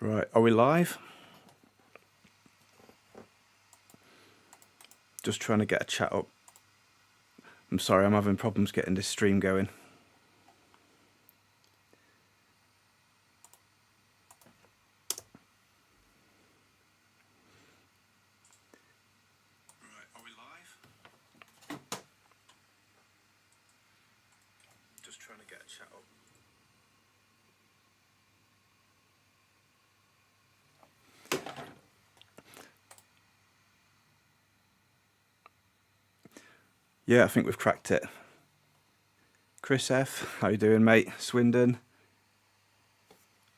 Right, are we live? Just trying to get a chat up. I'm sorry, I'm having problems getting this stream going. Right, are we live? Just trying to get a chat up. Yeah, I think we've cracked it. Chris F, how you doing, mate? Swindon.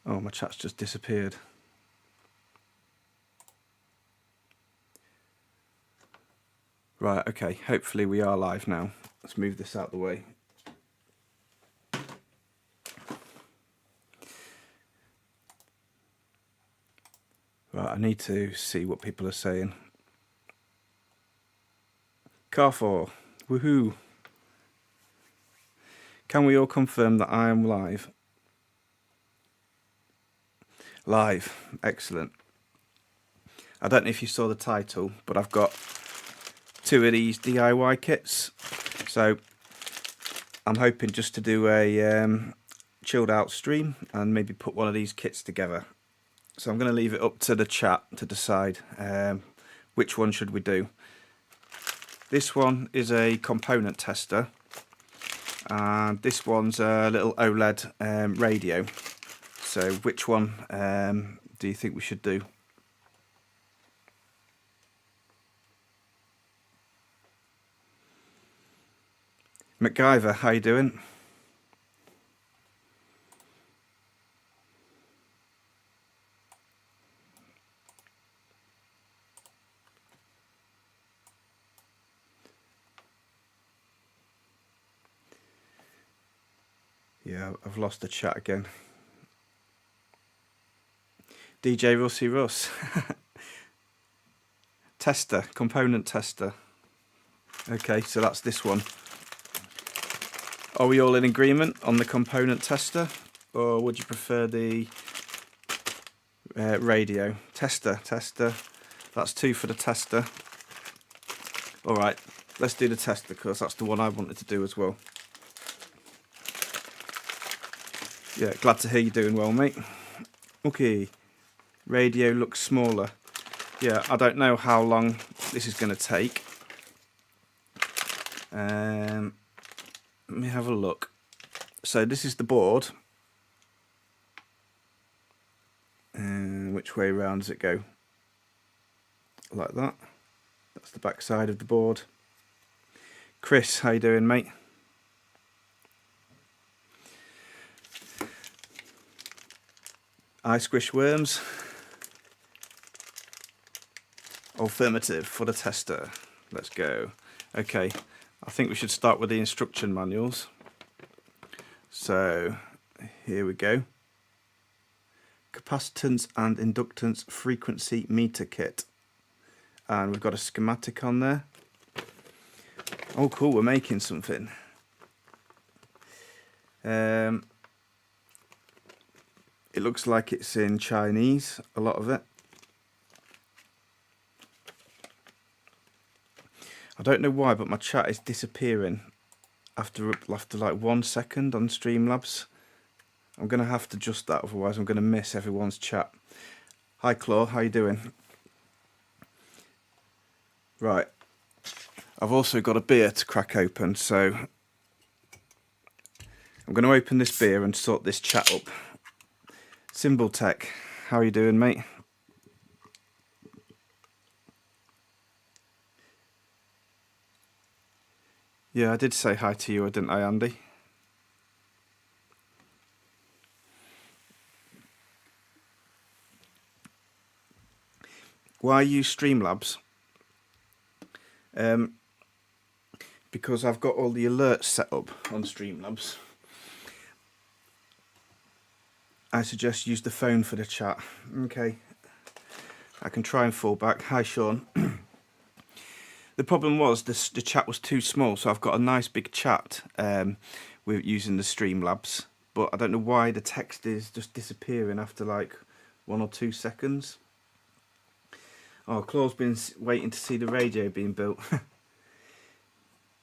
Oh, my chat's just disappeared. Right, okay, hopefully we are live now. Let's move this out of the way. Right, I need to see what people are saying. Carrefour, woohoo. Can we all confirm that I am live? Live, excellent. I don't know if you saw the title, but I've got 2 of these DIY kits. So I'm hoping just to do a chilled out stream and maybe put one of these kits together. So I'm going to leave it up to the chat to decide which one should we do. This one is a component tester, and this one's a little OLED radio. So which one do you think we should do? MacGyver, how you doing? Yeah, I've lost the chat again. DJ Russy Russ. Tester, component tester. Okay, so that's this one. Are we all in agreement on the component tester, or would you prefer the radio? Tester. That's 2 for the tester. All right, let's do the tester because that's the one I wanted to do as well. Yeah, glad to hear you're doing well, mate. Okay, radio looks smaller. Yeah, I don't know how long this is going to take. Let me have a look. So this is the board. And which way round does it go? Like that. That's the back side of the board. Chris, how you doing, mate? I squish worms. Affirmative for the tester. Let's go. Okay, I think we should start with the instruction manuals. So here we go. Capacitance and inductance frequency meter kit. And we've got a schematic on there. Oh cool, we're making something. It looks like it's in Chinese, a lot of it. I don't know why, but my chat is disappearing after like 1 second on Streamlabs. I'm going to have to adjust that, otherwise I'm going to miss everyone's chat. Hi Claw, how you doing? Right, I've also got a beer to crack open, so I'm going to open this beer and sort this chat up. Symbol Tech, how are you doing, mate? Yeah, I did say hi to you, didn't I, Andy? Why use Streamlabs? Because I've got all the alerts set up on Streamlabs. I suggest use the phone for the chat. Okay, I can try and fall back. Hi Sean. The problem was the chat was too small, so I've got a nice big chat with using the Streamlabs, but I don't know why the text is just disappearing after like 1 or 2 seconds. Oh, Claude's been waiting to see the radio being built.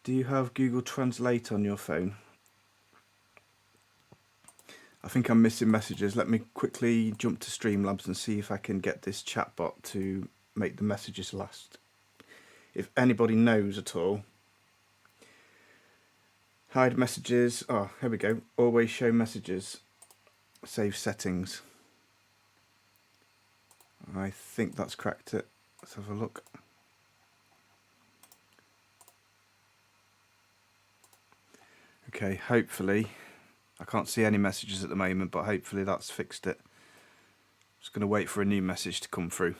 Do you have Google Translate on your phone? I think I'm missing messages. Let me quickly jump to Streamlabs and see if I can get this chatbot to make the messages last. If anybody knows at all. Hide messages. Oh, here we go. Always show messages. Save settings. I think that's cracked it. Let's have a look. Okay, hopefully. I can't see any messages at the moment, but hopefully that's fixed it. Just going to wait for a new message to come through.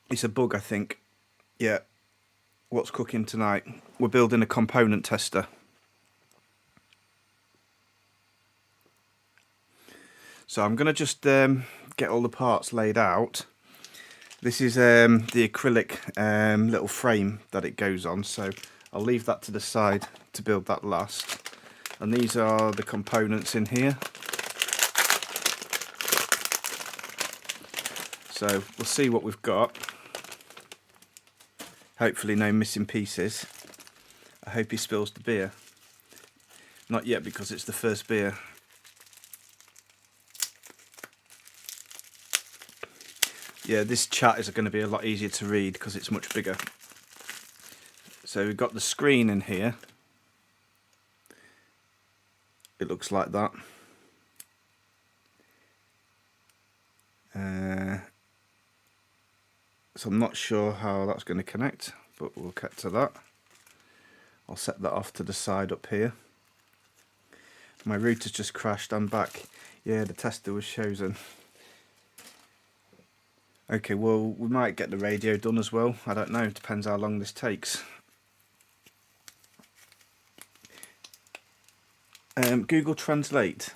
It's a bug, I think. Yeah. What's cooking tonight? We're building a component tester. So I'm going to just get all the parts laid out. This is the acrylic little frame that it goes on, so I'll leave that to the side to build that last. And these are the components in here. So we'll see what we've got. Hopefully no missing pieces. I hope he spills the beer. Not yet, because it's the first beer. Yeah, this chat is going to be a lot easier to read because it's much bigger. So we've got the screen in here. It looks like that. So I'm not sure how that's going to connect, but we'll get to that. I'll set that off to the side up here. My router's just crashed. I'm back. Yeah, the tester was chosen. Okay, well, we might get the radio done as well. I don't know. It depends how long this takes. Google Translate.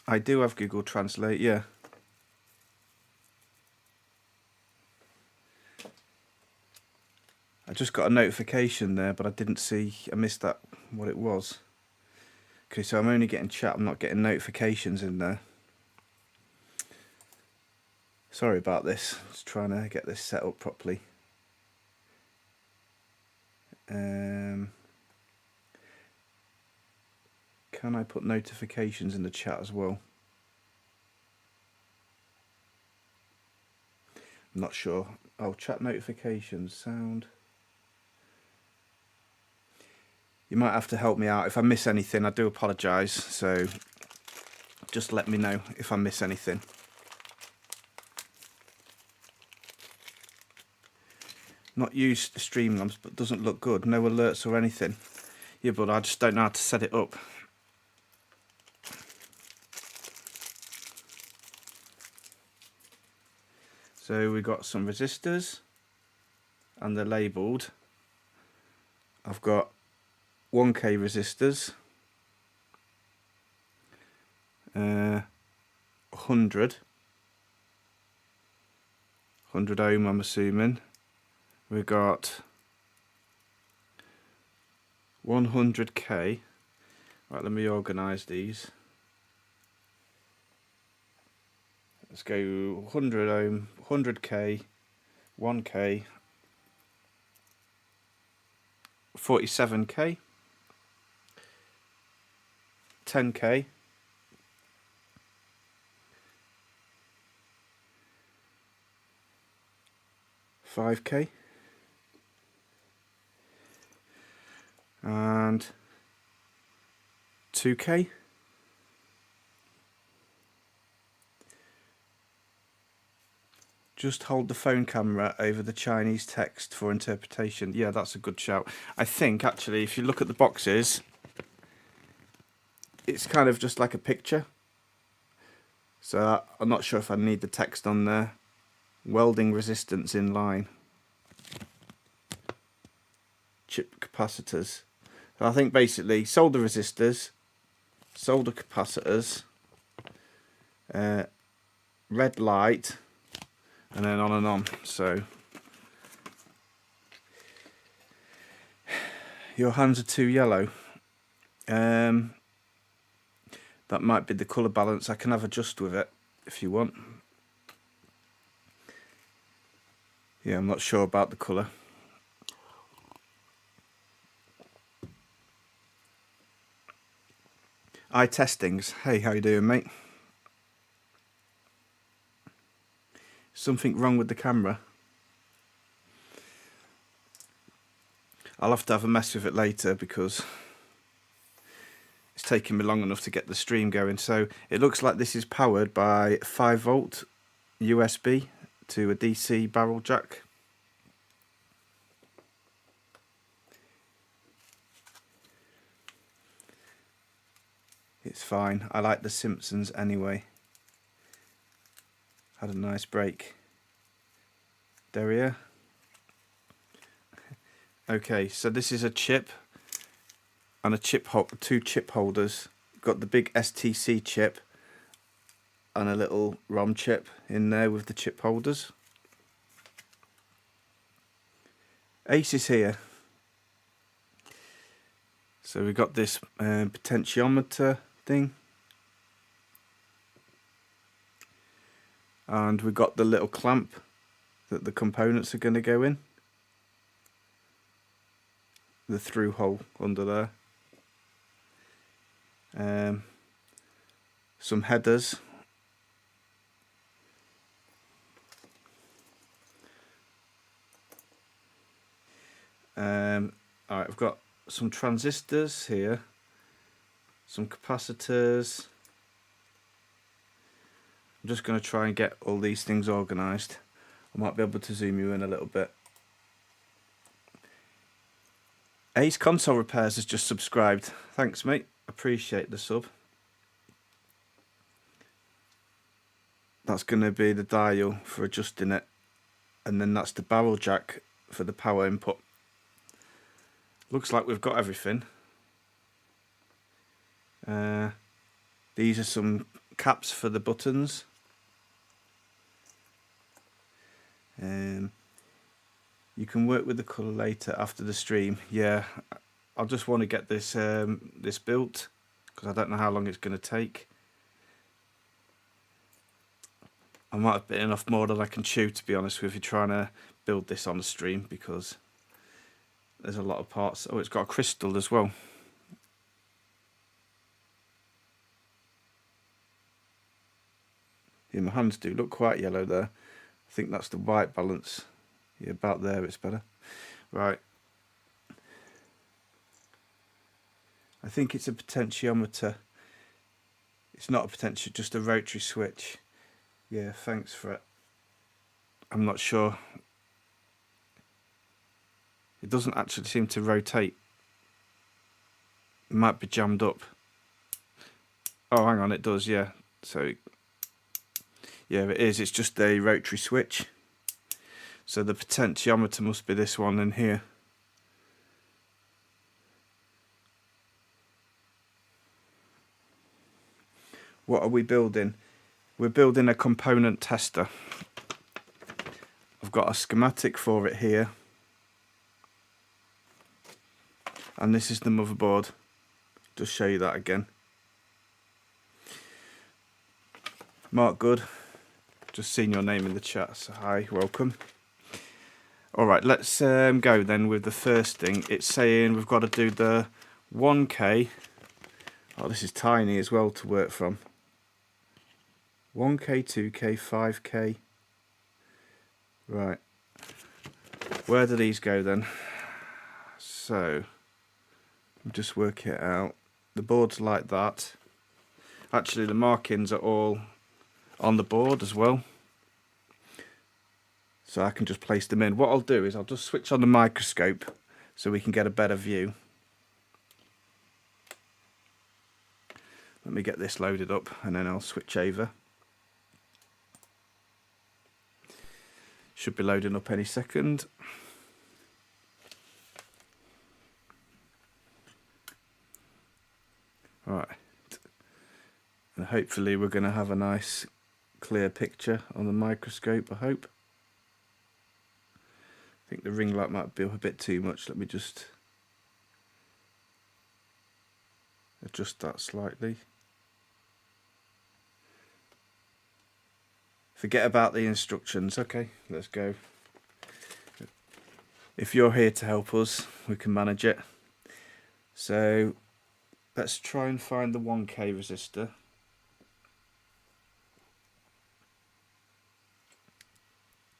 I do have Google Translate, yeah. I just got a notification there, but I didn't see, I missed that, what it was. Okay, so I'm only getting chat, I'm not getting notifications in there. Sorry about this, just trying to get this set up properly. Can I put notifications in the chat as well? I'm not sure. Oh, chat notifications, sound. You might have to help me out. If I miss anything, I do apologise. So just let me know if I miss anything. Not used to Streamlabs, but doesn't look good. No alerts or anything. Yeah, but I just don't know how to set it up. So we've got some resistors, and they're labelled. I've got 1K resistors, 100 ohm, I'm assuming. We've got 100K. Right, let me organise these. Let's go 100 ohm, 100K, 1K, 47K, 10K, 5K, and 2K. Just hold the phone camera over the Chinese text for interpretation. Yeah, that's a good shout. I think, actually, if you look at the boxes, it's kind of just like a picture. So I'm not sure if I need the text on there. Welding resistance in line. Chip capacitors. So I think basically solder resistors, solder capacitors, red light, and then on and on. So your hands are too yellow. That That might be the colour balance. I can have adjust with it if you want. Yeah, I'm not sure about the colour. Eye testings. Hey, how you doing, mate? Something wrong with the camera? I'll have to have a mess with it later because it's taking me long enough to get the stream going. So it looks like this is powered by 5-volt USB to a DC barrel jack. It's fine. I like The Simpsons anyway. Had a nice break. Derriere. Okay, so this is a chip and a two chip holders. Got the big STC chip and a little ROM chip in there with the chip holders. Ace is here. So we've got this potentiometer thing. And we've got the little clamp that the components are going to go in. The through hole under there. Some headers. Alright, I've got some transistors here, some capacitors. I'm just going to try and get all these things organised. I might be able to zoom you in a little bit. Ace Console Repairs has just subscribed. Thanks, mate. Appreciate the sub. That's going to be the dial for adjusting it. And then that's the barrel jack for the power input. Looks like we've got everything. These are some caps for the buttons. You can work with the colour later after the stream. Yeah, I just want to get this this built because I don't know how long it's going to take. I might have bitten off more than I can chew, to be honest with you, trying to build this on the stream because there's a lot of parts. Oh, it's got a crystal as well. Yeah, my hands do look quite yellow there. I think that's the white balance. Yeah, about there it's better. Right. I think it's a potentiometer. It's not a potential, just a rotary switch. Yeah, thanks for it. I'm not sure. It doesn't actually seem to rotate. It might be jammed up. Oh, hang on, it does, yeah. So, yeah, it is. It's just a rotary switch. So the potentiometer must be this one in here. What are we building? We're building a component tester. I've got a schematic for it here. And this is the motherboard. Just show you that again. Mark Good, just seen your name in the chat, so hi, welcome. Alright, let's go then with the first thing. It's saying we've got to do the 1K. Oh, this is tiny as well to work from. 1K, 2K, 5K. Right. Where do these go then? So, just work it out. The board's like that. Actually, the markings are all on the board as well. So I can just place them in. What I'll do is I'll just switch on the microscope so we can get a better view. Let me get this loaded up and then I'll switch over. Should be loading up any second. Right. And hopefully we're going to have a nice clear picture on the microscope, I hope. I think the ring light might be up a bit too much. Let me just adjust that slightly. Forget about the instructions. Okay, let's go. If you're here to help us, we can manage it. So let's try and find the 1K resistor.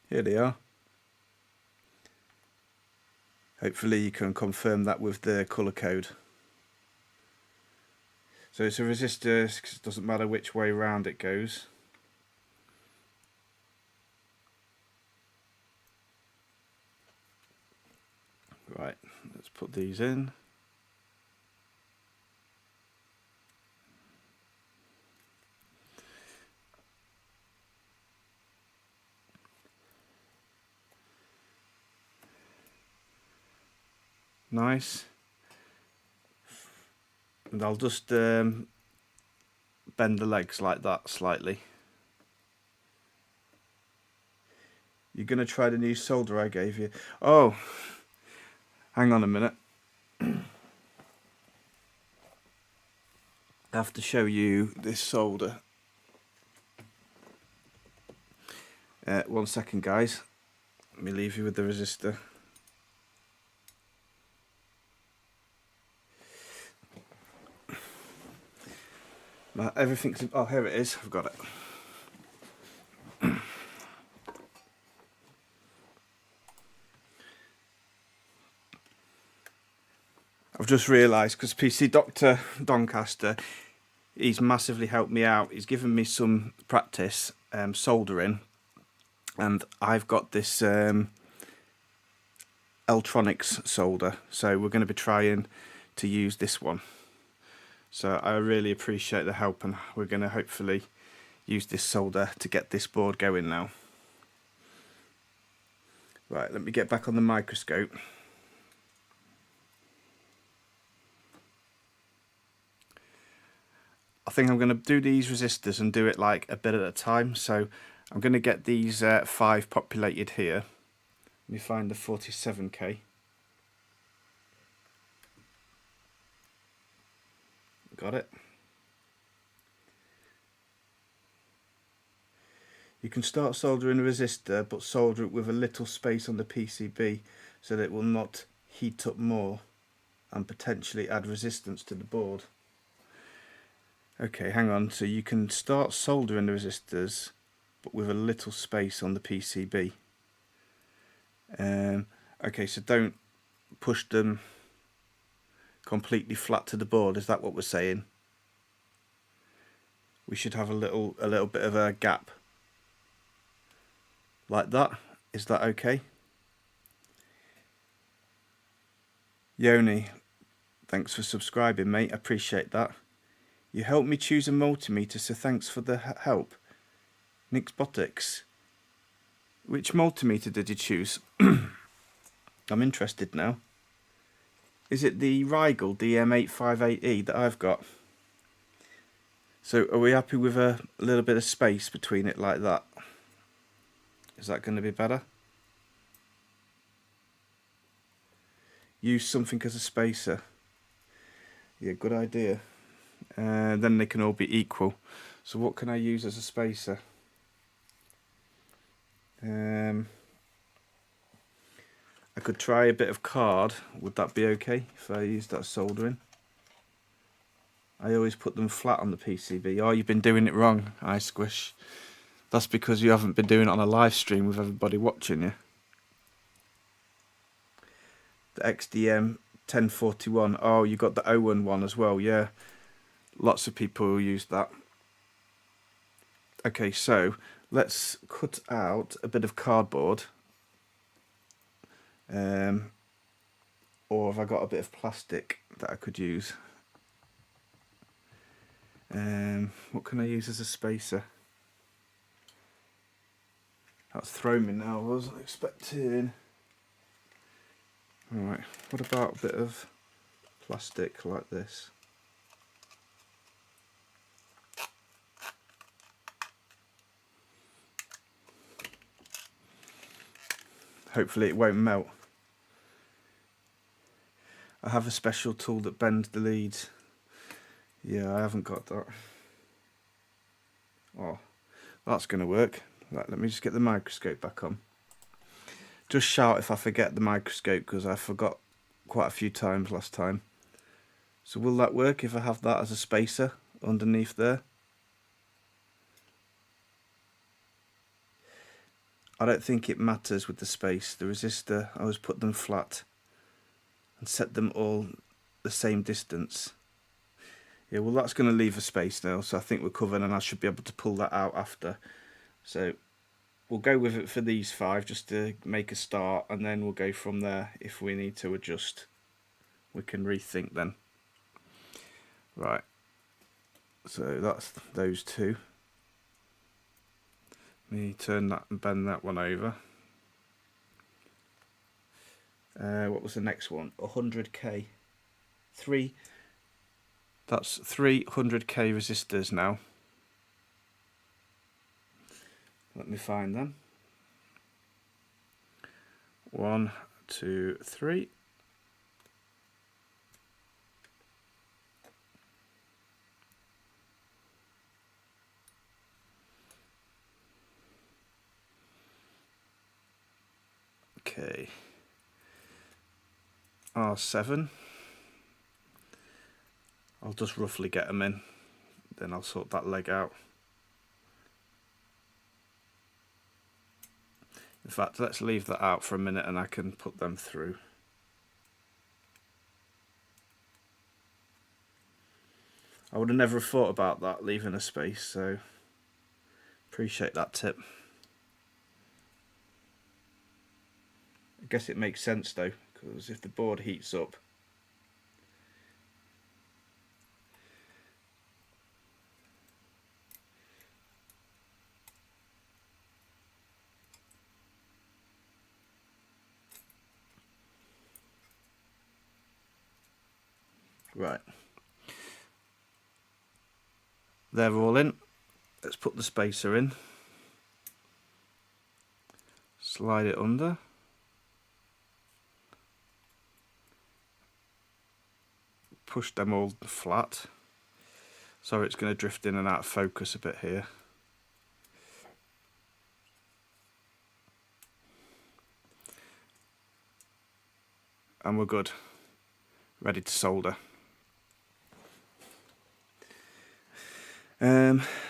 Here they are. Hopefully you can confirm that with the colour code. So it's a resistor, it doesn't matter which way round it goes. Right, let's put these in. Nice. And I'll just bend the legs like that slightly. You're going to try the new solder I gave you. Oh, hang on a minute. I have to show you this solder. 1 second, guys. Let me leave you with the resistor. Everything's... Oh, here it is. I've got it. I've just realised, because PC Dr. Doncaster, he's massively helped me out. He's given me some practice soldering, and I've got this Electronics solder, so we're going to be trying to use this one. So I really appreciate the help, and we're going to hopefully use this solder to get this board going now. Right, let me get back on the microscope. I think I'm going to do these resistors and do it like a bit at a time. So I'm going to get these 5 populated here. Let me find the 47K. Got it. You can start soldering a resistor, but solder it with a little space on the PCB so that it will not heat up more and potentially add resistance to the board. Okay, hang on. So you can start soldering the resistors, but with a little space on the PCB. Okay, so don't push them completely flat to the board. Is that what we're saying? We should have a little bit of a gap like that. Is that okay? Yoni, thanks for subscribing, mate. I appreciate that. You helped me choose a multimeter, so thanks for the help. Nixbotics. Which multimeter did you choose? I'm interested now. Is it the Rigel DM858E that I've got? So are we happy with a little bit of space between it like that? Is that going to be better? Use something as a spacer. Yeah, good idea. Then they can all be equal. So what can I use as a spacer? I could try a bit of card. Would that be okay if I use that soldering? I always put them flat on the PCB. Oh, you've been doing it wrong, I squish. That's because you haven't been doing it on a live stream with everybody watching you. The XDM 1041. Oh, you got the Owen one as well, yeah. Lots of people use that. Okay, so let's cut out a bit of cardboard. Or have I got a bit of plastic that I could use? What can I use as a spacer? That's thrown me now, I wasn't expecting. Alright, what about a bit of plastic like this? Hopefully it won't melt. I have a special tool that bends the leads. Yeah, I haven't got that. Oh, that's going to work. Right, let me just get the microscope back on. Just shout if I forget the microscope, because I forgot quite a few times last time. So will that work if I have that as a spacer underneath there? I don't think it matters with the space. The resistor, I always put them flat and set them all the same distance. Yeah, well that's going to leave a space now, so I think we're covered, and I should be able to pull that out after. So we'll go with it for these 5 just to make a start, and then we'll go from there. If we need to adjust, we can rethink then. Right, so that's those 2. Let me turn that and bend that one over. What was the next one? 100k. 3. That's 300k resistors now. Let me find them. 1, 2, 3. Okay. R7. I'll just roughly get them in, then I'll sort that leg out. In fact, let's leave that out for a minute and I can put them through. I would have never thought about that, leaving a space, so appreciate that tip. I guess it makes sense though, because if the board heats up, right, they're all in. Let's put the spacer in, slide it under, push them all flat. Sorry, it's going to drift in and out of focus a bit here. And we're good, ready to solder.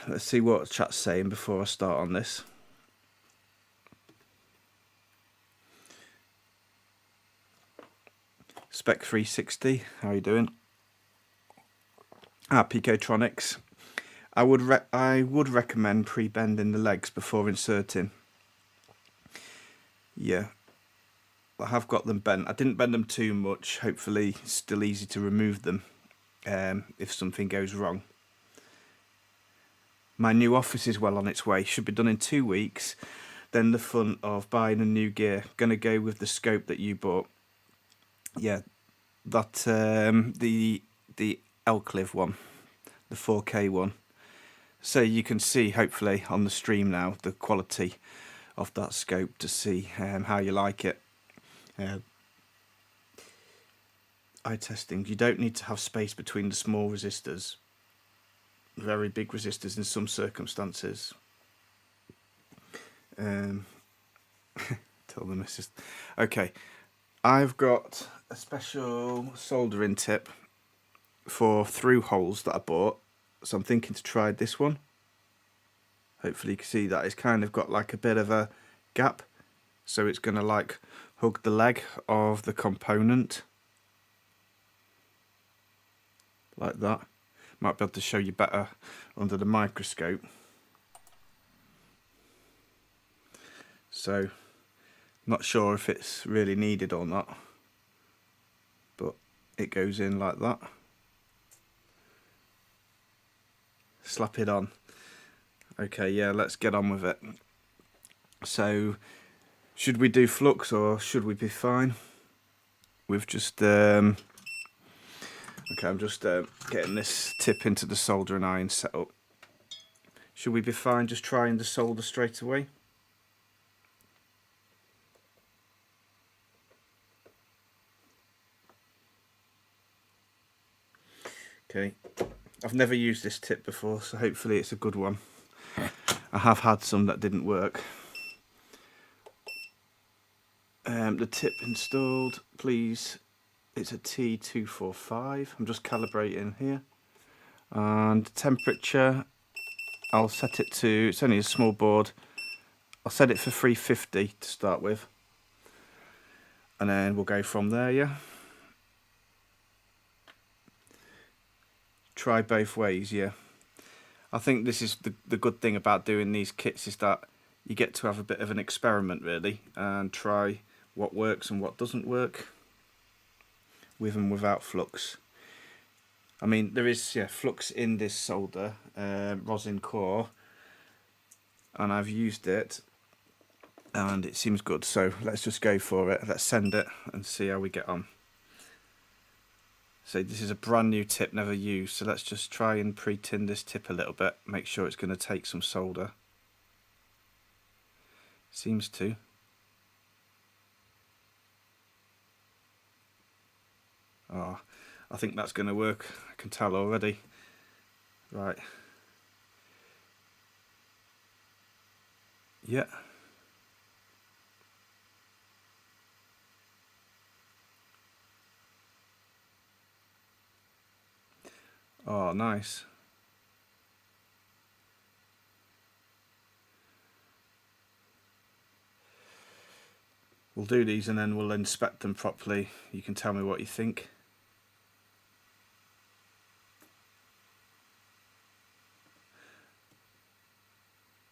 Let's see what chat's saying before I start on this. Spec 360, how are you doing? PKtronics. I would recommend pre-bending the legs before inserting. Yeah, I have got them bent. I didn't bend them too much. Hopefully, it's still easy to remove them if something goes wrong. My new office is well on its way. Should be done in 2 weeks. Then the fun of buying a new gear. Gonna go with the scope that you bought. Yeah, that the Elclive one, the 4K one. So you can see hopefully on the stream now the quality of that scope to see how you like it. Eye testing. You don't need to have space between the small resistors. Very big resistors in some circumstances. Tell them it's just okay. I've got a special soldering tip for through holes that I bought, so I'm thinking to try this one. Hopefully you can see that it's kind of got like a bit of a gap, so it's going to like hug the leg of the component like that. Might be able to show you better under the microscope. So not sure if it's really needed or not, but it goes in like that. Slap it on. Okay, yeah, let's get on with it. So should we do flux or should we be fine? We've just okay, I'm just getting this tip into the soldering iron set up. Should we be fine just trying the solder straight away? Okay, I've never used this tip before, so hopefully it's a good one. I have had some that didn't work. The tip installed, please. It's a T245. I'm just calibrating here. And temperature, I'll set it to, it's only a small board. I'll set it for 350 to start with. And then we'll go from there, yeah. Try both ways, yeah. I think this is the good thing about doing these kits, is that you get to have a bit of an experiment really and try what works and what doesn't work with and without flux. I mean, there is flux in this solder, rosin core, and I've used it and it seems good, so let's just go for it. Let's send it and see how we get on. So this is a brand new tip, never used, so let's just try and pre-tin this tip a little bit, make sure it's going to take some solder. Seems to. Oh, I think that's going to work, I can tell already. Right. Yeah. Oh, nice. We'll do these and then we'll inspect them properly. You can tell me what you think.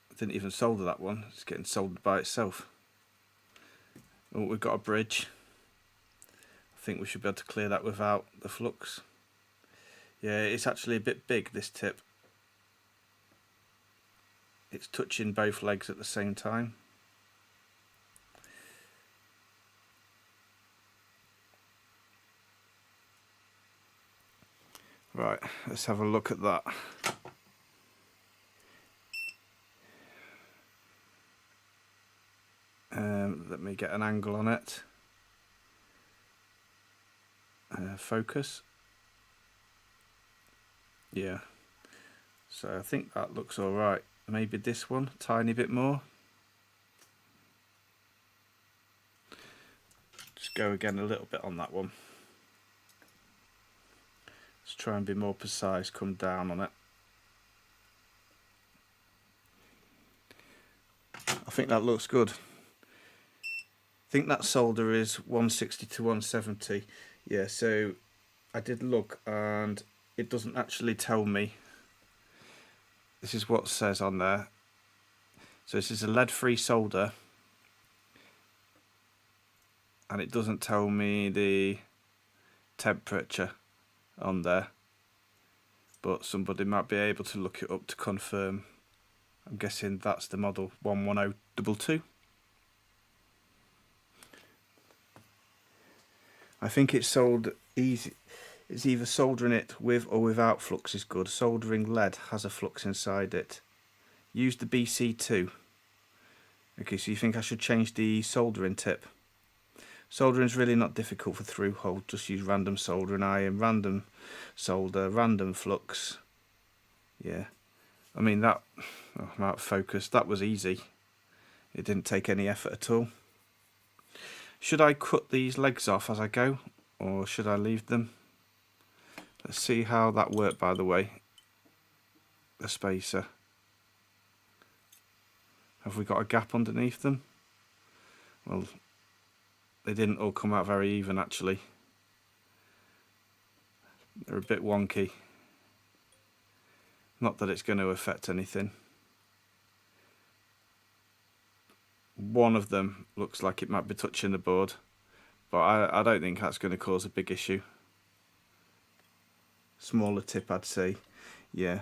I didn't even solder that one, it's getting soldered by itself. Oh, we've got a bridge. I think we should be able to clear that without the flux. Yeah, it's actually a bit big, this tip. It's touching both legs at the same time. Right, let's have a look at that. Let me get an angle on it. Focus. Yeah, so I think that looks alright. Maybe this one, a tiny bit more. Just go again a little bit on that one. Let's try and be more precise, come down on it. I think that looks good. I think that solder is 160 to 170. Yeah, so I did look and it doesn't actually tell me. This is what it says on there. So this is a lead-free solder, and it doesn't tell me the temperature on there, but somebody might be able to look it up to confirm. I'm guessing that's the model 11022. I think it's sold easy. It's either soldering it with or without flux is good. Soldering lead has a flux inside it. Use the BC2. Okay, so you think I should change the soldering tip? Soldering is really not difficult for through hole. Just use random soldering iron, random solder, random flux. Yeah, I mean that. Oh, I'm out of focus. That was easy. It didn't take any effort at all. Should I cut these legs off as I go, or should I leave them? Let's see how that worked, by the way. The spacer. Have we got a gap underneath them? Well, they didn't all come out very even actually. They're a bit wonky. Not that it's going to affect anything. One of them looks like it might be touching the board, but I don't think that's going to cause a big issue. Smaller tip, I'd say. Yeah,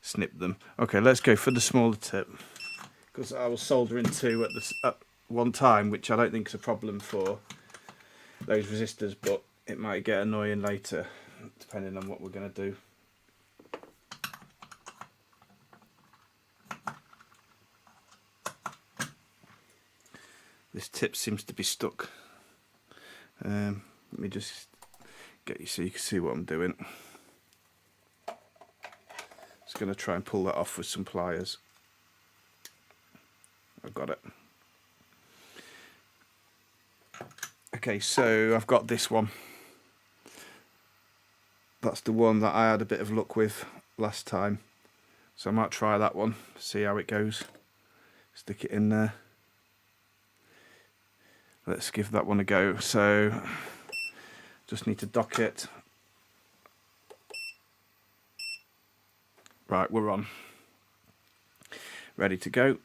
snip them. Okay, let's go for the smaller tip, because I was soldering two at one time, which I don't think is a problem for those resistors, but it might get annoying later depending on what we're going to do. This tip seems to be stuck. Let me just get you so you can see what I'm doing. Just going to try and pull that off with some pliers. I've got it. Okay, so I've got this one. That's the one that I had a bit of luck with last time. So I might try that one, see how it goes. Stick it in there. Let's give that one a go. So just need to dock it. Right, we're on. Ready to go.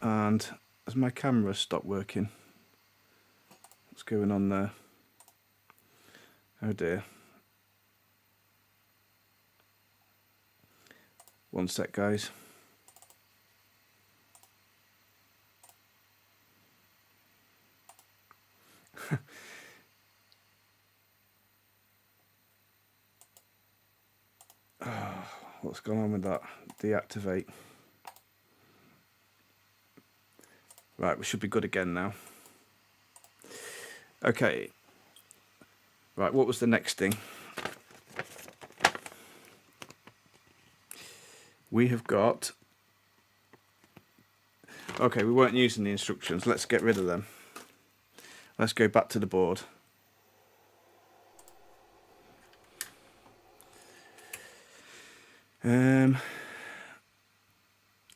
And has my camera stopped working? What's going on there? Oh dear. One sec, guys. Oh, what's going on with that? Deactivate. Right, we should be good again now. Okay. Right, what was the next thing? We have got... Okay, we weren't using the instructions. Let's get rid of them. Let's go back to the board.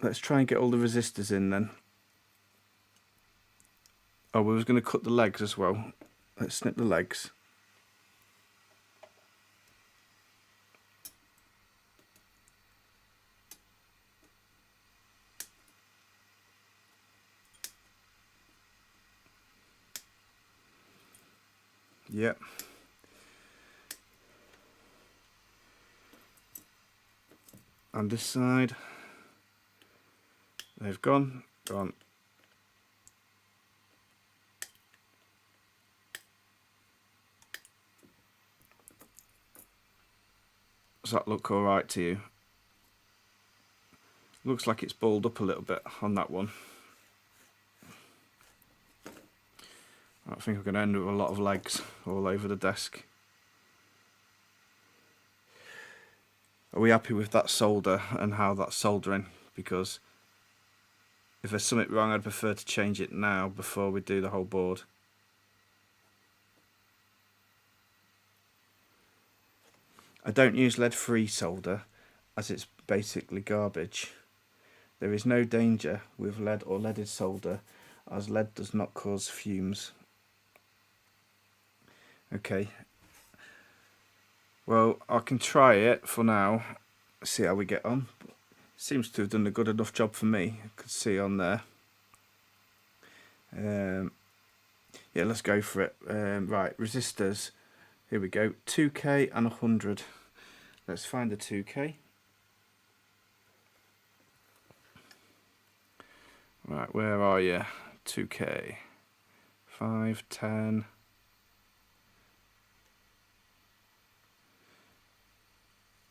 Let's try and get all the resistors in then. Oh, we was going to cut the legs as well. Let's snip the legs. Yep. And this side. They've gone. Gone. Does that look alright to you? Looks like it's balled up a little bit on that one. I think I'm going to end with a lot of legs all over the desk. Are we happy with that solder and how that's soldering? Because if there's something wrong, I'd prefer to change it now before we do the whole board. I don't use lead-free solder as it's basically garbage. There is no danger with lead or leaded solder as lead does not cause fumes. Okay. Well, I can try it for now, see how we get on. Seems to have done a good enough job for me. I could see on there. Yeah, let's go for it. Right, resistors. Here we go. 2K and 100. Let's find the 2K. Right, where are you? 2K. 5, 10.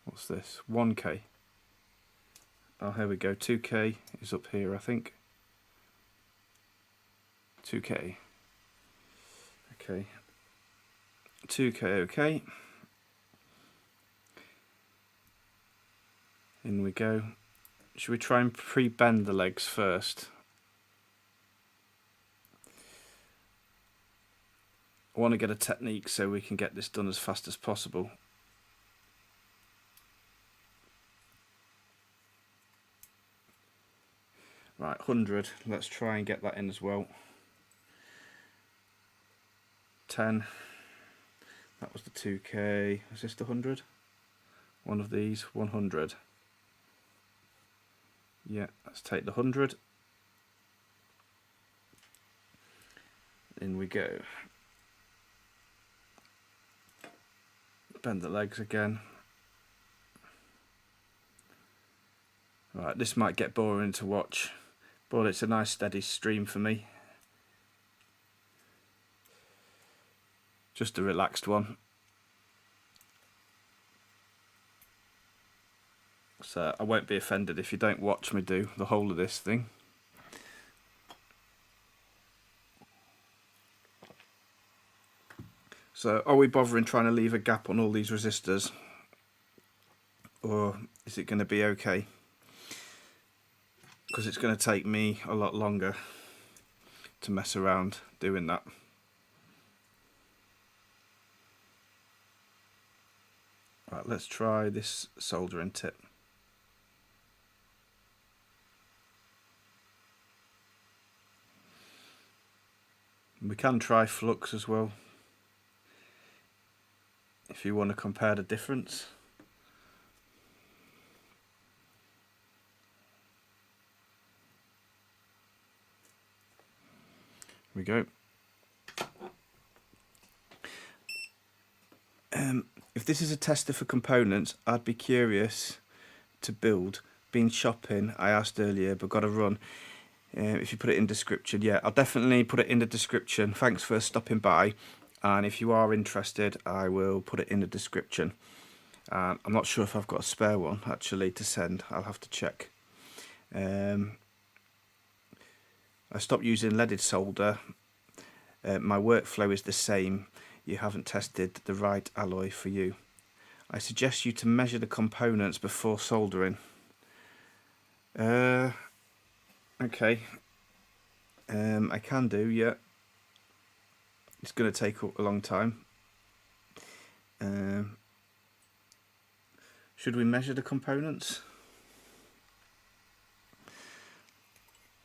What's this? 1K. Oh, here we go. 2K is up here, I think. 2K. Okay. 2K, okay. In we go. Should we try and pre-bend the legs first? I want to get a technique so we can get this done as fast as possible. Right, 100. Let's try and get that in as well. 10. That was the 2K. Is this the 100? One of these. 100. Yeah, let's take the 100. In we go. Bend the legs again. Right, this might get boring to watch, but it's a nice steady stream for me. Just a relaxed one. So I won't be offended if you don't watch me do the whole of this thing. So are we bothering trying to leave a gap on all these resistors? Or is it going to be okay? because it's going to take me a lot longer to mess around doing that. Right, let's try this soldering tip. We can try flux as well, if you want to compare the difference. Here we go. If this is a tester for components, I'd be curious to build. Been shopping, I asked earlier, but got to run. If you put it in description, yeah, I'll definitely put it in the description. Thanks for stopping by, and if you are interested, I will put it in the description. I'm not sure if I've got a spare one actually to send. I'll have to check. I stopped using leaded solder. My workflow is the same. You haven't tested the right alloy for you. I suggest you to measure the components before soldering. Okay. I can do, yeah. It's going to take a long time. Should we measure the components?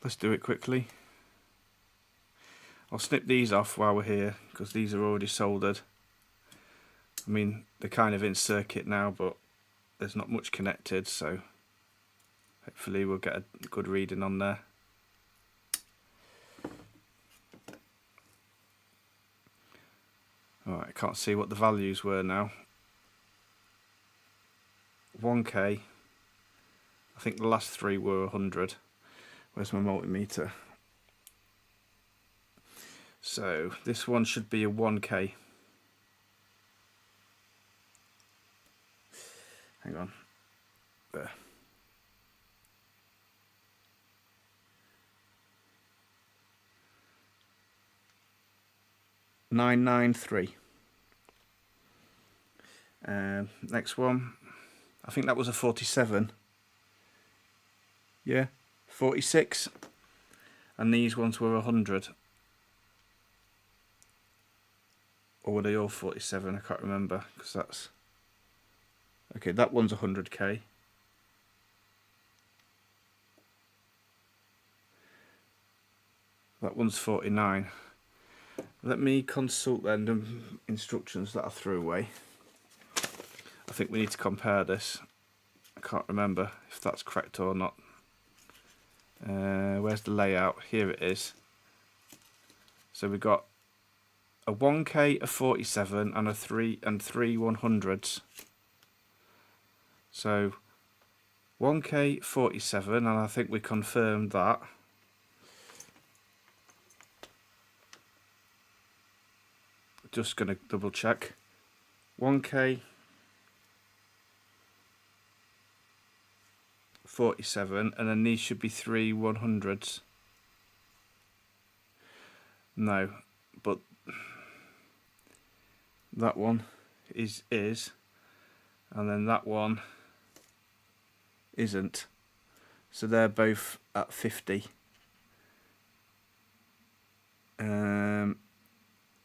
Let's do it quickly. I'll snip these off while we're here because these are already soldered. I mean, they're kind of in circuit now, but there's not much connected, so hopefully we'll get a good reading on there. Alright, I can't see what the values were now. 1K. I think the last three were 100. Where's my multimeter? So this one should be a 1K. Hang on. There. $993. Next one. I think that was a 47. Yeah, 46. And these ones were 100. Or were they all 47? I can't remember, because that's... Okay, that one's 100K. That one's 49. Let me consult then the instructions that I threw away. I think we need to compare this. I can't remember if that's correct or not. Where's the layout? Here it is. So we've got a 1K, a 47, and a 3 and 3 100s. So 1K 47, and I think we confirmed that. Just going to double check. 1K 47, and then these should be 3 100s. No, but that one is, and then that one isn't. So they're both at 50.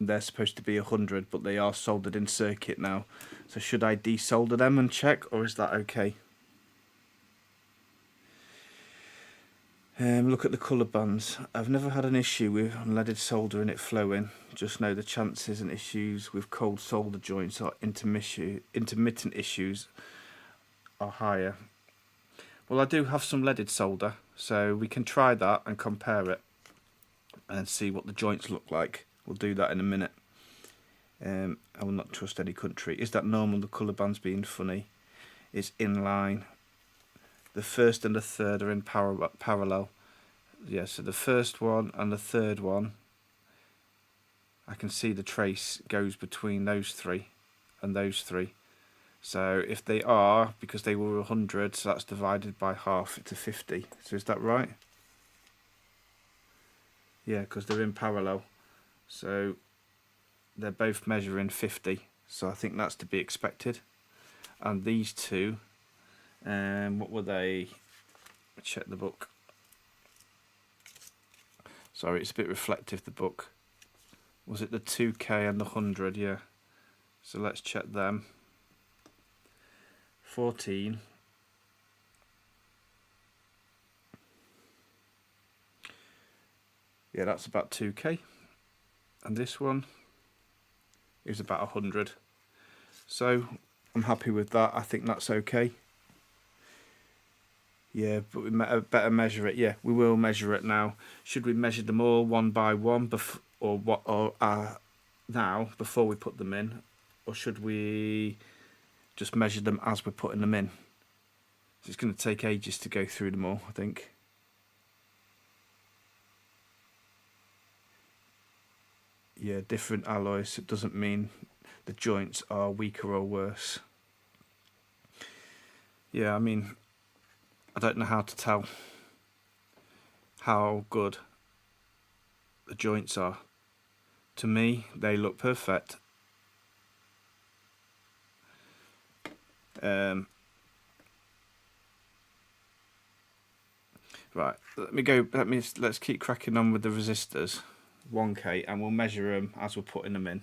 They're supposed to be 100, but they are soldered in circuit now. So should I desolder them and check, or is that okay? Look at the colour bands. I've never had an issue with unleaded solder and it flowing. Just know the chances and issues with cold solder joints or intermittent issues are higher. Well, I do have some leaded solder, so we can try that and compare it and see what the joints look like. We'll do that in a minute. I will not trust any country. Is that normal, the colour bands being funny? It's in line. The first and the third are in parallel. Yeah, so the first one and the third one, I can see the trace goes between those three and those three. So if they are, because they were 100, so that's divided by half to 50. So is that right? Yeah, because they're in parallel. So they're both measuring 50. So I think that's to be expected. And these two, what were they? Check the book. Sorry, it's a bit reflective, the book. Was it the 2K and the 100? Yeah. So let's check them. 14. Yeah, that's about 2K. And this one is about 100. So I'm happy with that. I think that's okay. Yeah, but we better measure it. Yeah, we will measure it now. Should we measure them all one by one now before we put them in, or should we just measure them as we're putting them in? It's going to take ages to go through them all, I think. Yeah, different alloys. It doesn't mean the joints are weaker or worse. Yeah, I mean, I don't know how to tell how good the joints are. To me, they look perfect. Right, let's keep cracking on with the resistors, 1K, and we'll measure them as we're putting them in.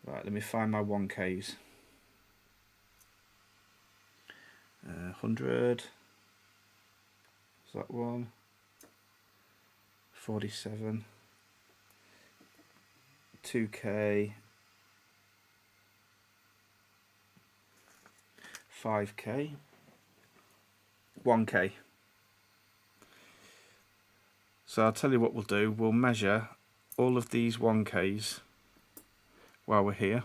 Right, let me find my 1Ks. 100. Is that one? 47. 2K. 5K. 1K. So I'll tell you what we'll do. We'll measure all of these 1Ks while we're here,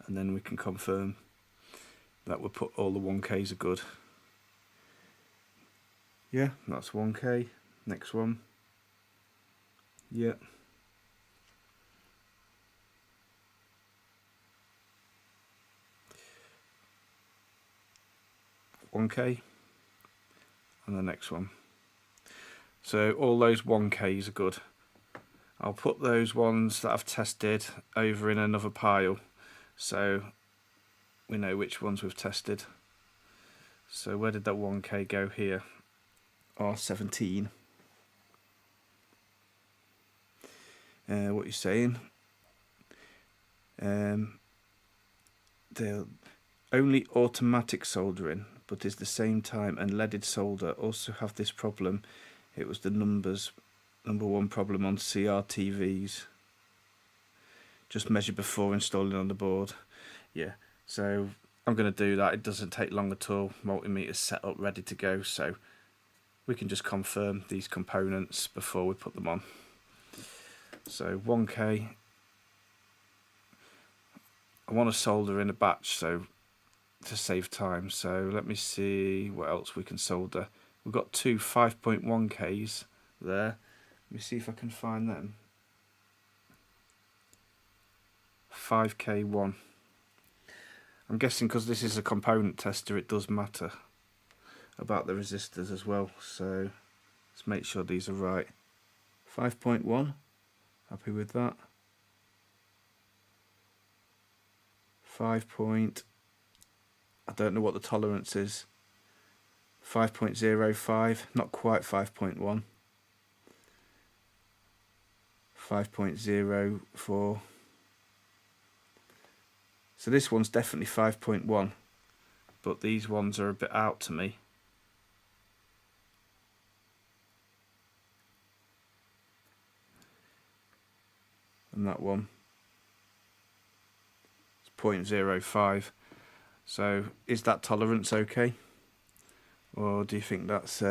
and then we can confirm that we'll put all the 1Ks are good. Yeah, that's 1K. Next one. Yeah. $1K, and the next one. So all those 1Ks are good. I'll put those ones that I've tested over in another pile so we know which ones we've tested. So where did that 1K go? Here, R17. What you're saying? They're only automatic soldering, but is the same time, and leaded solder also have this problem. It was the number one problem on CRTVs. Just measure before installing on the board. Yeah, so I'm going to do that. It doesn't take long at all. Multimeter's set up, ready to go, so we can just confirm these components before we put them on. So 1K. I want to solder in a batch, so to save time. So let me see what else we can solder. We've got two 5.1Ks there. Let me see if I can find them. 5K1. I'm guessing because this is a component tester, it does matter about the resistors as well. So let's make sure these are right. 5.1. Happy with that. 5. I don't know what the tolerance is. 5.05, not quite 5.1. 5.04. So this one's definitely 5.1, but these ones are a bit out to me. And that one is 0.05. So is that tolerance okay? Or do you think that's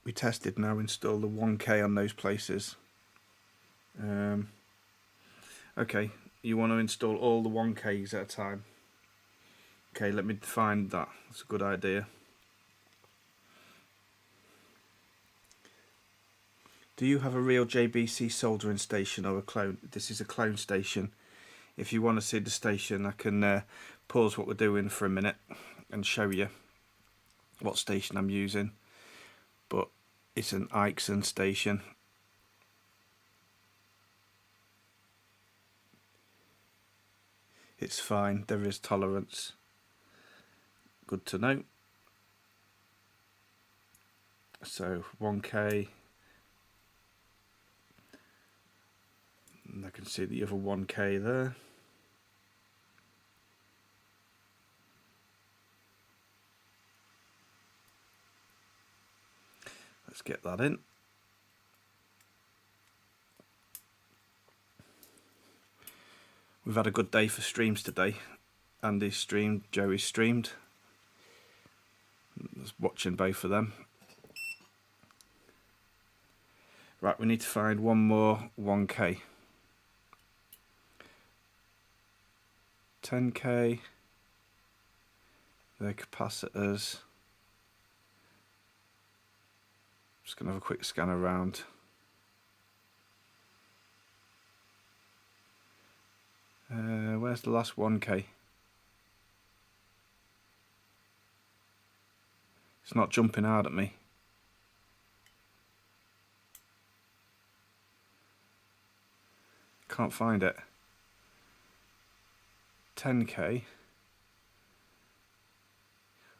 we tested now, install the 1K on those places. Okay, you want to install all the 1Ks at a time. Okay, let me find that. That's a good idea. Do you have a real JBC soldering station or a clone? This is a clone station. If you want to see the station, I can pause what we're doing for a minute and show you what station I'm using. But it's an Ixon station. it's fine. There is tolerance. Good to know. So 1k, and I can see the other 1k there. Let's get that in. We've had a good day for streams today. Andy's streamed, Joey's streamed. I was watching both of them. Right, we need to find one more 1k. 10k. The capacitors. Just going to have a quick scan around. Where's the last 1k? It's not jumping out at me. Can't find it. 10k.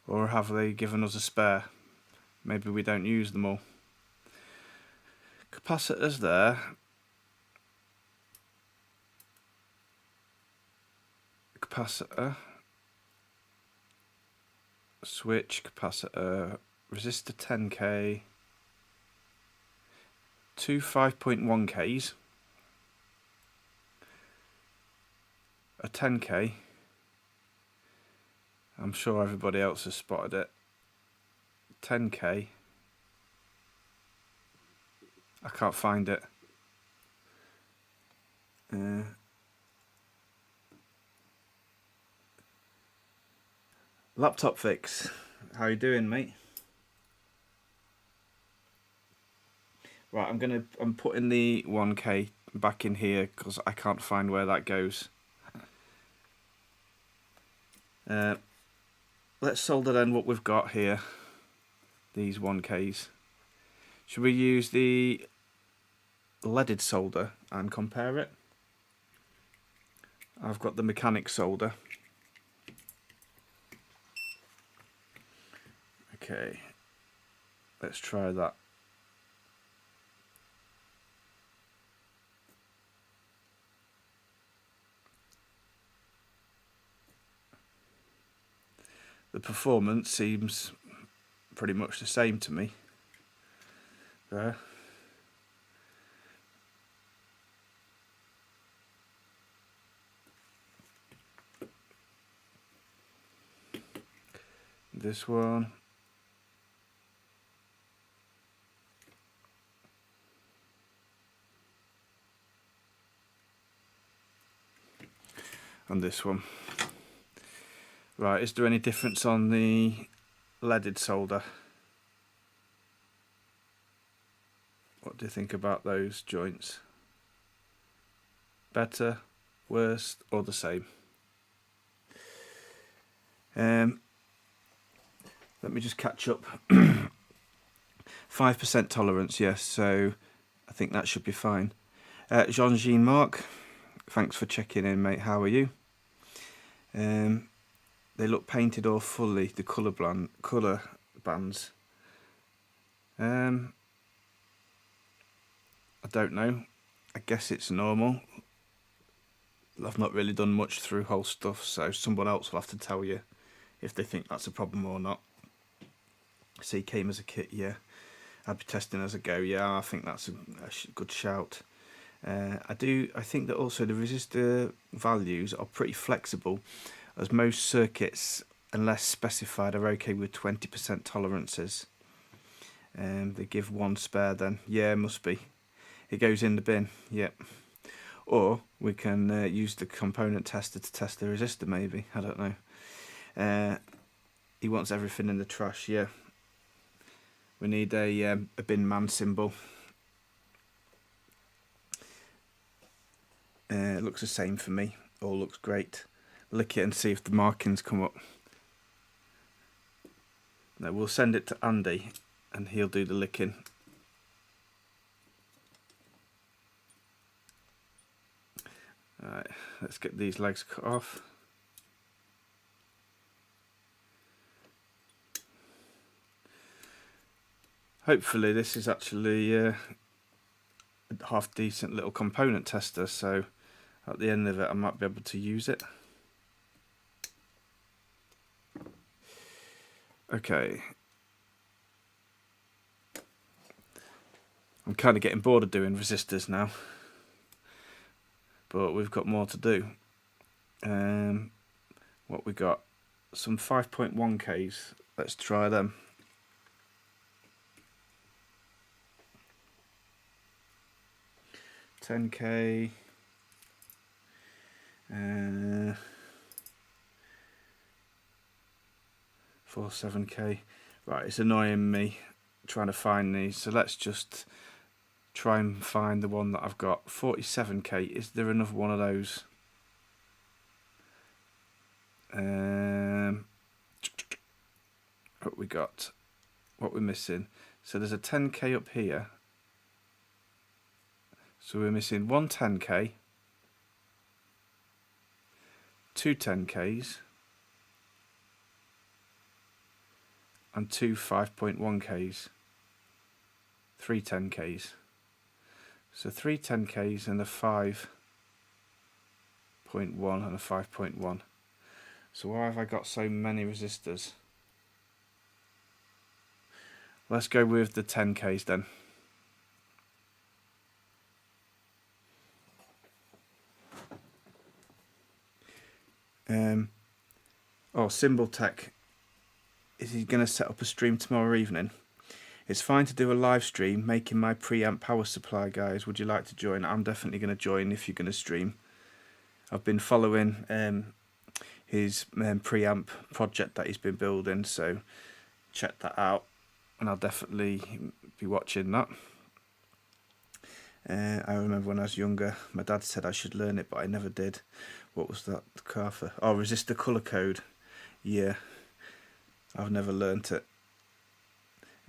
Or have they given us a spare? Maybe we don't use them all. Capacitors there. Capacitor. Switch, capacitor, resistor 10k. Two 5.1ks. A 10k. I'm sure everybody else has spotted it. 10k. I can't find it. Laptop Fix, how you doing, mate? Right, I'm putting the 1k back in here because I can't find where that goes. Let's solder then what we've got here. These 1ks. Should we use the leaded solder and compare it? I've got the mechanic solder. Okay, let's try that. The performance seems pretty much the same to me. There. This one. And this one. Right, is there any difference on the leaded solder? What do you think about those joints? Better, worse, or the same? Let me just catch up. 5% tolerance, yes, so I think that should be fine. Jean Mark, thanks for checking in, mate. How are you? They look painted or fully, the colour bands. I don't know. I guess it's normal. I've not really done much through whole stuff, so someone else will have to tell you if they think that's a problem or not. See, came as a kit, yeah. I'd be testing as I go, yeah. I think that's a good shout. I think that also the resistor values are pretty flexible, as most circuits, unless specified, are okay with 20% tolerances. They give one spare then. Yeah, must be. It goes in the bin, yep. Or we can use the component tester to test the resistor, maybe. I don't know. He wants everything in the trash, yeah. We need a bin man symbol. It looks the same for me. All looks great. Lick it and see if the markings come up. No, we'll send it to Andy and he'll do the licking. Alright, let's get these legs cut off. hopefully this is actually a half decent little component tester, so at the end of it I might be able to use it. Okay, I'm kind of getting bored of doing resistors now, but we've got more to do. What we got? Some 5.1Ks. Let's try them. $10K. 47K. Right, it's annoying me trying to find these, so let's just try and find the one that I've got. 47K. Is there another one of those? What we got? What we're missing? So there's a 10K up here. So we're missing one 10K, two 10Ks, and two 5.1Ks, three 10Ks. So three 10Ks and a 5.1 and a 5.1. So why have I got so many resistors? Let's go with the 10Ks then. Symbol Tech, is he going to set up a stream tomorrow evening? It's fine to do a live stream making my preamp power supply, guys. Would you like to join? I'm definitely going to join if you're going to stream. I've been following his preamp project that he's been building, so check that out, and I'll definitely be watching that. I remember when I was younger, my dad said I should learn it, but I never did. What was that car for? Oh, resistor colour code. Yeah, I've never learnt it.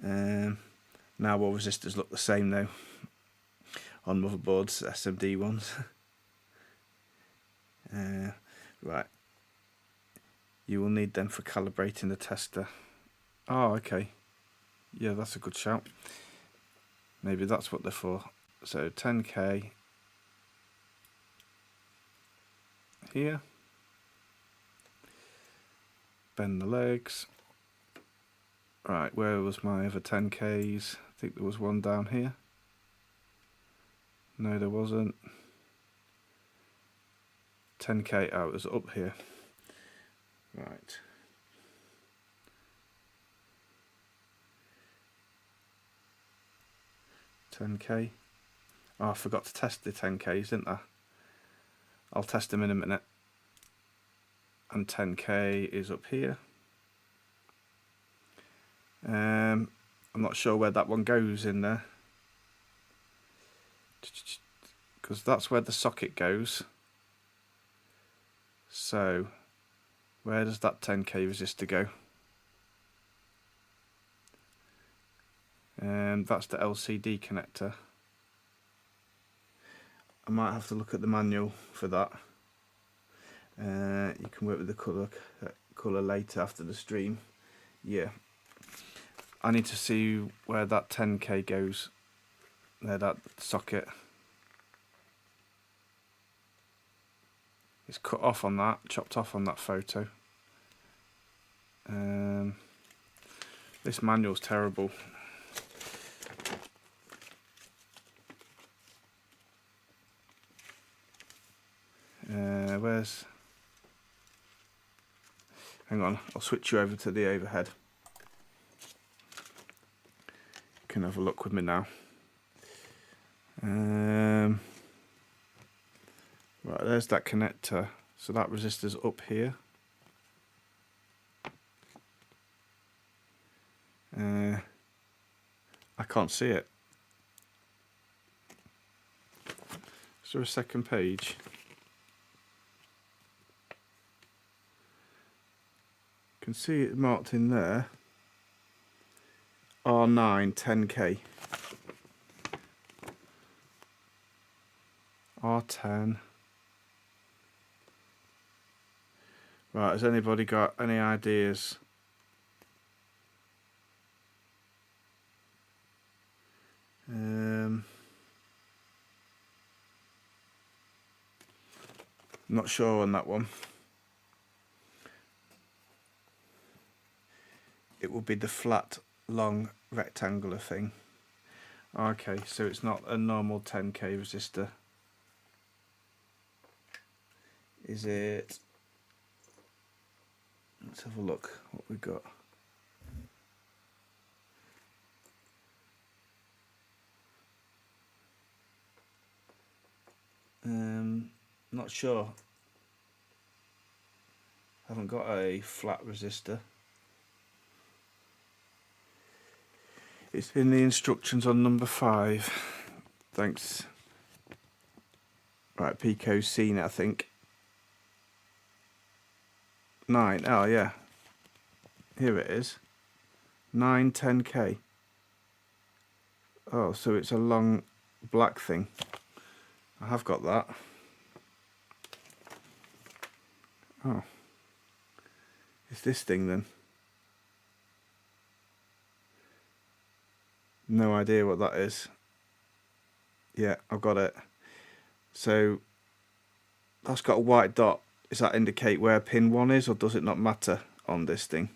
Now all resistors look the same though on motherboards, SMD ones. Right, you will need them for calibrating the tester. Oh, okay. Yeah, that's a good shout. Maybe that's what they're for. So 10K here. Bend the legs. Right, where was my other 10Ks? I think there was one down here. No, there wasn't. 10K, oh, it was up here. Right. $10K. Oh, I forgot to test the 10Ks, didn't I? I'll test them in a minute. And 10K is up here. I'm not sure where that one goes in there, because that's where the socket goes. So where does that 10K resistor go? That's the LCD connector. I might have to look at the manual for that. You can work with the colour later after the stream. Yeah, I need to see where that 10K goes. There, that socket. It's cut off on that, chopped off on that photo. This manual's terrible. Where's... Hang on, I'll switch you over to the overhead. You can have a look with me now. Right, there's that connector. So that resistor's up here. I can't see it. Is there a second page? Can see it marked in there. R9 10K. R10. Right, has anybody got any ideas? Not sure on that one. It will be the flat, long, rectangular thing. Okay, so it's not a normal 10k resistor. Is it? Let's have a look what we got. Not sure. Haven't got a flat resistor. It's in the instructions on number 5. Thanks. Right, Pico's seen it, I think. 9. Oh yeah. Here it is. 9 10k. Oh, so it's a long black thing. I have got that. Oh. It's this thing then. No idea what that is. Yeah, I've got it. So that's got a white dot. Does that indicate where pin 1 is, or does it not matter on this thing?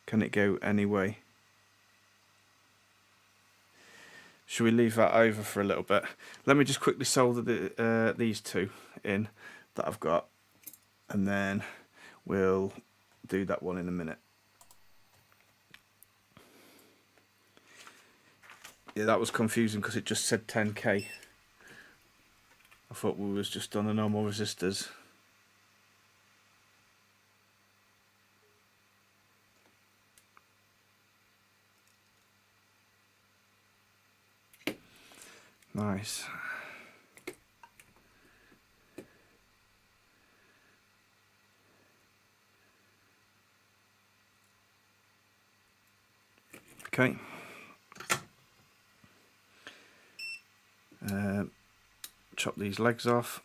Can it go any way? Should we leave that over for a little bit? Let me just quickly solder these two in that I've got, and then we'll do that one in a minute. Yeah, that was confusing because it just said 10k. I thought we was just on the normal resistors. Nice. Okay. Chop these legs off.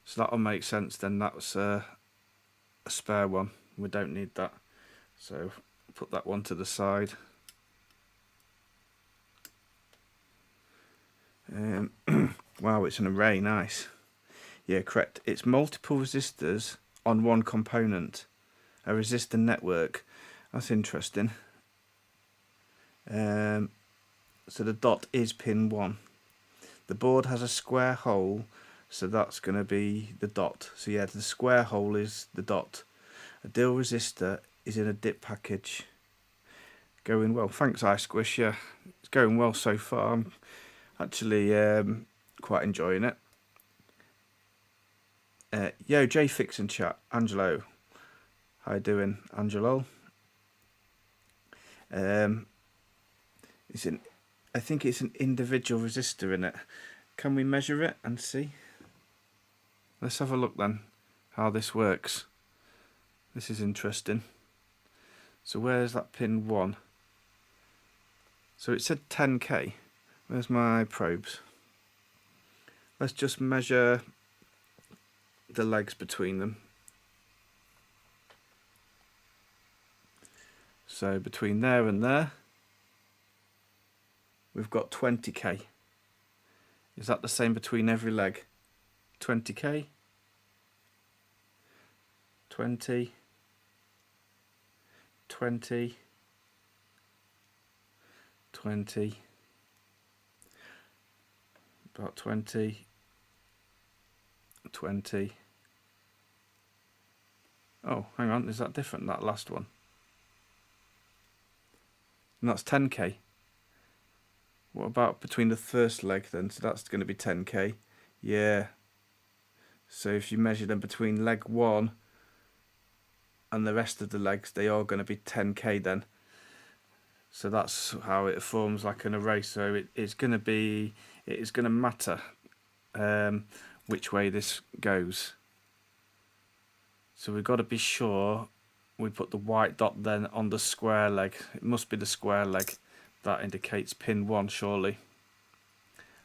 So that'll make sense then. That's a spare one. We don't need that. So put that one to the side. Wow, it's an array. Nice. Yeah, correct. It's multiple resistors on one component. A resistor network. That's interesting. So the dot is pin 1. The board has a square hole, so that's going to be the dot. So yeah, the square hole is the dot. A dill resistor is in a dip package. Going well. Thanks, iSquish. Yeah, it's going well so far. I'm actually quite enjoying it. Yo, JFix in chat. Angelo. How you doing, Angelo? I think it's an individual resistor in it. Can we measure it and see? Let's have a look then, how this works. This is interesting. So where's that pin 1? So it said 10k. Where's my probes? Let's just measure the legs between them. So between there and there, we've got 20k. Is that the same between every leg? 20k, 20, 20, 20, about 20, 20. Oh, hang on, is that different, that last one? And that's 10k. What about between the first leg then? So that's going to be 10k. Yeah. So if you measure them between leg 1 and the rest of the legs, they are going to be 10k then. So that's how it forms like an array. So it is going to matter which way this goes. So we've got to be sure we put the white dot then on the square leg. It must be the square leg. That indicates pin 1 surely.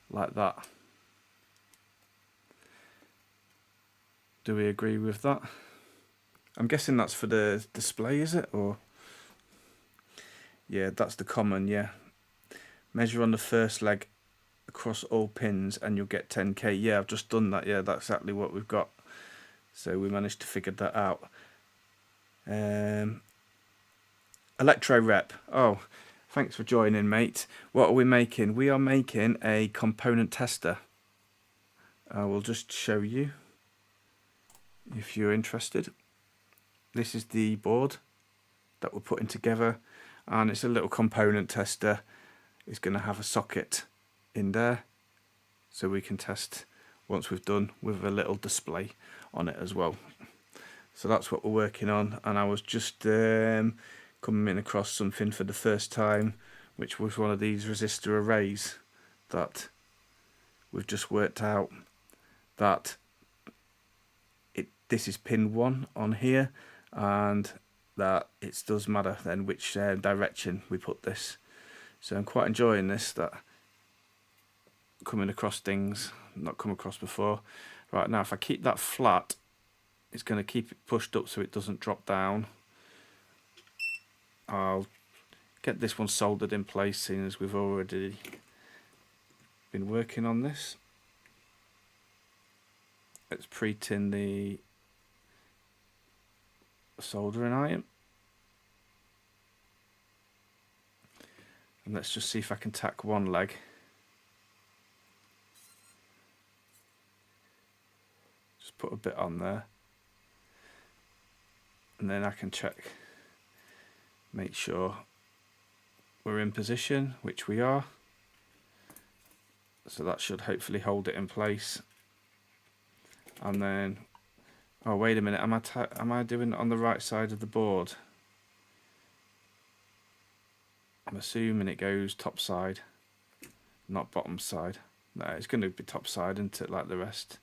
Like that. Do we agree with that? I'm guessing that's for the display, is it? Or yeah, that's the common, yeah. measure on the first leg across all pins and you'll get 10k. Yeah, I've just done that. Yeah, that's exactly what we've got. So we managed to figure that out. Electro rep. Oh, thanks for joining, mate. What are we making? We are making a component tester. I will just show you if you're interested. This is the board that we're putting together, and it's a little component tester. It's going to have a socket in there so we can test once we've done, with a little display on it as well. So that's what we're working on, and I was just coming across something for the first time, which was one of these resistor arrays that we've just worked out that this is pin 1 on here, and that it does matter then which direction we put this. So I'm quite enjoying this, that coming across things not come across before. Right, now if I keep that flat, it's going to keep it pushed up so it doesn't drop down. I'll get this one soldered in place, seeing as we've already been working on this. Let's pre-tin the soldering iron, and let's just see if I can tack one leg. Just put a bit on there, and then I can check, make sure we're in position, which we are. So that should hopefully hold it in place. And then, oh wait a minute, am I doing it on the right side of the board? I'm assuming it goes top side, not bottom side. No, it's going to be top side, isn't it, like the rest?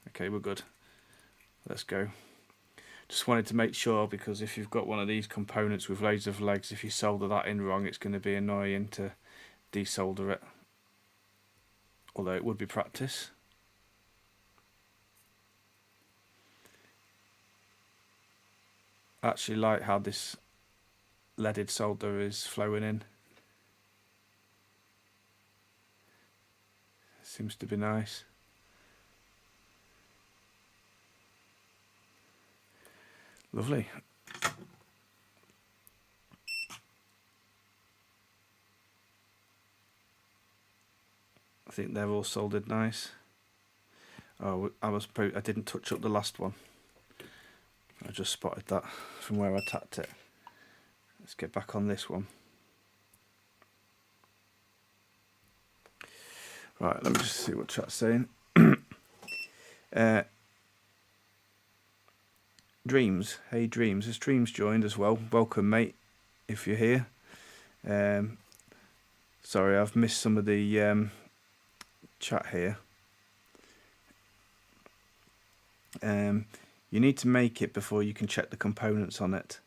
Okay, we're good. Let's go. Just wanted to make sure, because if you've got one of these components with loads of legs, if you solder that in wrong, it's going to be annoying to desolder it. Although it would be practice. I actually like how this leaded solder is flowing in. Seems to be nice. Lovely. I think they're all soldered nice. Oh, I didn't touch up the last one. I just spotted that from where I tapped it. Let's get back on this one. Right, let me just see what chat's saying. Dreams, hey Dreams, has Dreams joined as well? Welcome, mate, if you're here. Sorry, I've missed some of the chat here. You need to make it before you can check the components on it.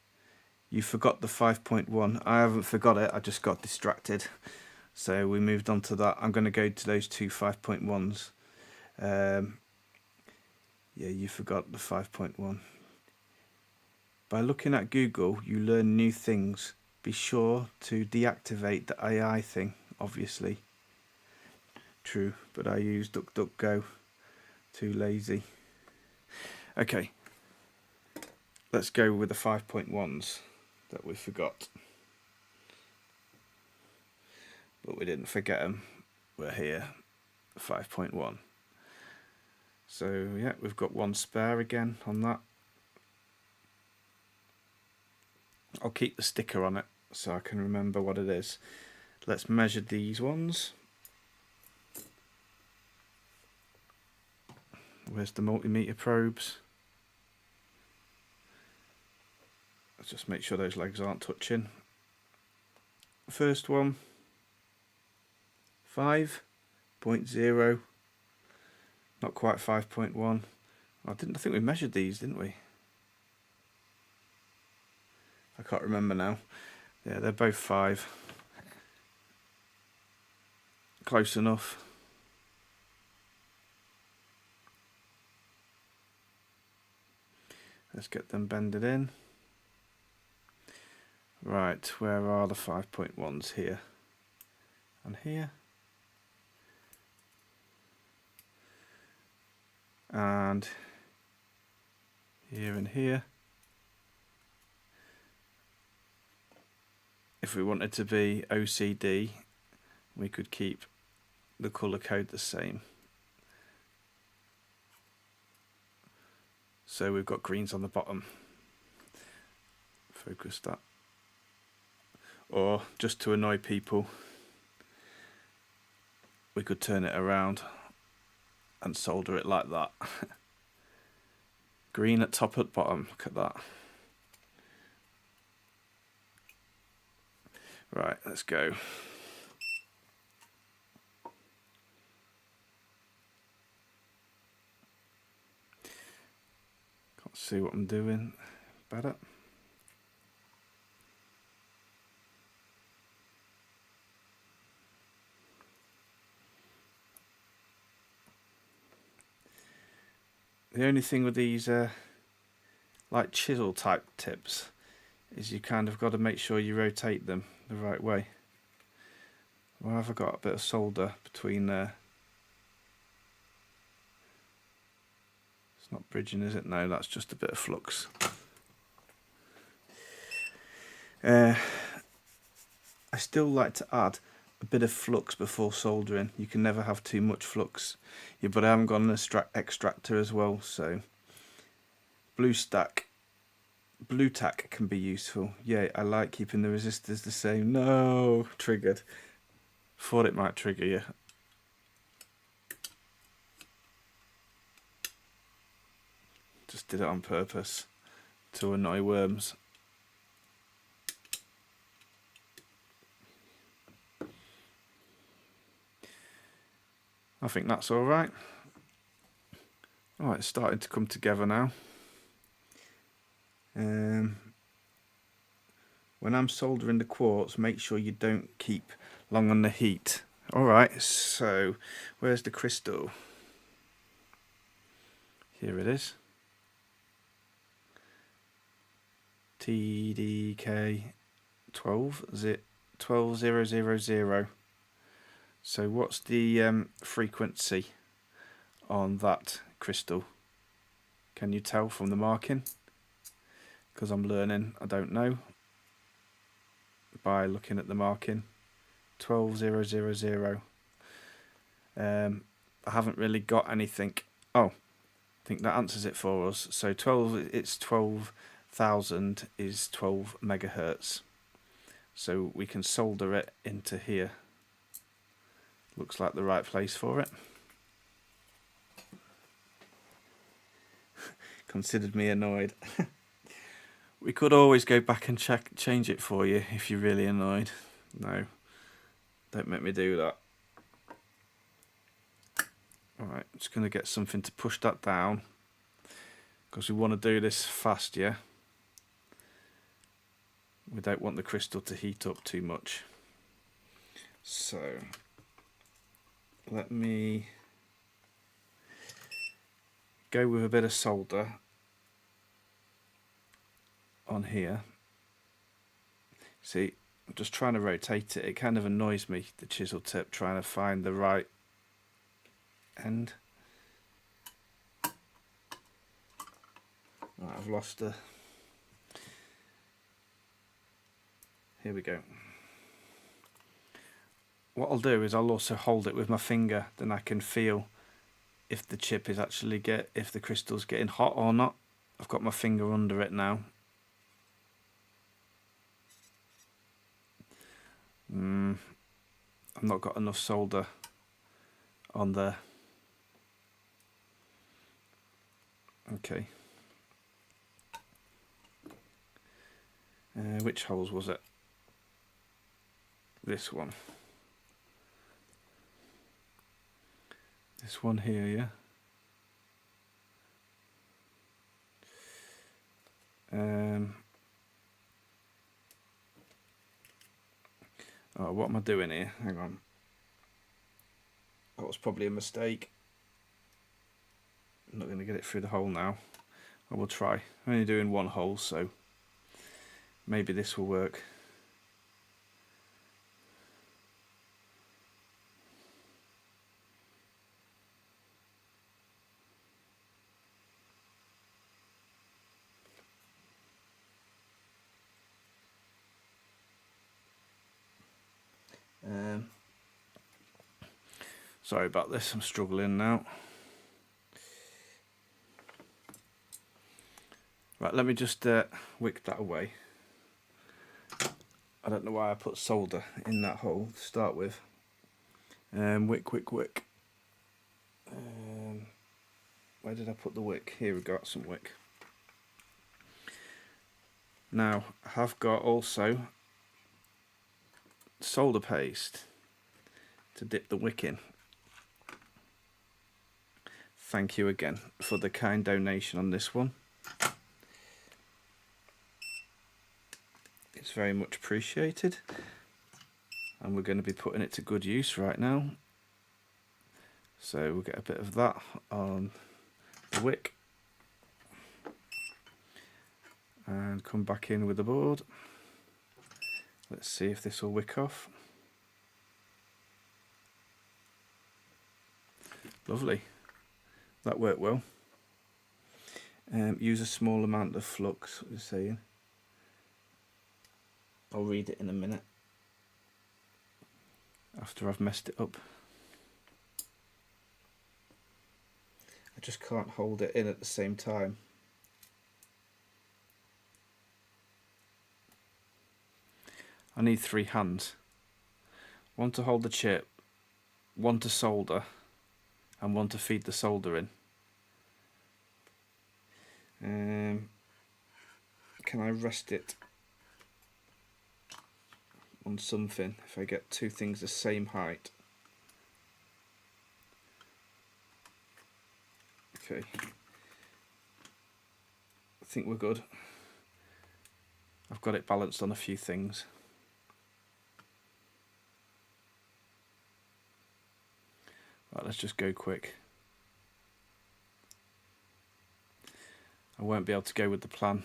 You forgot the 5.1. I haven't forgot it, I just got distracted. So we moved on to that. I'm going to go to those two 5.1s. Yeah, you forgot the 5.1. By looking at Google, you learn new things. Be sure to deactivate the AI thing, obviously. True, but I use DuckDuckGo. Too lazy. Okay, let's go with the 5.1s that we forgot. But we didn't forget them. We're here, 5.1. So yeah, we've got one spare again on that. I'll keep the sticker on it so I can remember what it is. Let's measure these ones. Where's the multimeter probes? Let's just make sure those legs aren't touching. First one, 5.0, not quite 5.1. I think we measured these, didn't we? I can't remember now. Yeah, they're both 5. Close enough. Let's get them bended in. Right, where are the 5.1s here? and here, and here and here. If we wanted to be OCD, we could keep the colour code the same. So we've got greens on the bottom. Focus that. Or just to annoy people, we could turn it around and solder it like that. Green at top, at bottom, look at that. Right, let's go. Can't see what I'm doing better. The only thing with these like chisel type tips is you kind of got to make sure you rotate them the right way. Well, have I got a bit of solder between there? It's not bridging, is it? No, that's just a bit of flux. I still like to add a bit of flux before soldering. You can never have too much flux. Yeah, but I haven't got an extractor as well, so blue tack can be useful. Yeah, I like keeping the resistors the same. No, triggered. Thought it might trigger you. Just did it on purpose to annoy worms. I think that's all right. Oh, it's starting to come together now. When I'm soldering the quartz, make sure you don't keep long on the heat. Alright, so where's the crystal? Here it is. TDK 12000. So what's the frequency on that crystal? Can you tell from the marking? Because I'm learning, I don't know. By looking at the marking. 12000. I haven't really got anything. Oh, I think that answers it for us. So 12,000 is 12 megahertz. So we can solder it into here. Looks like the right place for it. Considered me annoyed. We could always go back and change it for you if you're really annoyed. No, don't make me do that. Alright, I'm just going to get something to push that down, because we want to do this fast, yeah? We don't want the crystal to heat up too much. So let me go with a bit of solder on here. See, I'm just trying to rotate it. It kind of annoys me, the chisel tip, trying to find the right end. Right, I've lost the... Here we go. What I'll do is I'll also hold it with my finger, then I can feel if the chip is actually if the crystal's getting hot or not. I've got my finger under it now. I've not got enough solder on there. Okay. Which holes was it? This one. This one here, yeah. Oh, what am I doing here? Hang on. That was probably a mistake. I'm not going to get it through the hole now. I will try. I'm only doing one hole, so maybe this will work. Sorry about this, I'm struggling now. Right, let me just wick that away. I don't know why I put solder in that hole to start with. Wick. Where did I put the wick? Here we got some wick. Now, I have got also solder paste to dip the wick in. Thank you again for the kind donation on this one. It's very much appreciated, and we're going to be putting it to good use right now. So we'll get a bit of that on the wick and come back in with the board. Let's see if this will wick off. Lovely, that worked well. Use a small amount of flux, what you're saying. I'll read it in a minute after I've messed it up. I just can't hold it in at the same time. I need 3 hands. One to hold the chip, one to solder, and one to feed the solder in. Can I rest it on something if I get 2 things the same height? Okay, I think we're good. I've got it balanced on a few things. Right, let's just go quick. I won't be able to go with the plan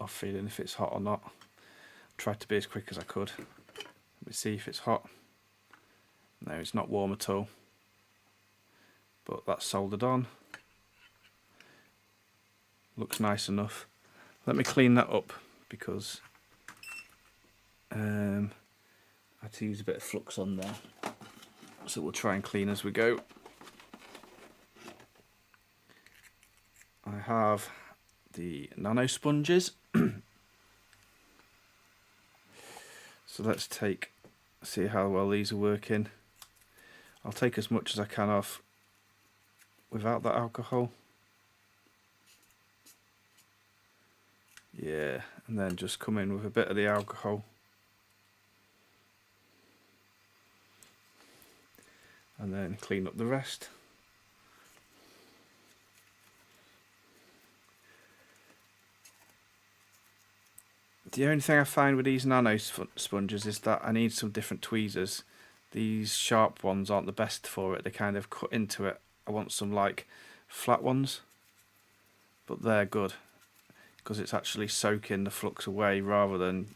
of feeling if it's hot or not. Tried to be as quick as I could. Let me see if it's hot. No, it's not warm at all. But that's soldered on. Looks nice enough. Let me clean that up because I had to use a bit of flux on there. So we'll try and clean as we go. I have the nano sponges. So let's see how well these are working. I'll take as much as I can off without that alcohol. Yeah, and then just come in with a bit of the alcohol. And then clean up the rest. The only thing I find with these nano sponges is that I need some different tweezers. These sharp ones aren't the best for it, they kind of cut into it. I want some like flat ones, but they're good because it's actually soaking the flux away rather than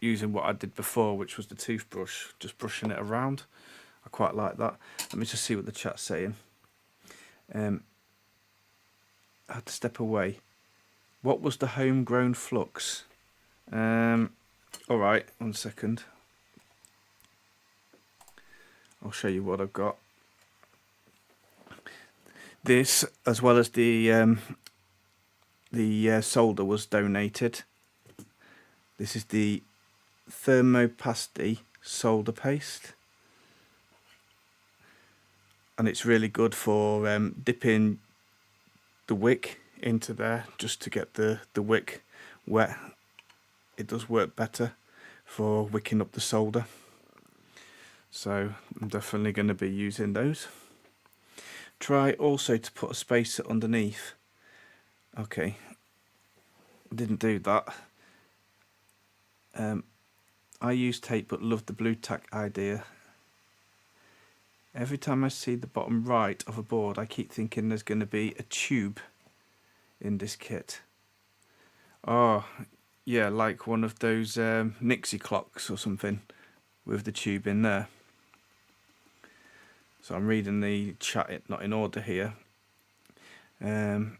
using what I did before, which was the toothbrush, just brushing it around. I quite like that. Let me just see what the chat's saying. I had to step away. What was the homegrown flux? Alright, 1 second. I'll show you what I've got. This, as well as the solder, was donated. This is the thermopasty solder paste, and it's really good for dipping the wick into there just to get the wick wet. It does work better for wicking up the solder, so I'm definitely going to be using those. Try also to put a spacer underneath. Okay, didn't do that. I use tape but love the blue tack idea. Every time I see the bottom right of a board I keep thinking there's going to be a tube in this kit. Oh yeah, like one of those Nixie clocks or something with the tube in there. So I'm reading the chat not in order here. No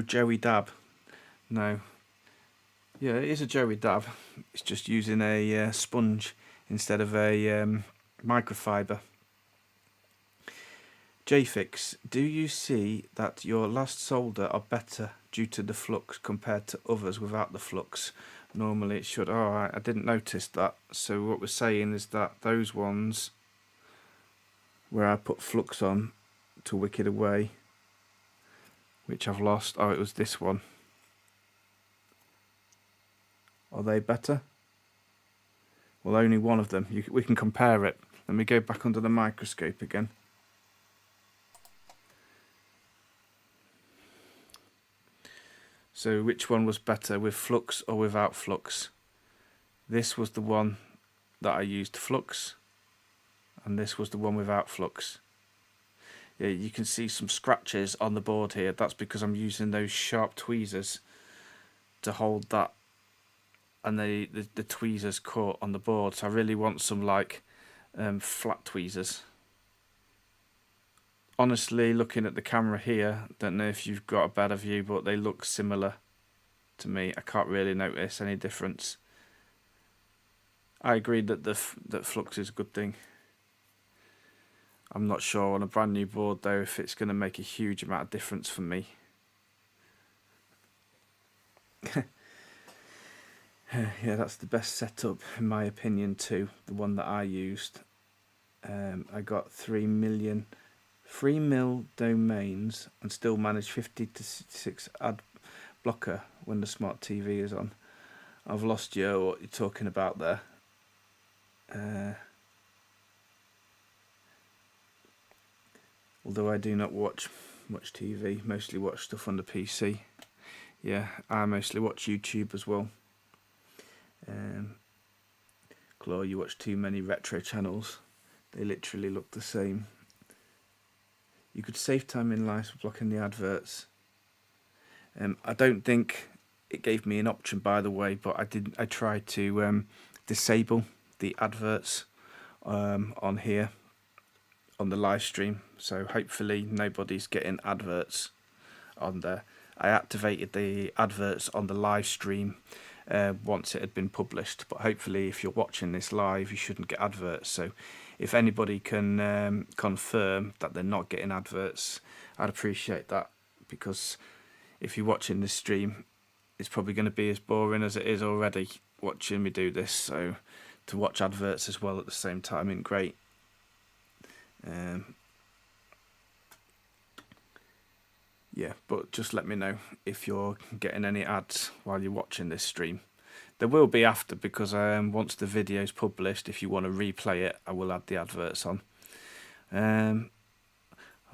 Joey Dab. No. Yeah, it is a Joey Dab. It's just using a sponge instead of a microfiber. JFix, do you see that your last solder are better due to the flux compared to others without the flux? Normally it should. Oh, I didn't notice that. So what we're saying is that those ones where I put flux on to wick it away, which I've lost. Oh, it was this one. Are they better? Well, only one of them. We can compare it. Let me go back under the microscope again. So which one was better, with flux or without flux? This was the one that I used flux, and this was the one without flux. Yeah, you can see some scratches on the board here. That's because I'm using those sharp tweezers to hold that, and the tweezers caught on the board. So I really want some like flat tweezers. Honestly, looking at the camera here, don't know if you've got a better view, but they look similar to me. I can't really notice any difference. I agree that that flux is a good thing. I'm not sure on a brand new board though if it's going to make a huge amount of difference for me. Yeah, that's the best setup in my opinion too, the one that I used. I got 3 mil domains and still managed 50 to 66 ad blocker when the smart TV is on. I've lost you what you're talking about there. Although I do not watch much TV, mostly watch stuff on the PC. Yeah, I mostly watch YouTube as well. Claw, you watch too many retro channels. They literally look the same. You could save time in life for blocking the adverts. I don't think it gave me an option, by the way, but I tried to disable the adverts on here on the live stream, so hopefully nobody's getting adverts on there. I activated the adverts on the live stream once it had been published, but hopefully if you're watching this live you shouldn't get adverts. So if anybody can confirm that they're not getting adverts, I'd appreciate that, because if you're watching this stream it's probably going to be as boring as it is already watching me do this, so to watch adverts as well at the same time isn't great. Yeah, but just let me know if you're getting any ads while you're watching this stream. There will be after, because once the video's published, if you want to replay it, I will add the adverts on. I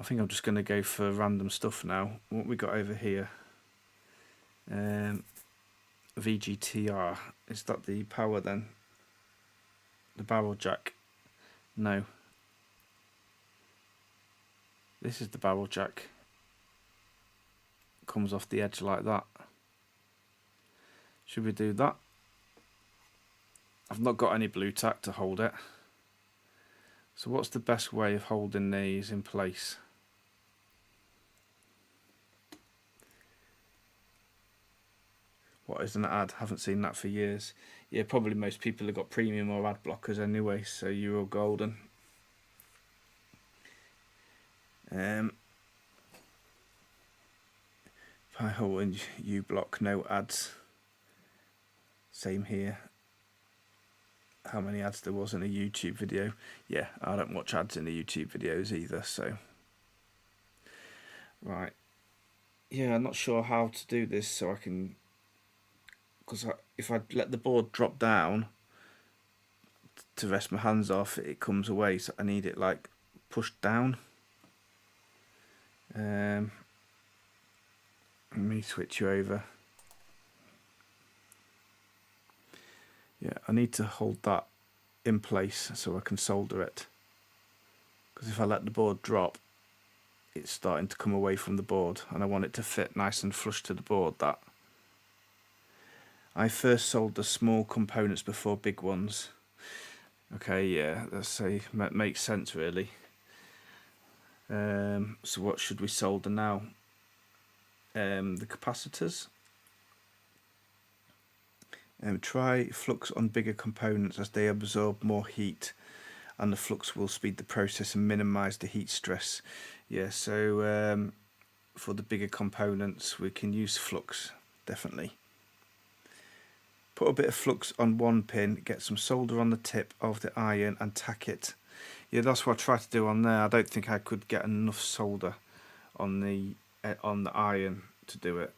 think I'm just going to go for random stuff now. What we got over here? VGTR. Is that the power then? The barrel jack? No. This is the barrel jack. Comes off the edge like that. Should we do that? I've not got any blue tack to hold it. So what's the best way of holding these in place? What is an ad? Haven't seen that for years. Yeah, probably most people have got premium or ad blockers anyway, so you're all golden. If I hold in U block, no ads. Same here. How many ads there was in a YouTube video? Yeah, I don't watch ads in the YouTube videos either, so. Right. Yeah, I'm not sure how to do this so I can, because if I let the board drop down to rest my hands off, it comes away, so I need it like pushed down. Let me switch you over. Yeah, I need to hold that in place so I can solder it, because if I let the board drop, it's starting to come away from the board, and I want it to fit nice and flush to the board. That I first solder small components before big ones. Okay, yeah, let's say makes sense really. So what should we solder now? The capacitors. Try flux on bigger components as they absorb more heat, and the flux will speed the process and minimize the heat stress. Yeah, so for the bigger components we can use flux, definitely. Put a bit of flux on one pin, get some solder on the tip of the iron and tack it. Yeah, that's what I tried to do on there. I don't think I could get enough solder on the iron to do it.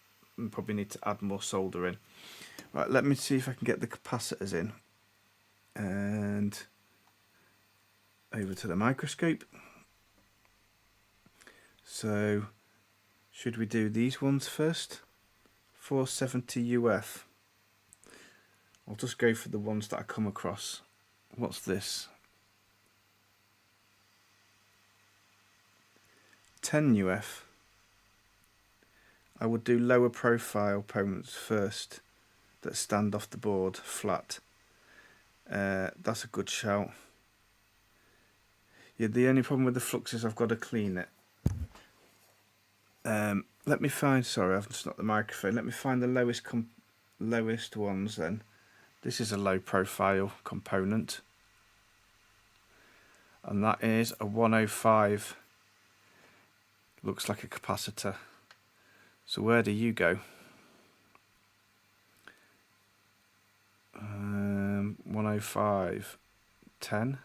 Probably need to add more solder in. Right, let me see if I can get the capacitors in. And over to the microscope. So, should we do these ones first? 470 UF. I'll just go for the ones that I come across. What's this? 10 UF. I would do lower profile components first that stand off the board flat. That's a good shout. Yeah, the only problem with the flux is I've got to clean it. Let me find, sorry, I've just not the microphone. Let me find the lowest ones then. This is a low profile component, and that is a 105. Looks like a capacitor. So where do you go? 105, 10.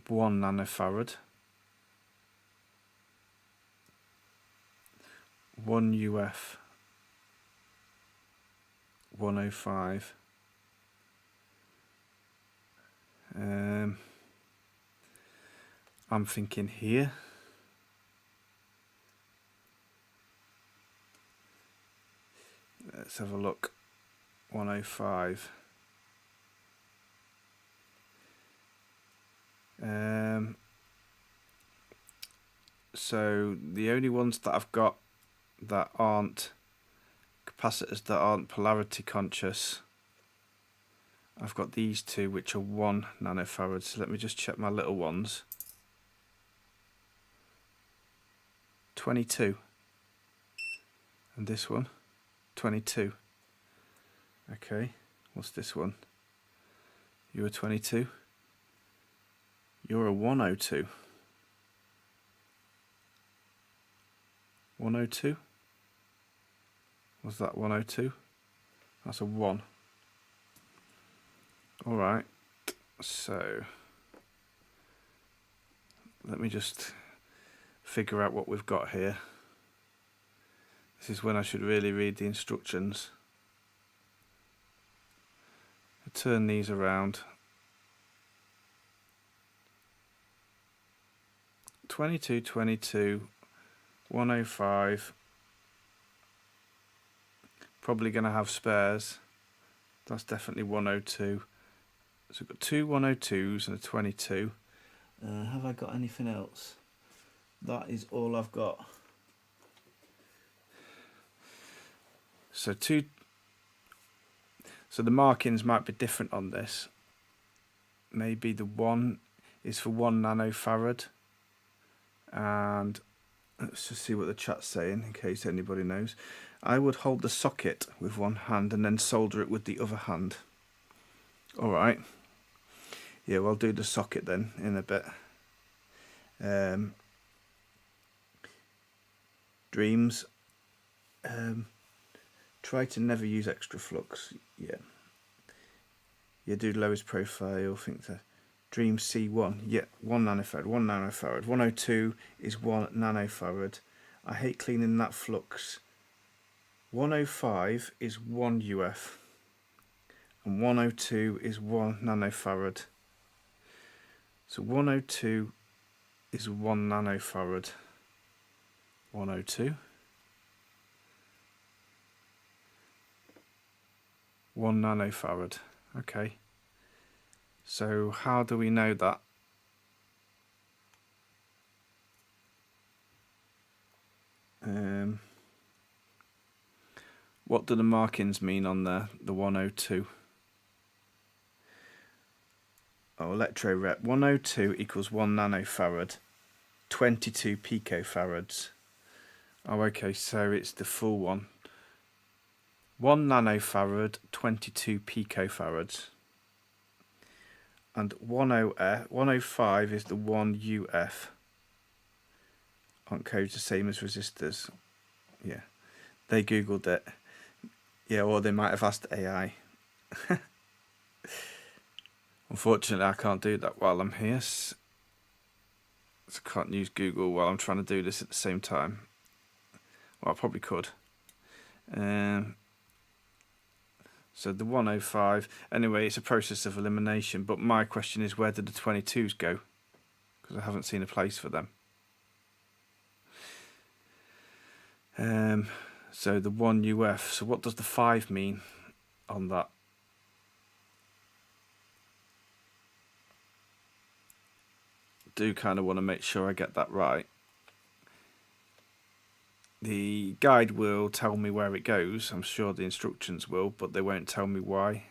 1 nanofarad. 1 UF. 105. I'm thinking here. Let's have a look. 105. So the only ones that I've got that aren't capacitors that aren't polarity conscious, I've got these two which are 1 nanofarad. So let me just check my little ones. 22. And this one 22. Okay, what's this one? You're a 22. You're a 102. 102? Was that 102? That's a 1. Alright, so let me just figure out what we've got here. This is when I should really read the instructions. I turn these around. 22, 22, 105. Probably going to have spares. That's definitely 102. So we've got two 102s and a 22. Have I got anything else? That is all I've got. So the markings might be different on this. Maybe the 1 is for 1 nanofarad. And let's just see what the chat's saying in case anybody knows. I would hold the socket with one hand and then solder it with the other hand. Alright. Yeah, we'll do the socket then in a bit. Dreams. Try to never use extra flux. Yeah. You do lowest profile. Think that. Dream C1. Yeah, 1 nanofarad. 1 nanofarad. 102 is 1 nanofarad. I hate cleaning that flux. 105 is 1 UF. And 102 is 1 nanofarad. So 102 is 1 nanofarad. 102. 1 nanofarad. Okay. So how do we know that? What do the markings mean on there? The 102. Oh, electro rep. 102 equals 1 nanofarad. 22 picofarads. Oh, okay, so it's the full one. 1 nanofarad, 22 picofarads. And 105 is the 1 UF. Aren't codes the same as resistors? Yeah, they googled it. Yeah, or they might have asked AI. Unfortunately, I can't do that while I'm here. So I can't use Google while I'm trying to do this at the same time. Well, I probably could. So the 105, anyway, it's a process of elimination. But my question is, where did the 22s go? Because I haven't seen a place for them. So the 1 UF. So what does the 5 mean on that? Do kind of want to make sure I get that right. The guide will tell me where it goes. I'm sure the instructions will, but they won't tell me why.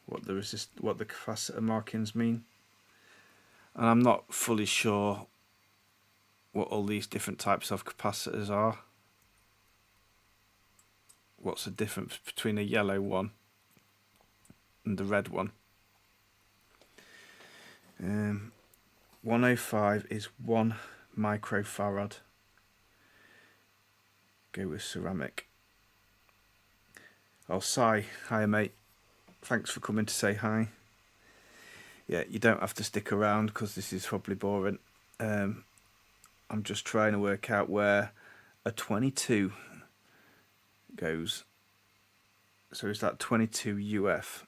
What the capacitor markings mean. And I'm not fully sure what all these different types of capacitors are. What's the difference between a yellow one and the red one? 105 is 1 microfarad. Go with ceramic. Oh, Si, hi mate. Thanks for coming to say hi. Yeah, you don't have to stick around because this is probably boring. I'm just trying to work out where a 22 goes. So is that 22 UF?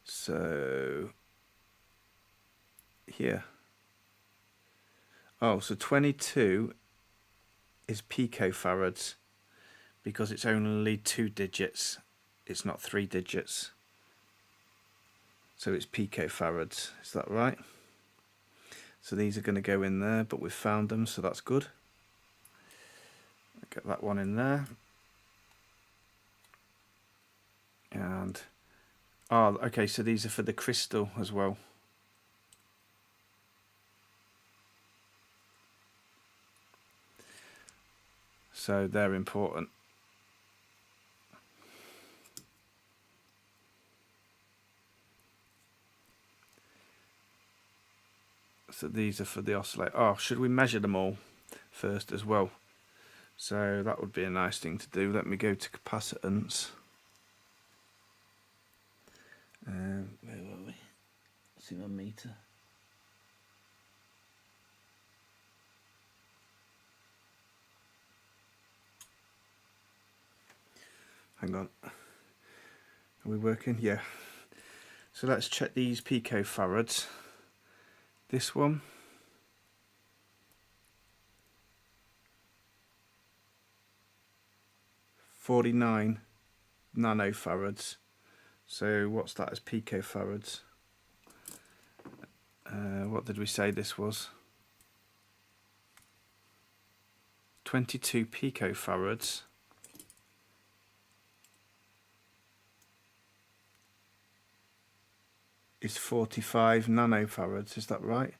So here. Oh, so 22 is picofarads because it's only 2 digits. It's not 3 digits. So it's picofarads. Is that right? So these are going to go in there, but we've found them, so that's good. Get that one in there. And oh, okay, so these are for the crystal as well. So they're important. So these are for the oscillator. Oh, should we measure them all first as well? So that would be a nice thing to do. Let me go to capacitance. Where were we? See my meter. Hang on. Are we working? Yeah. So let's check these picofarads. This one. .49 nanofarads. So what's that as picofarads? What did we say this was? 22 picofarads. Is 45 nanofarads, is that right?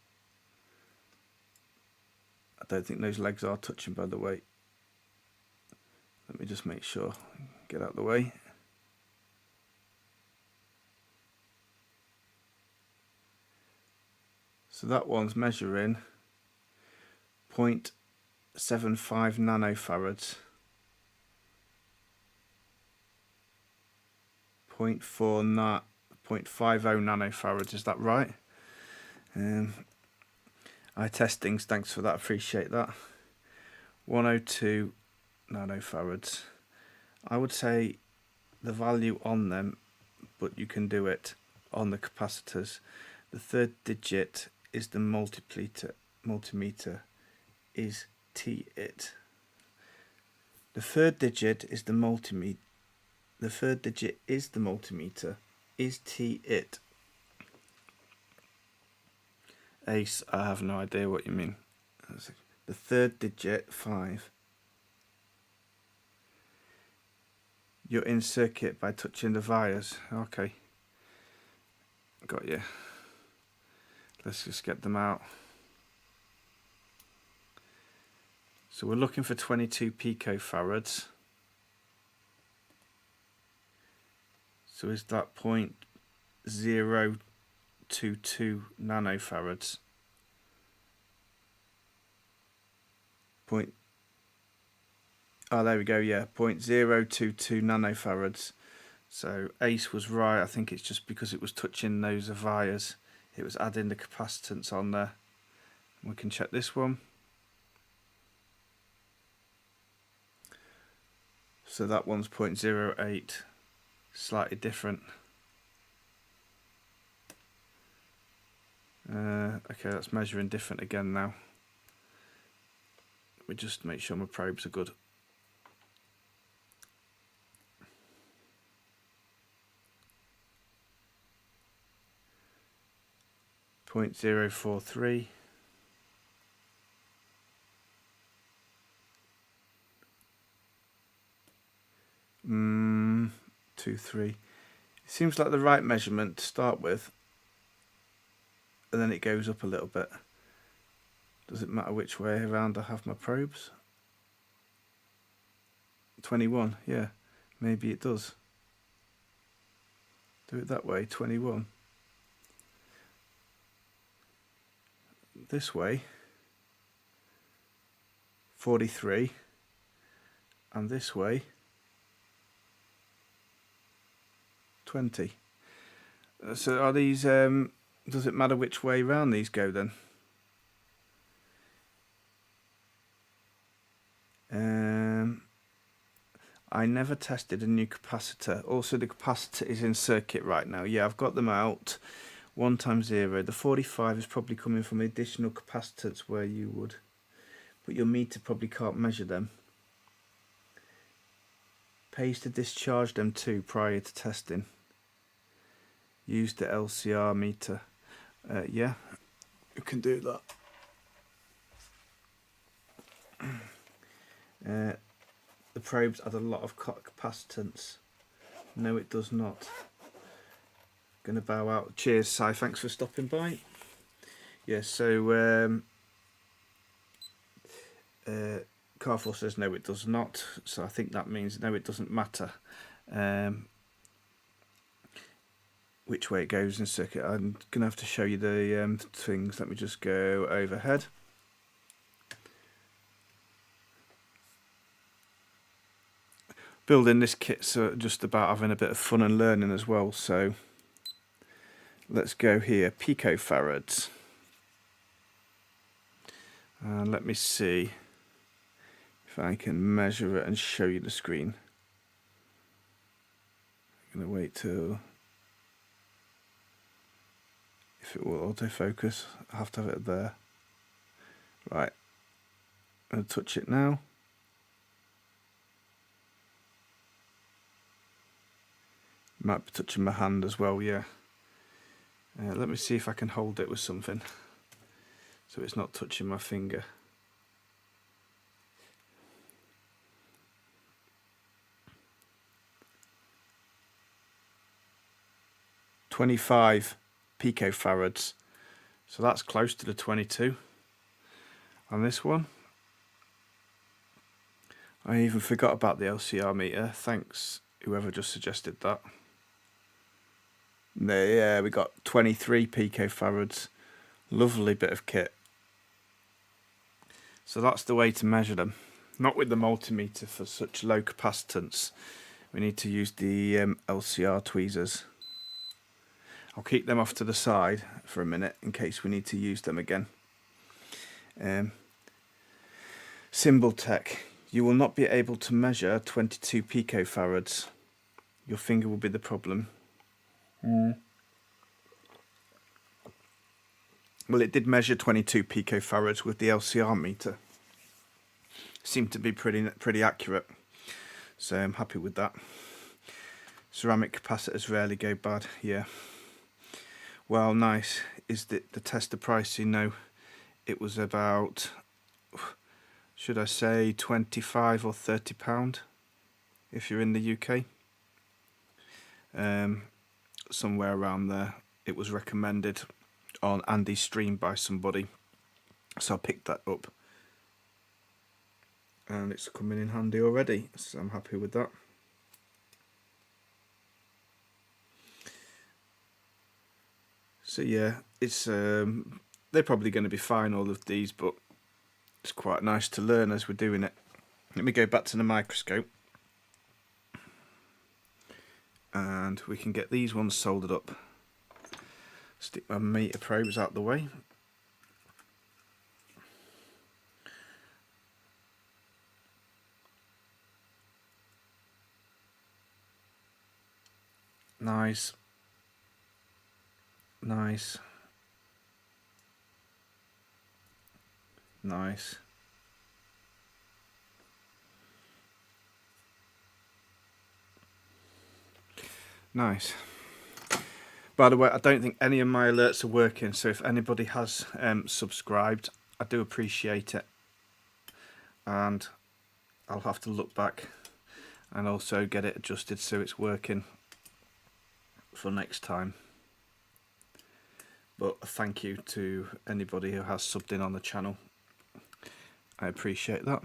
I don't think those legs are touching, by the way. Let me just make sure. Get out of the way. So that one's measuring 0.75 nanofarads. 0.50 nanofarads, is that right? Eye testings, thanks for that, appreciate that. 102 nanofarads. I would say the value on them, but you can do it on the capacitors. The third digit is the multimeter is T-it. The third digit is the multimeter. The third digit is the multimeter is T-it. Ace, I have no idea what you mean. The third digit, 5. You're in circuit by touching the wires. Okay. Got you. Let's just get them out. So we're looking for 22 picofarads. So is that 0.022 nanofarads? Oh, there we go, yeah, 0.022 nanofarads. So Ace was right. I think it's just because it was touching those wires. It was adding the capacitance on there. We can check this one. So that one's 0.08, slightly different. Okay, that's measuring different again now. We just make sure my probes are good. Point 0.043. Mm, 2.3. It seems like the right measurement to start with, and then it goes up a little bit. Does it matter which way around I have my probes? 21, yeah, maybe it does. Do it that way, 21. This way, 43, and this way, 20. So are these, does it matter which way round these go then? I never tested a new capacitor. Also, the capacitor is in circuit right now. Yeah, I've got them out. 1 times 0. The 45 is probably coming from additional capacitance where you would, but your meter probably can't measure them. Pays to discharge them too prior to testing. Use the LCR meter. Yeah, you can do that. The probes add a lot of capacitance. No, it does not. Gonna bow out. Cheers, Si. Thanks for stopping by. Yeah, so Carfor says no, it does not. So I think that means no, it doesn't matter which way it goes in circuit. I'm gonna have to show you the things. Let me just go overhead. Building this kit's just about having a bit of fun and learning as well. So let's go here, picofarads. Let me see if I can measure it and show you the screen. I'm going to wait till, if it will autofocus, I have to have it there. Right, I'm going to touch it now. Might be touching my hand as well, yeah. Let me see if I can hold it with something so it's not touching my finger. "25 picofarads, so that's close to the 22 on this one. I even forgot about the LCR meter. Thanks whoever just suggested that. Yeah, we got 23 picofarads. Lovely bit of kit. So that's the way to measure them. Not with the multimeter for such low capacitance. We need to use the LCR tweezers. I'll keep them off to the side for a minute in case we need to use them again. Symbol tech. You will not be able to measure 22 picofarads. Your finger will be the problem. Well, it did measure 22 picofarads with the LCR meter. Seemed to be pretty accurate, so I'm happy with that. Ceramic capacitors rarely go bad. Yeah. Well, nice. Is the tester pricey? No, it was about, should I say, £25 or £30 if you're in the UK. Somewhere around there. It was recommended on Andy's stream by somebody, so I picked that up. and it's coming in handy already, so I'm happy with that. So yeah, it's they're probably going to be fine, all of these, but it's quite nice to learn as we're doing it. Let me go back to the microscope, and we can get these ones soldered up. Stick my meter probes out the way. Nice. Nice. Nice. Nice. By the way, I don't think any of my alerts are working, so if anybody has subscribed, I do appreciate it. And I'll have to look back and also get it adjusted so it's working for next time. But a thank you to anybody who has subbed in on the channel. I appreciate that.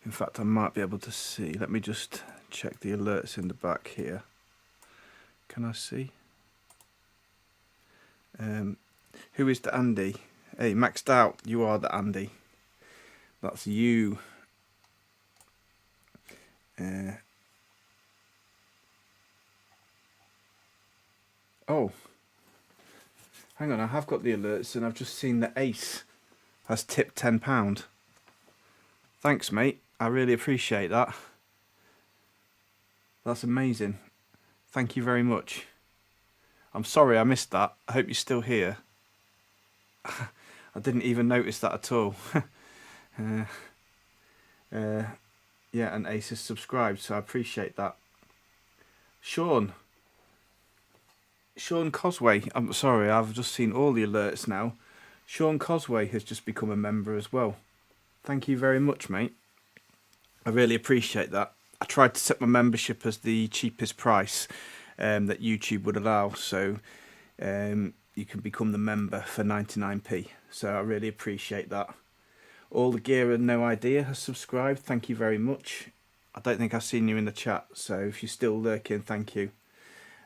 In fact, I might be able to see. Let me just check the alerts in the back here. Can I see? Who is the Andy? Hey, maxed out. You are the Andy. That's you. Oh, hang on. I have got the alerts, and I've just seen that Ace has tipped £10. Thanks, mate. I really appreciate that. That's amazing. Thank you very much. I'm sorry I missed that. I hope you're still here. I didn't even notice that at all. Yeah, and Ace has subscribed, so I appreciate that. Sean Cosway. I'm sorry, I've just seen all the alerts now. Sean Cosway has just become a member as well. Thank you very much, mate. I really appreciate that. I tried to set my membership as the cheapest price that YouTube would allow, so you can become the member for 99p. So I really appreciate that. All the Gear and No Idea has subscribed. Thank you very much. I don't think I've seen you in the chat, so if you're still lurking, thank you.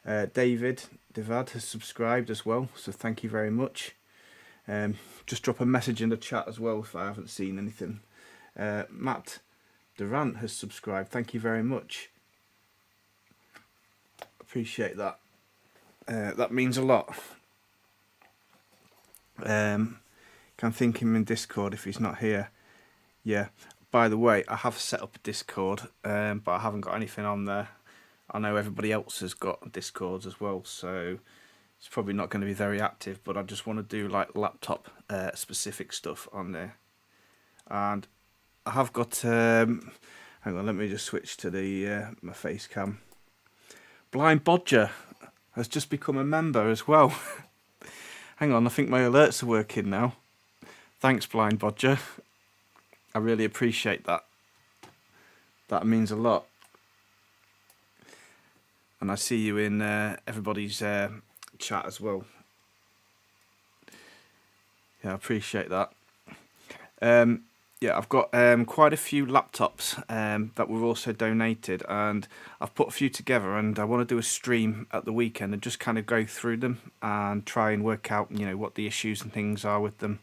David Devad has subscribed as well, so thank you very much. Just drop a message in the chat as well if I haven't seen anything. Matt Durant has subscribed. Thank you very much. Appreciate that. That means a lot. Can think him in Discord if he's not here. Yeah. By the way, I have set up a Discord, but I haven't got anything on there. I know everybody else has got Discords as well, so it's probably not going to be very active, but I just want to do like laptop specific stuff on there. And I have got hang on, let me just switch to the my face cam. Blind Bodger has just become a member as well. Hang on, I think my alerts are working now. Thanks, Blind Bodger. I really appreciate that. That means a lot. And I see you in everybody's chat as well. Yeah, I appreciate that. Yeah, I've got quite a few laptops that were also donated, and I've put a few together, and I want to do a stream at the weekend and just kind of go through them and try and work out, you know, what the issues and things are with them.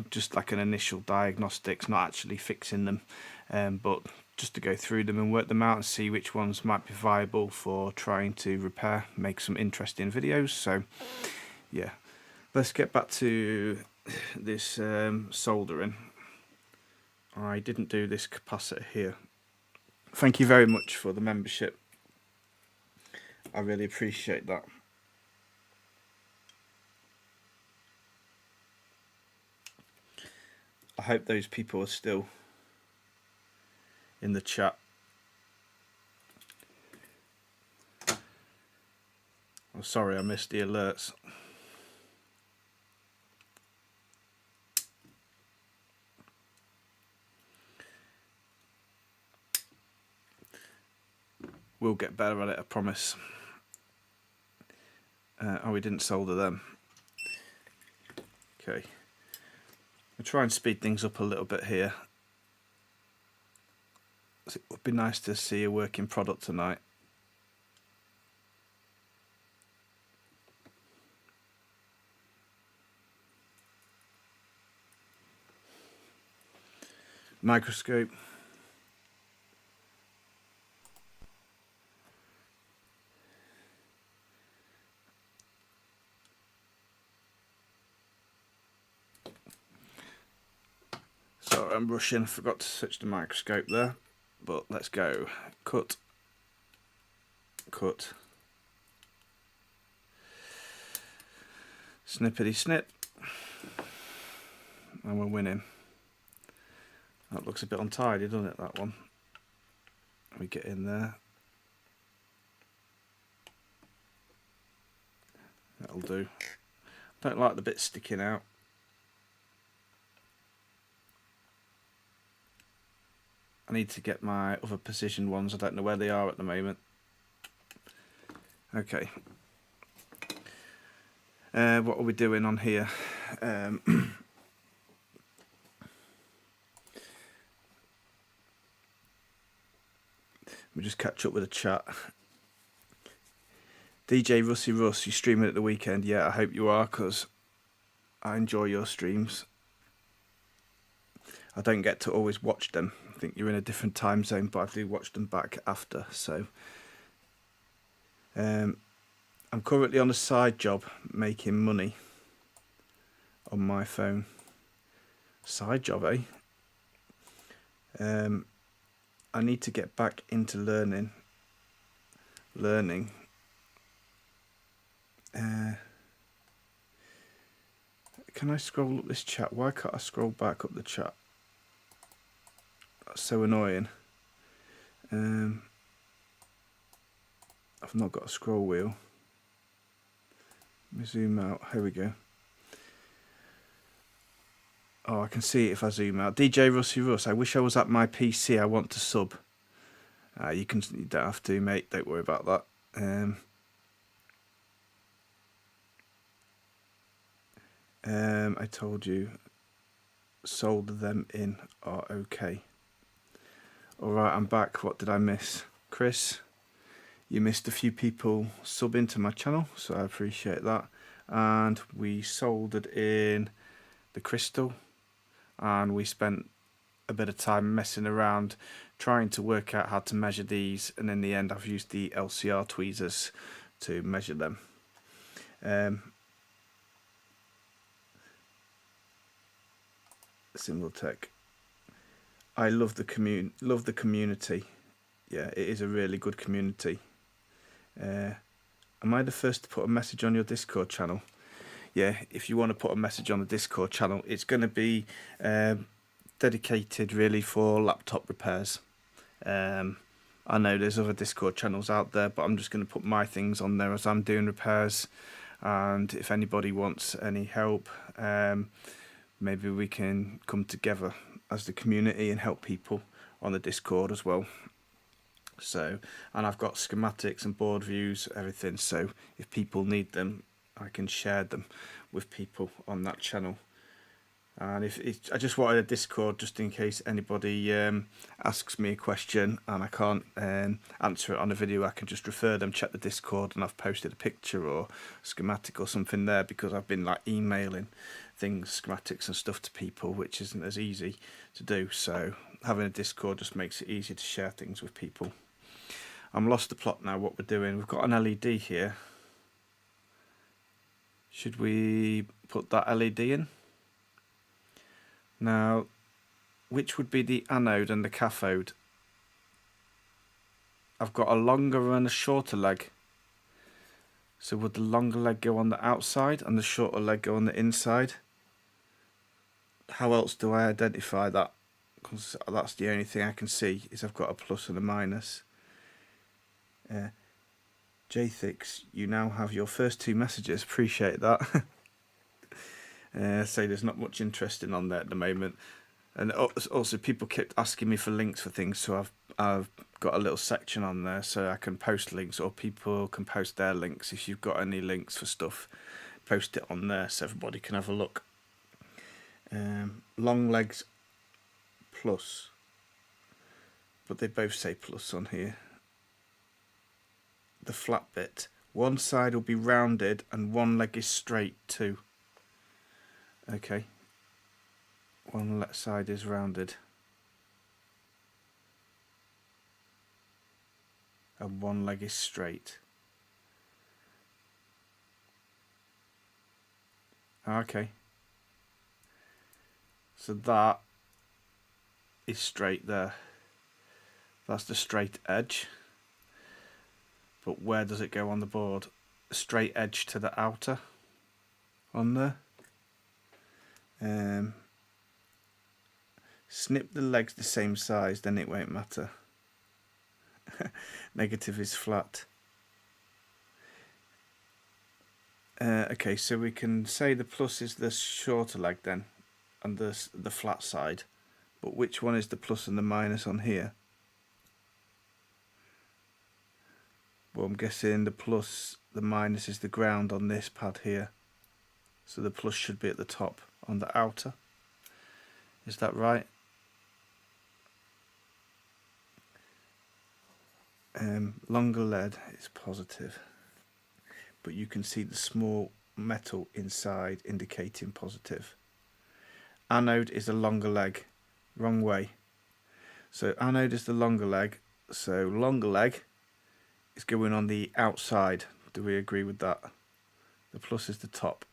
Just like an initial diagnostics, not actually fixing them, but just to go through them and work them out and see which ones might be viable for trying to repair, make some interesting videos. So yeah, let's get back to this soldering. I didn't do this capacitor here. Thank you very much for the membership. I really appreciate that. I hope those people are still in the chat. I'm sorry I missed the alerts. We'll get better at it, I promise. Oh, we didn't solder them. Okay. I'll try and speed things up a little bit here. It would be nice to see a working product tonight. Microscope. Sorry, I'm rushing. I forgot to switch the microscope there. But let's go. Cut. Cut. Snippety snip. And we're winning. That looks a bit untidy, doesn't it, that one? We get in there. That'll do. Don't like the bit sticking out. I need to get my other position ones. I don't know where they are at the moment. Okay. What are we doing on here? We just catch up with a chat. DJ Rusty Russ, you streaming at the weekend? Yeah, I hope you are, because I enjoy your streams. I don't get to always watch them. I think you're in a different time zone, but I do watch them back after. So I'm currently on a side job making money on my phone. Side job, eh? I need to get back into learning. Can I scroll up this chat? Why can't I scroll back up the chat? That's so annoying. I've not got a scroll wheel. Let me zoom out. Here we go. Oh, I can see it if I zoom out. DJ Rusty Russ, I wish I was at my PC. I want to sub. You don't have to, mate. Don't worry about that. I told you. Solder them in are okay. Alright, I'm back. What did I miss? Chris, you missed a few people subbing to my channel, so I appreciate that. And we soldered in the crystal, and we spent a bit of time messing around trying to work out how to measure these, and in the end I've used the LCR tweezers to measure them. Simultech. I love the community. Yeah, it is a really good community. Am I the first to put a message on your Discord channel? Yeah, if you want to put a message on the Discord channel, it's going to be dedicated really for laptop repairs. I know there's other Discord channels out there, but I'm just going to put my things on there as I'm doing repairs. And if anybody wants any help, maybe we can come together as the community and help people on the Discord as well. So, and I've got schematics and board views, everything. So if people need them, I can share them with people on that channel. And I just wanted a Discord just in case anybody asks me a question and I can't answer it on a video. I can just refer them, check the Discord, and I've posted a picture or schematic or something there, because I've been like emailing things, schematics and stuff to people, which isn't as easy to do. So having a Discord just makes it easier to share things with people. I'm lost the plot now what we're doing. We've got an LED here. Should we put that LED in? Now, which would be the anode and the cathode? I've got a longer and a shorter leg. So would the longer leg go on the outside and the shorter leg go on the inside? How else do I identify that? Because that's the only thing I can see, is I've got a plus and a minus. J-Thix, you now have your first 2 messages. Appreciate that. So there's not much interesting on there at the moment. And also people kept asking me for links for things, so I've got a little section on there so I can post links, or people can post their links. If you've got any links for stuff, post it on there so everybody can have a look. long legs plus, but they both say plus on here. The flat bit, one side will be rounded and one leg is straight too. Okay, one side is rounded and one leg is straight. Okay, so that is straight there. That's the straight edge. But where does it go on the board? Straight edge to the outer on there. Snip the legs the same size, then it won't matter. Negative is flat. Okay, so we can say the plus is the shorter leg then, and the flat side. But which one is the plus and the minus on here? Well, I'm guessing the minus is the ground on this pad here. So the plus should be at the top on the outer. Is that right? Longer lead is positive, but you can see the small metal inside indicating positive. Anode is a longer leg, wrong way. So anode is the longer leg, so longer leg is going on the outside. Do we agree with that? The plus is the top.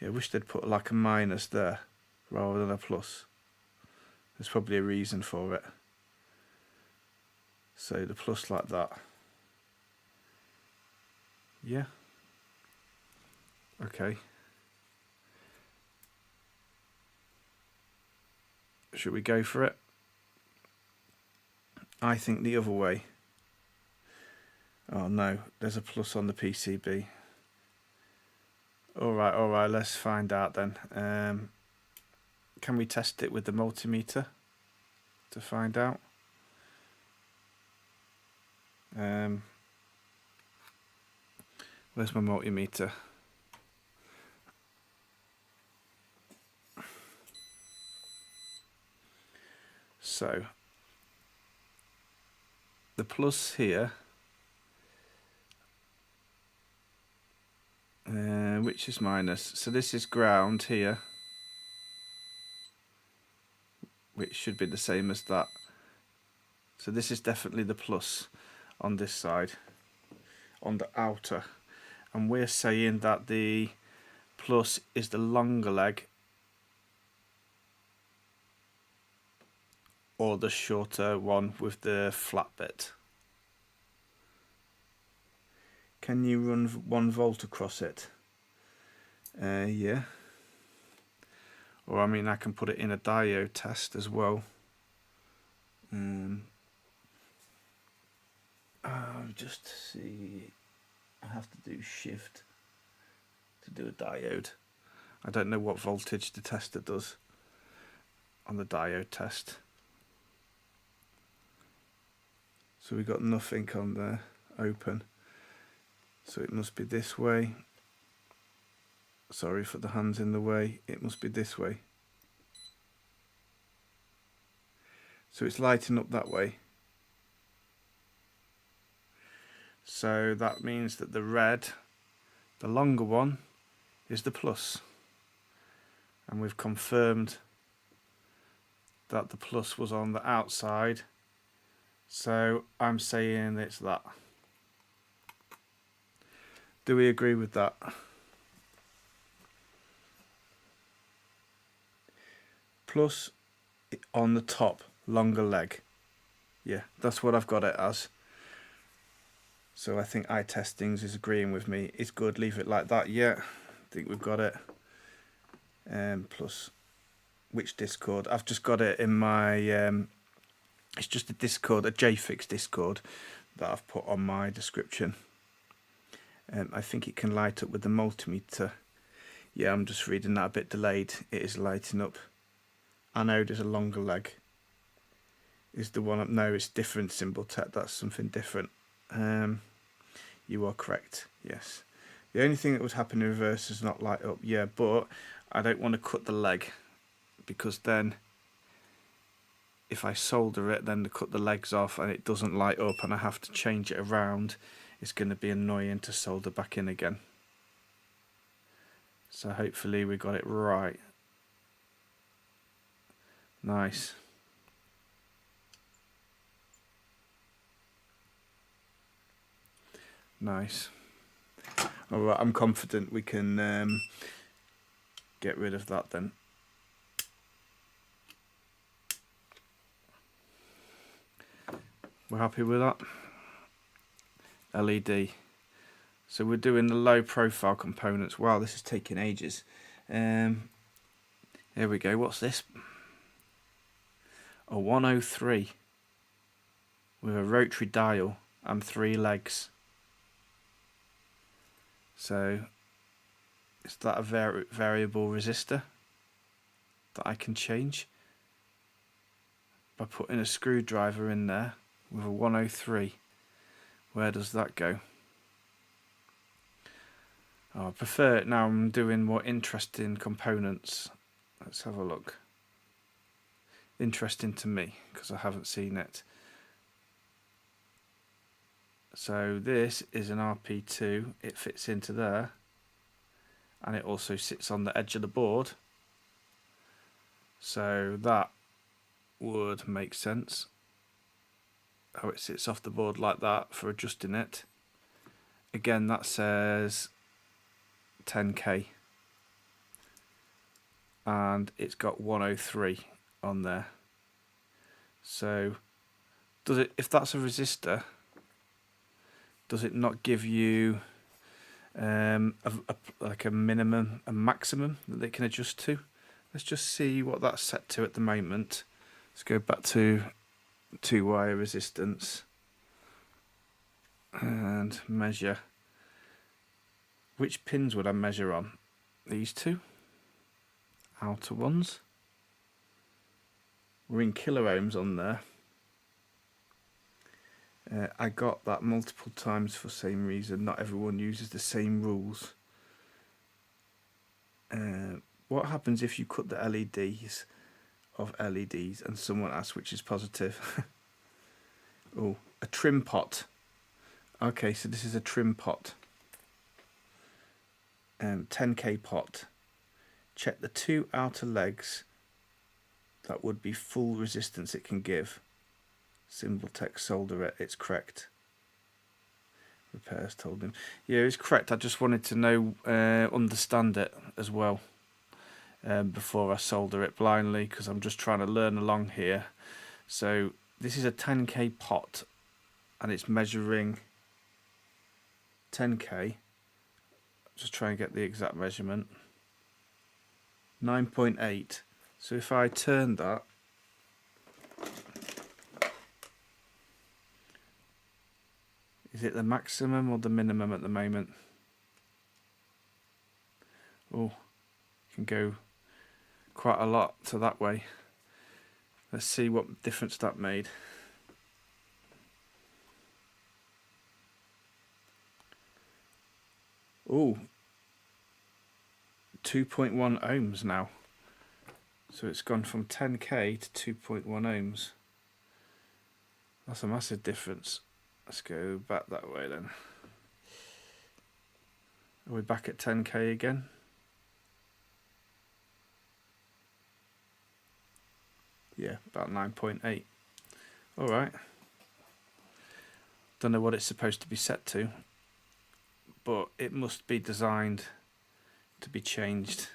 Yeah, I wish they'd put like a minus there rather than a plus. There's probably a reason for it. So the plus like that. Yeah. Okay. Should we go for it? I think the other way. Oh no, there's a plus on the PCB. Alright, let's find out then. Can we test it with the multimeter to find out? Where's my multimeter? So the plus here, which is minus, so this is ground here, which should be the same as that. So this is definitely the plus on this side, on the outer, and we're saying that the plus is the longer leg or the shorter one with the flat bit. Can you run 1 volt across it? Yeah. Or I mean, I can put it in a diode test as well. I'll just see. I have to do shift to do a diode. I don't know what voltage the tester does on the diode test. So we got nothing on there, open. So it must be this way. Sorry for the hands in the way. It must be this way. So it's lighting up that way. So that means that the red, the longer one, is the plus. And we've confirmed that the plus was on the outside. So I'm saying it's that. Do we agree with that? Plus on the top, longer leg. Yeah, that's what I've got it as. So I think iTestings is agreeing with me. It's good, leave it like that. Yeah, I think we've got it. Plus, which Discord? I've just got it in my, it's just a Discord, a JFix Discord that I've put on my description. I think it can light up with the multimeter. Yeah, I'm just reading that a bit delayed. It is lighting up. Anode is a longer leg. Is the one up? No, it's different symbol tech. That's something different. You are correct. Yes. The only thing that would happen in reverse is not light up. Yeah, but I don't want to cut the leg. because then if I solder it, then to cut the legs off and it doesn't light up and I have to change it around, it's going to be annoying to solder back in again. So hopefully we got it right. Nice. Nice. Alright, I'm confident we can get rid of that then. We're happy with that. LED. So we're doing the low profile components. Wow, this is taking ages. Here we go. What's this? A 103 with a rotary dial and 3 legs. So is that a variable resistor that I can change by putting a screwdriver in there with a 103? Where does that go? Oh, I prefer it now. I'm doing more interesting components. Let's have a look. Interesting to me because I haven't seen it. So this is an RP2, it fits into there and it also sits on the edge of the board, so that would make sense how it sits off the board like that for adjusting it. Again, that says 10k and it's got 103 on there. So does it, if that's a resistor, does it not give you like a minimum and maximum that they can adjust to? Let's just see what that's set to at the moment. Let's go back to 2-wire resistance and measure. Which pins would I measure on? These two outer ones. We're in kilo ohms on there. I got that multiple times for the same reason. Not everyone uses the same rules. What happens if you cut the LEDs of LEDs and someone asks which is positive? Oh, a trim pot. Okay, so this is a trim pot. 10k pot. Check the 2 outer legs. That would be full resistance it can give. Symbol text solder it, it's correct. Repairs told him. Yeah, it's correct. I just wanted to know, understand it as well before I solder it blindly, because I'm just trying to learn along here. So this is a 10k pot and it's measuring 10k. Just try and get the exact measurement. 9.8. So if I turn that, is it the maximum or the minimum at the moment? Oh, can go quite a lot to that way. Let's see what difference that made. Oh, 2.1 ohms now. So it's gone from 10k to 2.1 ohms. That's a massive difference. Let's go back that way then. Are we back at 10k again? Yeah, about 9.8. Alright. Don't know what it's supposed to be set to, but it must be designed to be changed.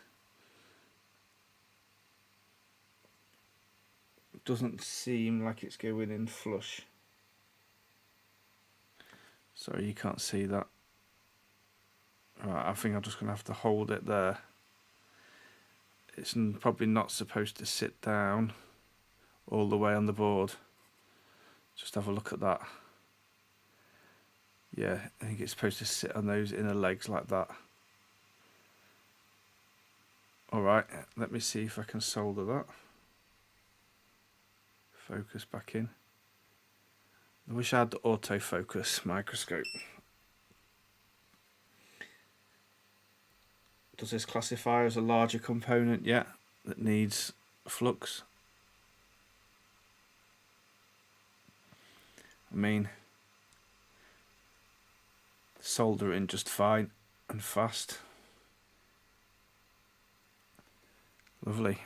Doesn't seem like it's going in flush. Sorry, you can't see that. Right, I think I'm just going to have to hold it there. It's probably not supposed to sit down all the way on the board. Just have a look at that. Yeah, I think it's supposed to sit on those inner legs like that. Alright, let me see if I can solder that. Focus back in. I wish I had the autofocus microscope. Does this classify as a larger component yet that needs flux. I mean, solder in just fine and fast. Lovely.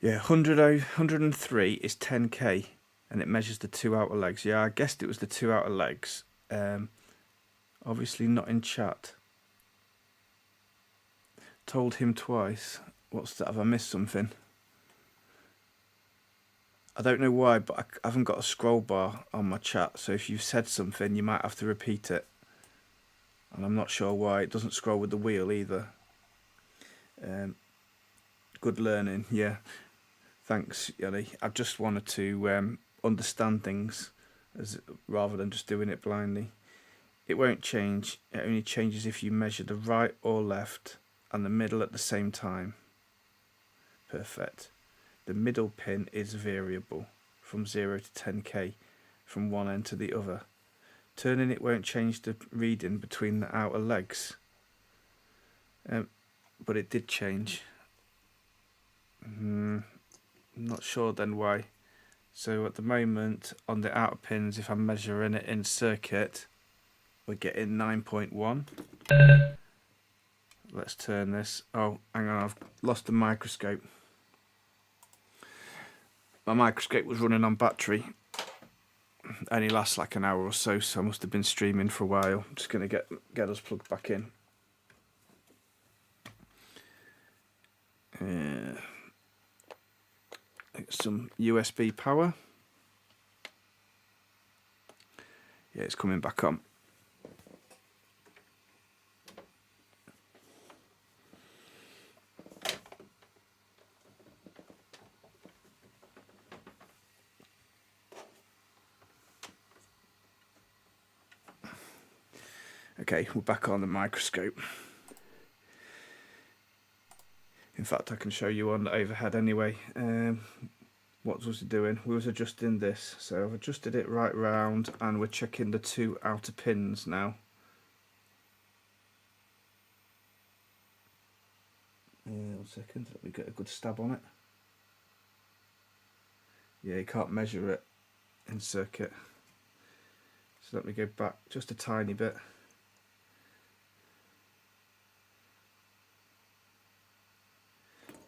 Yeah, 103 is 10k, and it measures the 2 outer legs. Yeah, I guessed it was the 2 outer legs. Obviously not in chat. Told him twice. What's that? Have I missed something? I don't know why, but I haven't got a scroll bar on my chat, so if you've said something, you might have to repeat it. And I'm not sure why. It doesn't scroll with the wheel either. Good learning, yeah. Thanks, Yanni. I just wanted to understand things rather than just doing it blindly. It won't change. It only changes if you measure the right or left and the middle at the same time. Perfect. The middle pin is variable from 0 to 10k from one end to the other. Turning it won't change the reading between the outer legs. But it did change. I'm not sure then why. So at the moment on the outer pins, if I'm measuring it in circuit, we're getting 9.1. Let's turn this. Oh, hang on, I've lost the microscope. My microscope was running on battery. Only lasts like an hour or so, so I must have been streaming for a while. I'm just going to get us plugged back in. Some USB power. Yeah, it's coming back on. Okay, we're back on the microscope. In fact, I can show you on the overhead anyway. What was it doing? We was adjusting this, so I've adjusted it right round, and we're checking the 2 outer pins now. 1 second, let me get a good stab on it. Yeah, you can't measure it in circuit. So let me go back just a tiny bit.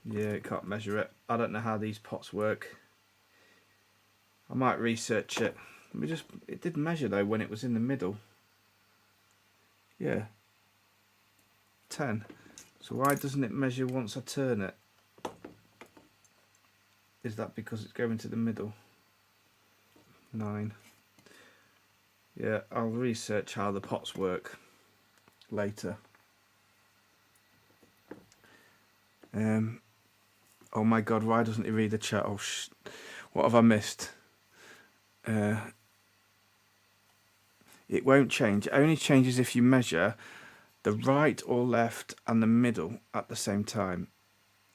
Yeah, it can't measure it. I don't know how these pots work. I might research it. It did measure though when it was in the middle. Yeah. 10. So why doesn't it measure once I turn it? Is that because it's going to the middle? 9. Yeah, I'll research how the pots work later. Oh my god, why doesn't it read the chat? Oh, what have I missed? It won't change. It only changes if you measure the right or left and the middle at the same time.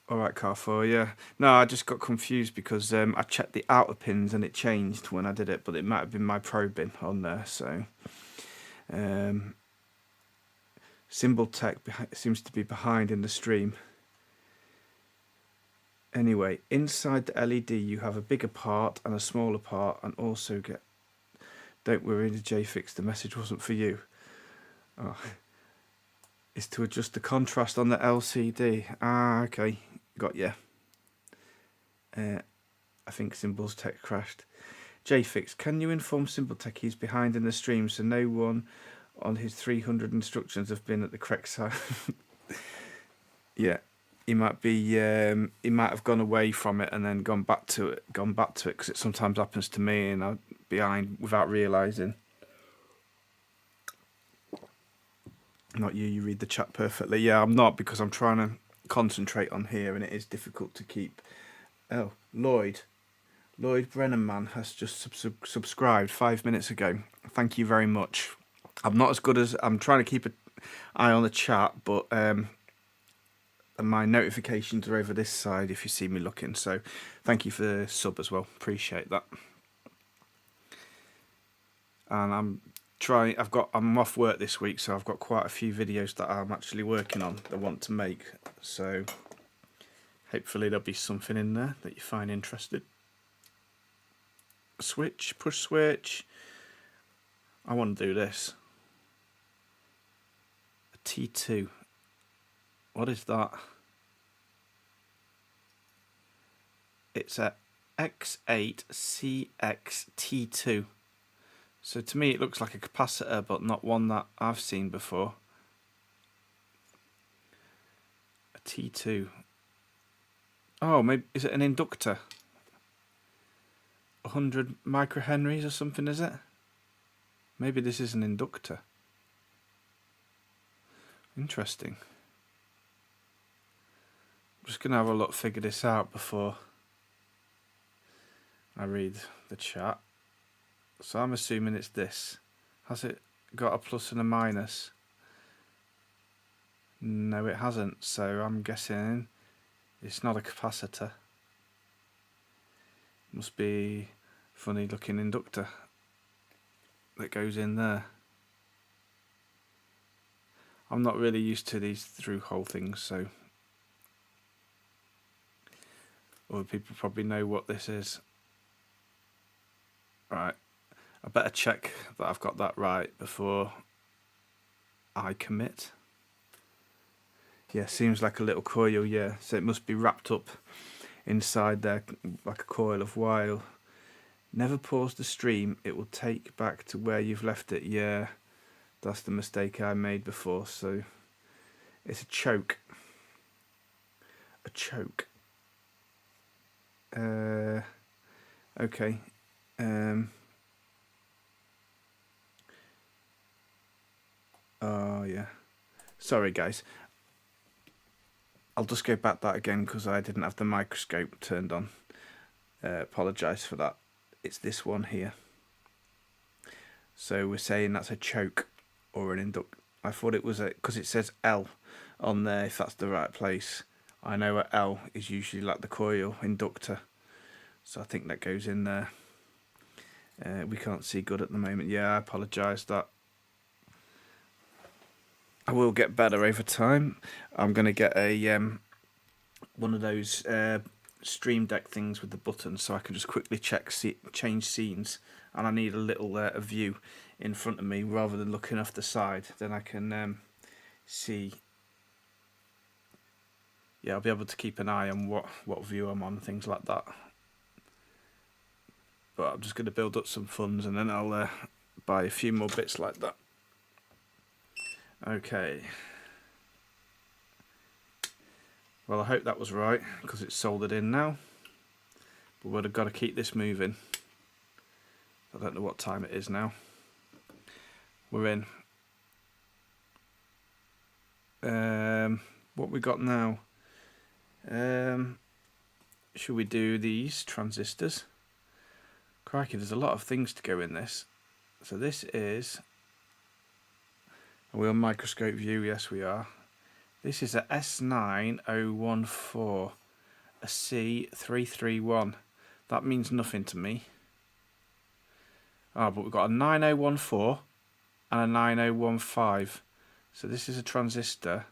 Alright, Carrefour, yeah. No, I just got confused because I checked the outer pins and it changed when I did it, but it might have been my probing on there, so... Symbol Tech seems to be behind in the stream. Anyway, inside the LED you have a bigger part and a smaller part, and also get... Don't worry, the JFix, the message wasn't for you. Oh. It's to adjust the contrast on the LCD. Ah, okay, got you. I think Symbols Tech crashed. JFix, can you inform Symbol Tech he's behind in the stream, so no one on his 300 instructions have been at the correct side? Yeah, he might be. He might have gone away from it and then gone back to it. Because it sometimes happens to me, and I'm behind without realising. Not you. You read the chat perfectly. Yeah, I'm not, because I'm trying to concentrate on here, and it is difficult to keep. Oh, Lloyd Brennanman has just subscribed 5 minutes ago. Thank you very much. I'm not as good as... I'm trying to keep an eye on the chat, but my notifications are over this side if you see me looking. So thank you for the sub as well. Appreciate that. And I'm off work this week, so I've got quite a few videos that I'm actually working on that I want to make. So hopefully there'll be something in there that you find interesting. Switch, push switch. I want to do this. A T2. What is that? It's a X8CXT2. So to me it looks like a capacitor, but not one that I've seen before. A T2. Oh, maybe is it an inductor? 100 microhenries or something, is it? Maybe this is an inductor. Interesting. I'm just going to have a look, figure this out before I read the chat. So I'm assuming it's this. Has it got a plus and a minus? No, it hasn't. So I'm guessing it's not a capacitor. Must be a funny looking inductor that goes in there. I'm not really used to these through hole things, so other people probably know what this is. Right, I better check that I've got that right before I commit. Yeah, seems like a little coil, yeah. So it must be wrapped up inside there like a coil of wire. Never pause the stream, it will take back to where you've left it. Yeah, that's the mistake I made before. So it's a choke. A choke. Okay. Oh yeah, sorry guys, I'll just go back that again because I didn't have the microscope turned on. Apologise for that. It's this one here. So we're saying that's a choke or an induct. I thought it was a, because it says L on there, if that's the right place. I know a L is usually like the coil inductor, so I think that goes in there. We can't see good at the moment. Yeah, I apologise that. I will get better over time. I'm going to get a one of those Stream Deck things with the buttons, so I can just quickly change scenes, and I need a little a view in front of me rather than looking off the side. Then I can see. Yeah, I'll be able to keep an eye on what view I'm on, things like that. But I'm just going to build up some funds, and then I'll buy a few more bits like that. Okay. Well, I hope that was right, because it's soldered in now. But we've got to keep this moving. I don't know what time it is now. We're in. What we got now? Should we do these transistors? Crikey, there's a lot of things to go in this. So this is... Are we on microscope view? Yes, we are. This is a S9014, a C331. That means nothing to me. Oh, but we've got a 9014 and a 9015. So this is a transistor.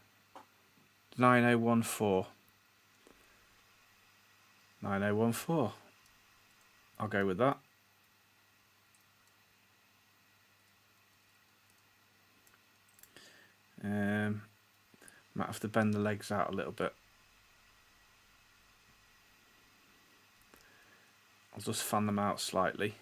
9014. 9014. I'll go with that. Might have to bend the legs out a little bit. I'll just fan them out slightly.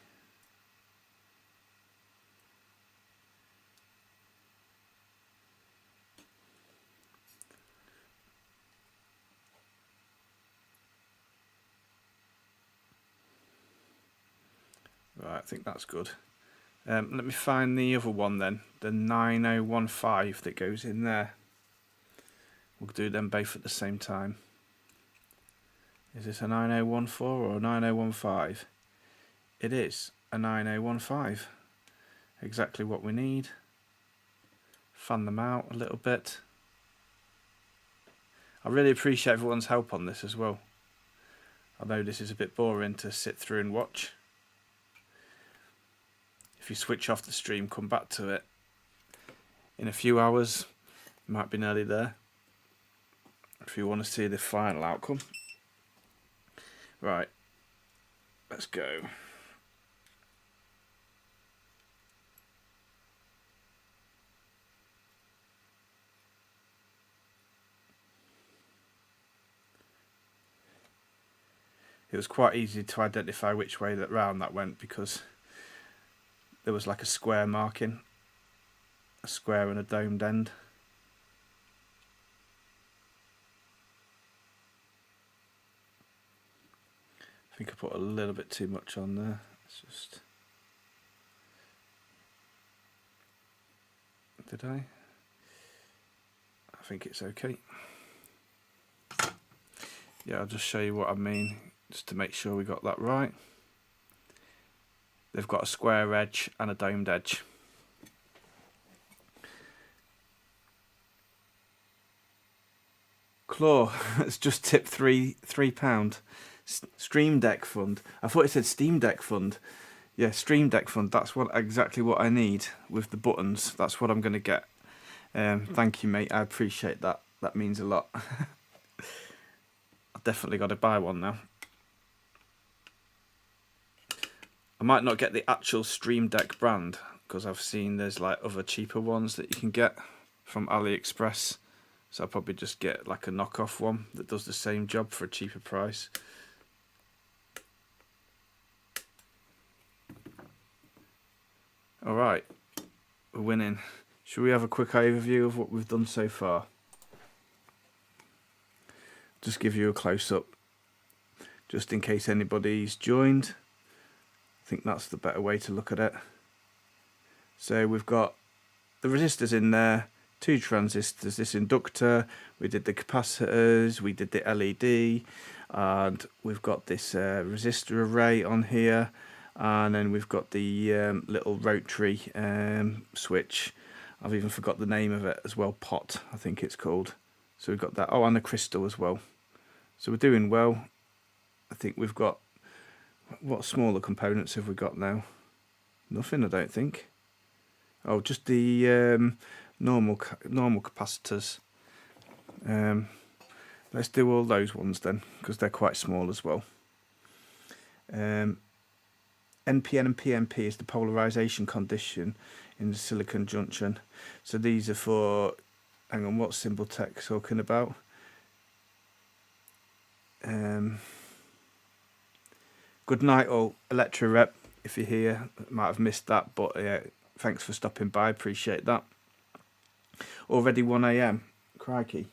Right, I think that's good. Let me find the other one then, the 9015 that goes in there. We'll do them both at the same time. Is this a 9014 or a 9015? It is a 9015. Exactly what we need. Fan them out a little bit. I really appreciate everyone's help on this as well. I know this is a bit boring to sit through and watch. if you switch off the stream, come back to it in a few hours, might be nearly there, if you want to see the final outcome. Right, let's go. It was quite easy to identify which way that round that went, because there was like a square marking, a square and a domed end. I think I put a little bit too much on there. It's just... Did I? I think it's okay. Yeah, I'll just show you what I mean, just to make sure we got that right. They've got a square edge and a domed edge. Claw has just tipped £3. Stream Deck Fund. I thought it said Steam Deck Fund. Yeah, Stream Deck Fund. That's exactly what I need with the buttons. That's what I'm going to get. Thank you, mate. I appreciate that. That means a lot. I've definitely got to buy one now. I might not get the actual Stream Deck brand, because I've seen there's like other cheaper ones that you can get from AliExpress. So I'll probably just get like a knockoff one that does the same job for a cheaper price. Alright, we're winning. Should we have a quick overview of what we've done so far? Just give you a close-up, just in case anybody's joined. I think that's the better way to look at it. So we've got the resistors in there, 2 transistors, this inductor, we did the capacitors, we did the LED, and we've got this resistor array on here, and then we've got the little rotary switch. I've even forgot the name of it as well, pot I think it's called. So we've got that, oh, and a crystal as well. So we're doing well. I think we've got, what smaller components have we got now? Nothing, I don't think. Oh, just the normal capacitors. Let's do all those ones then, because they're quite small as well. NPN and PNP is the polarization condition in the silicon junction. So these are for, hang on, what's Symbol Tech talking about? Good night all, Electro Rep, if you're here. Might have missed that, but yeah, thanks for stopping by, appreciate that. Already 1 AM, crikey.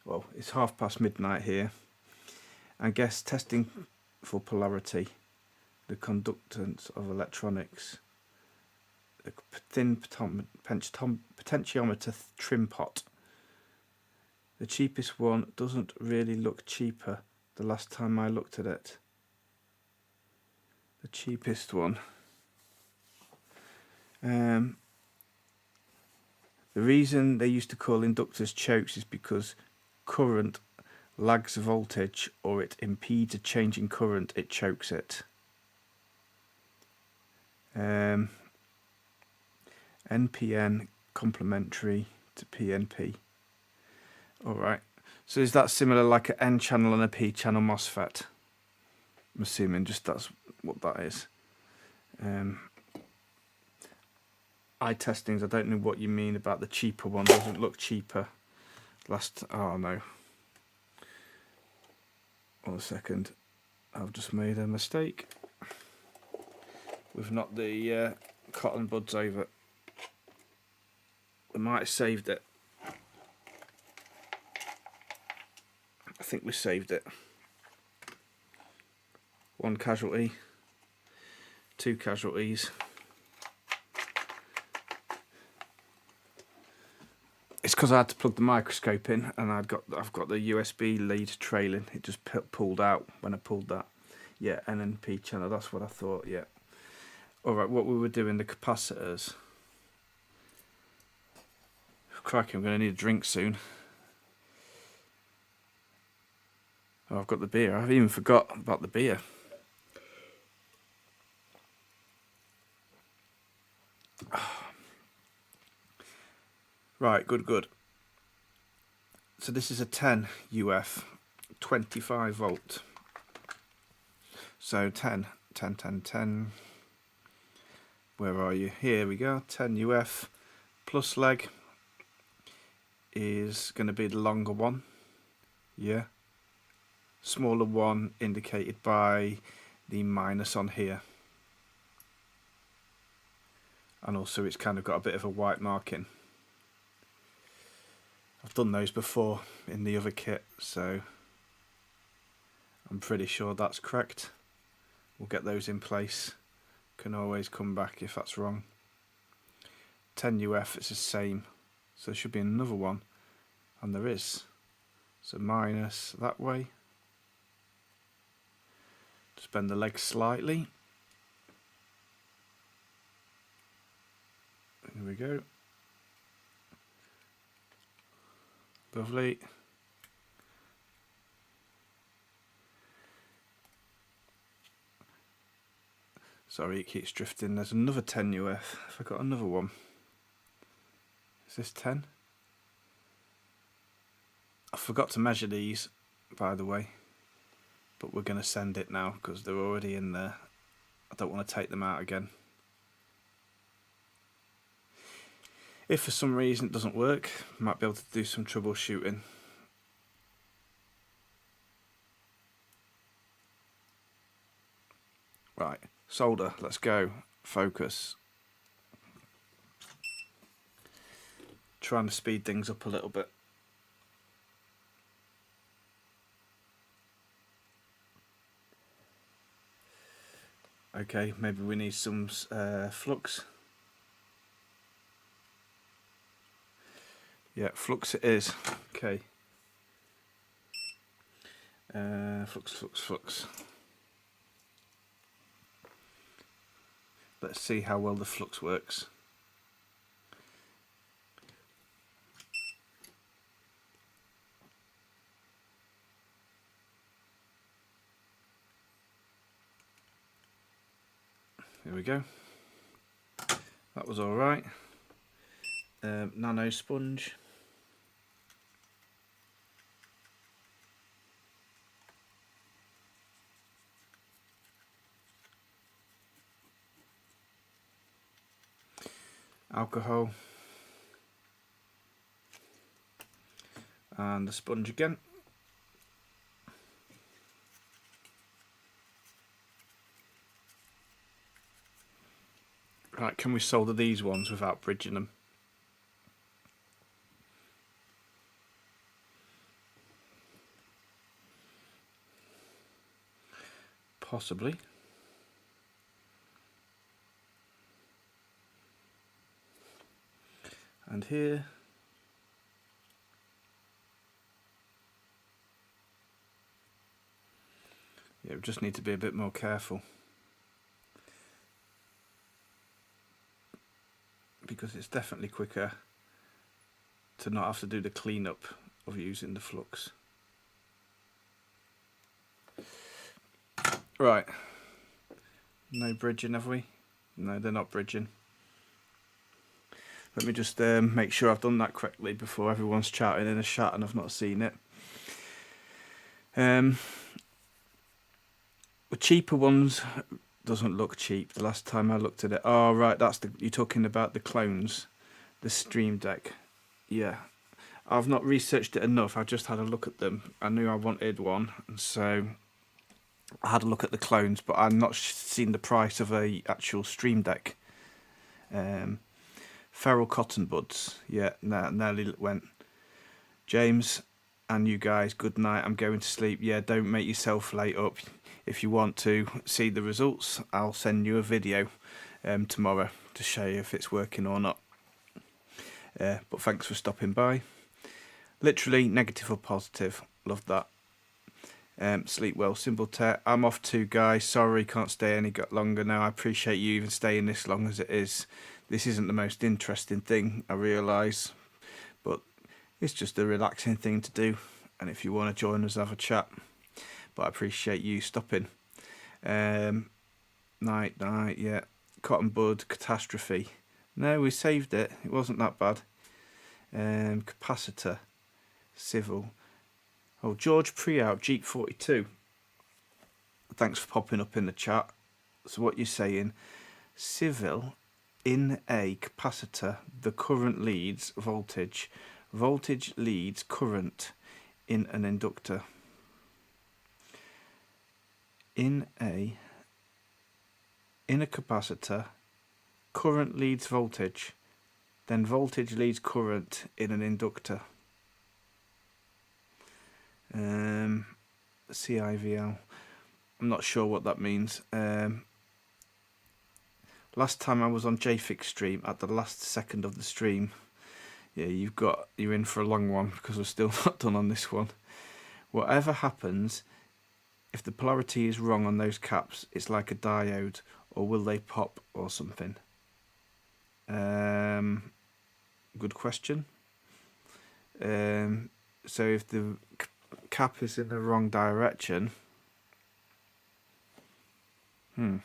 Well, it's midnight here. I guess testing for polarity, the conductance of electronics, the thin potentiometer trim pot. The cheapest one doesn't really look cheaper the last time I looked at it. The cheapest one. The reason they used to call inductors chokes is because current lags voltage, or it impedes a change in current, it chokes it. NPN complementary to PNP. Alright, so is that similar like an N channel and a P channel MOSFET? I'm assuming just that's what that is. Eye testings, I don't know what you mean about the cheaper one, doesn't look cheaper. Oh no. 1 second, I've just made a mistake. We've knocked the cotton buds over. We might have saved it. I think we saved it. 1 casualty, 2 casualties. It's because I had to plug the microscope in, and I've got the USB lead trailing. It just pulled out when I pulled that. Yeah, NNP channel. That's what I thought. Yeah. All right. What we were doing, the capacitors. Crikey, I'm going to need a drink soon. Oh, I've got the beer. I've even forgot about the beer. Right, good. So this is a 10 UF, 25 volt. So 10. Where are you? Here we go. 10 UF plus leg is going to be the longer one. Yeah. Smaller one indicated by the minus on here. And also it's kind of got a bit of a white marking. I've done those before in the other kit, so I'm pretty sure that's correct. We'll get those in place. Can always come back if that's wrong. 10 UF, it's the same. So there should be another one. And there is. So minus that way. Just bend the leg slightly. Here we go. Lovely. Sorry, it keeps drifting. There's another 10 UF. Have I got another one? Is this 10? I forgot to measure these, by the way. But we're going to send it now because they're already in there. I don't want to take them out again. If for some reason it doesn't work, I might be able to do some troubleshooting. Right, solder, let's go. Focus. Trying to speed things up a little bit. Okay, maybe we need some flux. Yeah, flux it is. Okay. Flux. Let's see how well the flux works. Here we go. That was all right. Nano sponge. Alcohol. And the sponge again. Right, can we solder these ones without bridging them? Possibly. And here. Yeah, we just need to be a bit more careful. Because it's definitely quicker to not have to do the cleanup of using the flux. Right. No bridging, have we? No, they're not bridging. Let me just make sure I've done that correctly before everyone's chatting in a chat and I've not seen it. The cheaper ones doesn't look cheap. The last time I looked at it, oh right, that's you're talking about the clones, the Stream Deck. Yeah, I've not researched it enough. I just had a look at them. I knew I wanted one, and so I had a look at the clones, but I've not seen the price of a actual Stream Deck. Feral Cotton Buds. Yeah, nearly went. James and you guys, good night. I'm going to sleep. Yeah, don't make yourself late up. If you want to see the results, I'll send you a video tomorrow to show you if it's working or not. But thanks for stopping by. Literally negative or positive. Love that. Sleep well, Simple Tech. I'm off too, guys. Sorry, can't stay any longer now. I appreciate you even staying this long as it is. This isn't the most interesting thing, I realise, but it's just a relaxing thing to do. And if you want to join us, have a chat. But I appreciate you stopping. Night, yeah. Cotton Bud, Catastrophe. No, we saved it. It wasn't that bad. Capacitor, civil. Oh, George Preout, Jeep 42. Thanks for popping up in the chat. So what you're saying, civil in a capacitor, the current leads voltage. Voltage leads current in an inductor. In a capacitor, current leads voltage, then voltage leads current in an inductor. CIVL. I'm not sure what that means. Last time I was on JFix stream, at the last second of the stream, yeah, you're in for a long one because we're still not done on this one. Whatever happens, if the polarity is wrong on those caps, it's like a diode, or will they pop or something? Good question. So if the cap is in the wrong direction, I'm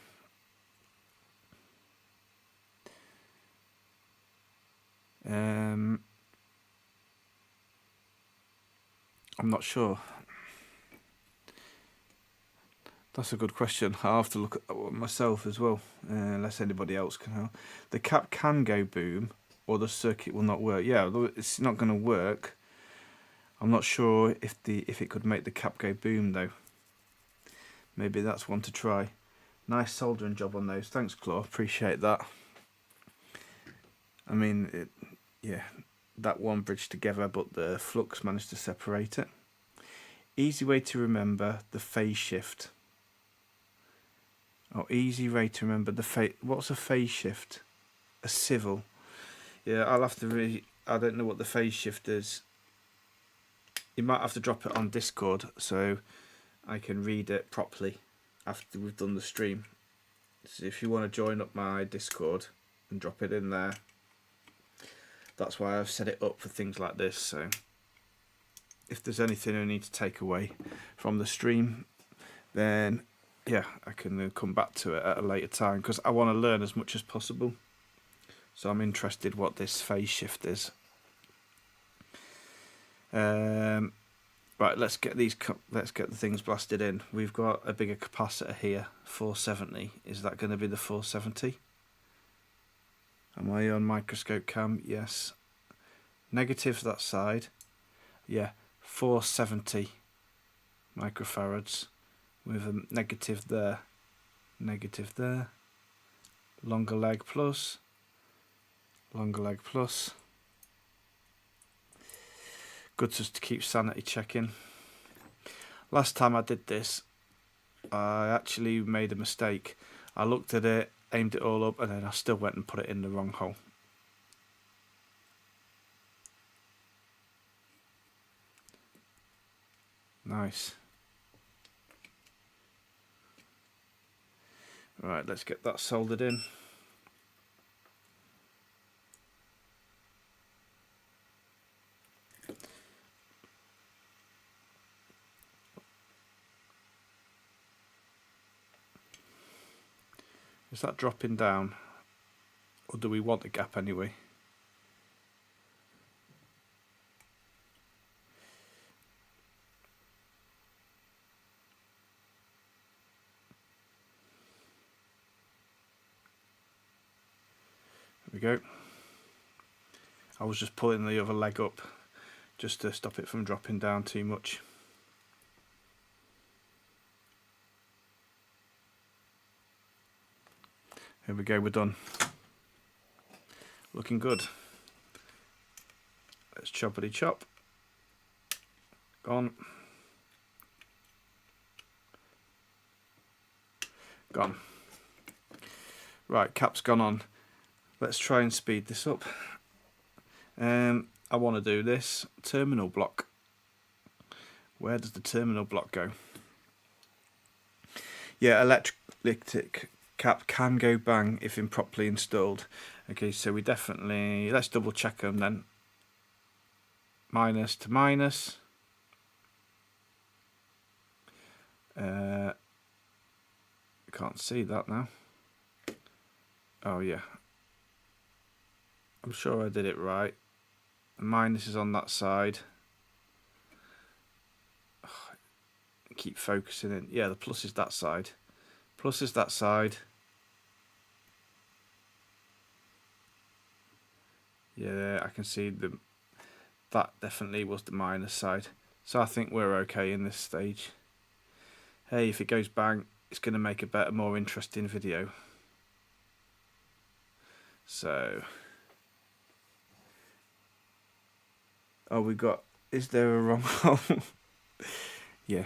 not sure. That's a good question. I'll have to look at that one myself as well, unless anybody else can help. The cap can go boom, or the circuit will not work. Yeah, it's not going to work. I'm not sure if it could make the cap go boom though. Maybe that's one to try. Nice soldering job on those. Thanks, Claw. Appreciate that. I mean, yeah, that one bridged together, but the flux managed to separate it. Easy way to remember the phase shift. Oh, easy way to remember the phase. What's a phase shift? A civil. Yeah, I'll have to I don't know what the phase shift is. You might have to drop it on Discord so I can read it properly after we've done the stream. So if you want to join up my Discord and drop it in there, that's why I've set it up for things like this. So if there's anything I need to take away from the stream, then yeah, I can come back to it at a later time because I want to learn as much as possible. So I'm interested what this phase shift is. Right, let's get the things blasted in. We've got a bigger capacitor here, 470. Is that going to be the 470? Am I on microscope cam? Yes. Negative that side. Yeah, 470 microfarads with a negative there. Negative there. Longer leg plus. Longer leg plus. Good just to keep sanity checking. Last time I did this, I actually made a mistake. I looked at it, aimed it all up, and then I still went and put it in the wrong hole. Nice. Right, let's get that soldered in. Is that dropping down? Or do we want a gap anyway? There we go. I was just pulling the other leg up just to stop it from dropping down too much. Here we go, we're done. Looking good. Let's choppity chop. Gone. Gone. Right, cap's gone on. Let's try and speed this up. I want to do this terminal block. Where does the terminal block go? Yeah, electric cap can go bang if improperly installed. Okay, so we definitely, let's double check them then. Minus to minus. Can't see that now. Oh yeah. I'm sure I did it right. The minus is on that side. Keep focusing in. Yeah, the plus is that side. Plus is that side. Yeah, I can see that definitely was the minus side. So I think we're okay in this stage. Hey, if it goes bang, it's going to make a better, more interesting video. So, oh, we got, is there a wrong hole? Yeah.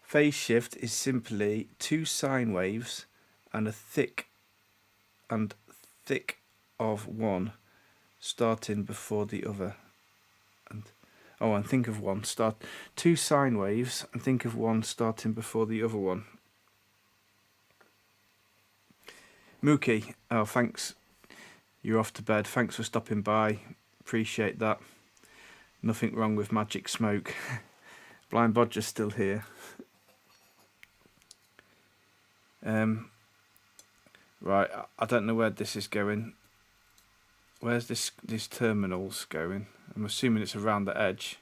Phase shift is simply two sine waves and a thick of one starting before the other. And think of one two sine waves and think of one starting before the other one. Mookie, oh thanks. You're off to bed. Thanks for stopping by. Appreciate that. Nothing wrong with magic smoke. Blind Bodger's still here. Right, I don't know where this is going. Where's these terminals going? I'm assuming it's around the edge.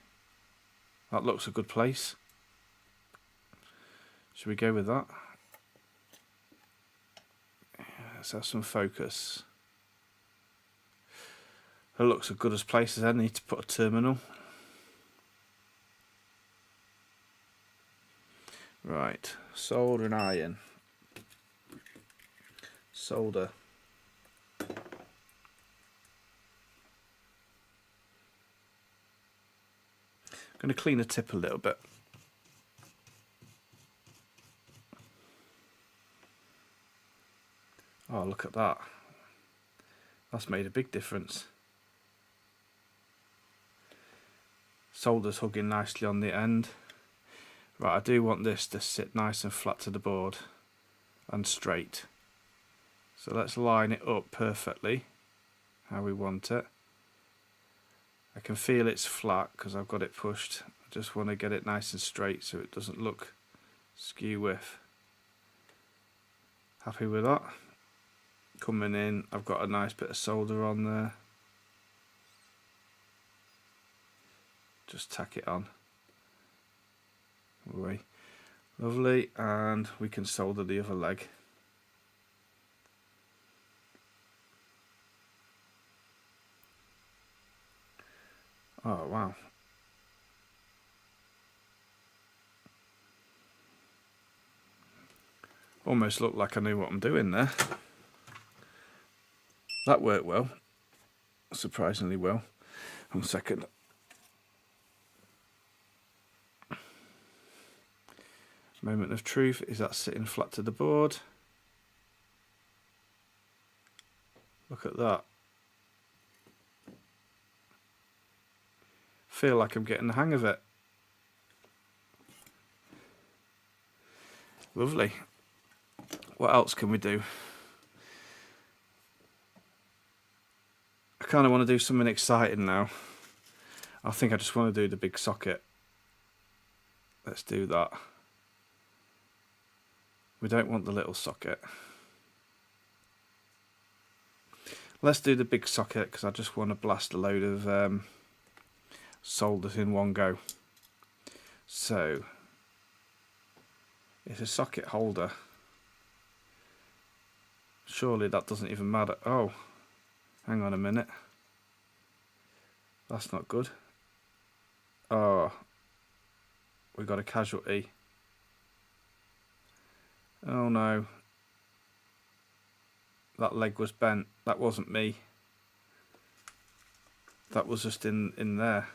That looks a good place. Should we go with that? Let's have some focus. It looks as good a place as any to put a terminal. Right, solder and iron. Solder. I'm going to clean the tip a little bit. Oh, look at that. That's made a big difference. Solder's hugging nicely on the end. Right, I do want this to sit nice and flat to the board and straight. So let's line it up perfectly how we want it. I can feel it's flat because I've got it pushed. I just want to get it nice and straight so it doesn't look skew with. Happy with that? Coming in, I've got a nice bit of solder on there. Just tack it on. Lovely, and we can solder the other leg. Oh wow. Almost looked like I knew what I'm doing there. That worked well. Surprisingly well. 1 second. Moment of truth, is that sitting flat to the board? Look at that. Feel like I'm getting the hang of it. Lovely. What else can we do? I kind of want to do something exciting now. I think I just want to do the big socket. Let's do that. We don't want the little socket. Let's do the big socket because I just want to blast a load of solders in one go. So it's a socket holder. Surely that doesn't even matter. Oh, hang on a minute. That's not good. Oh, we got a casualty. Oh no. That leg was bent. That wasn't me. That was just in there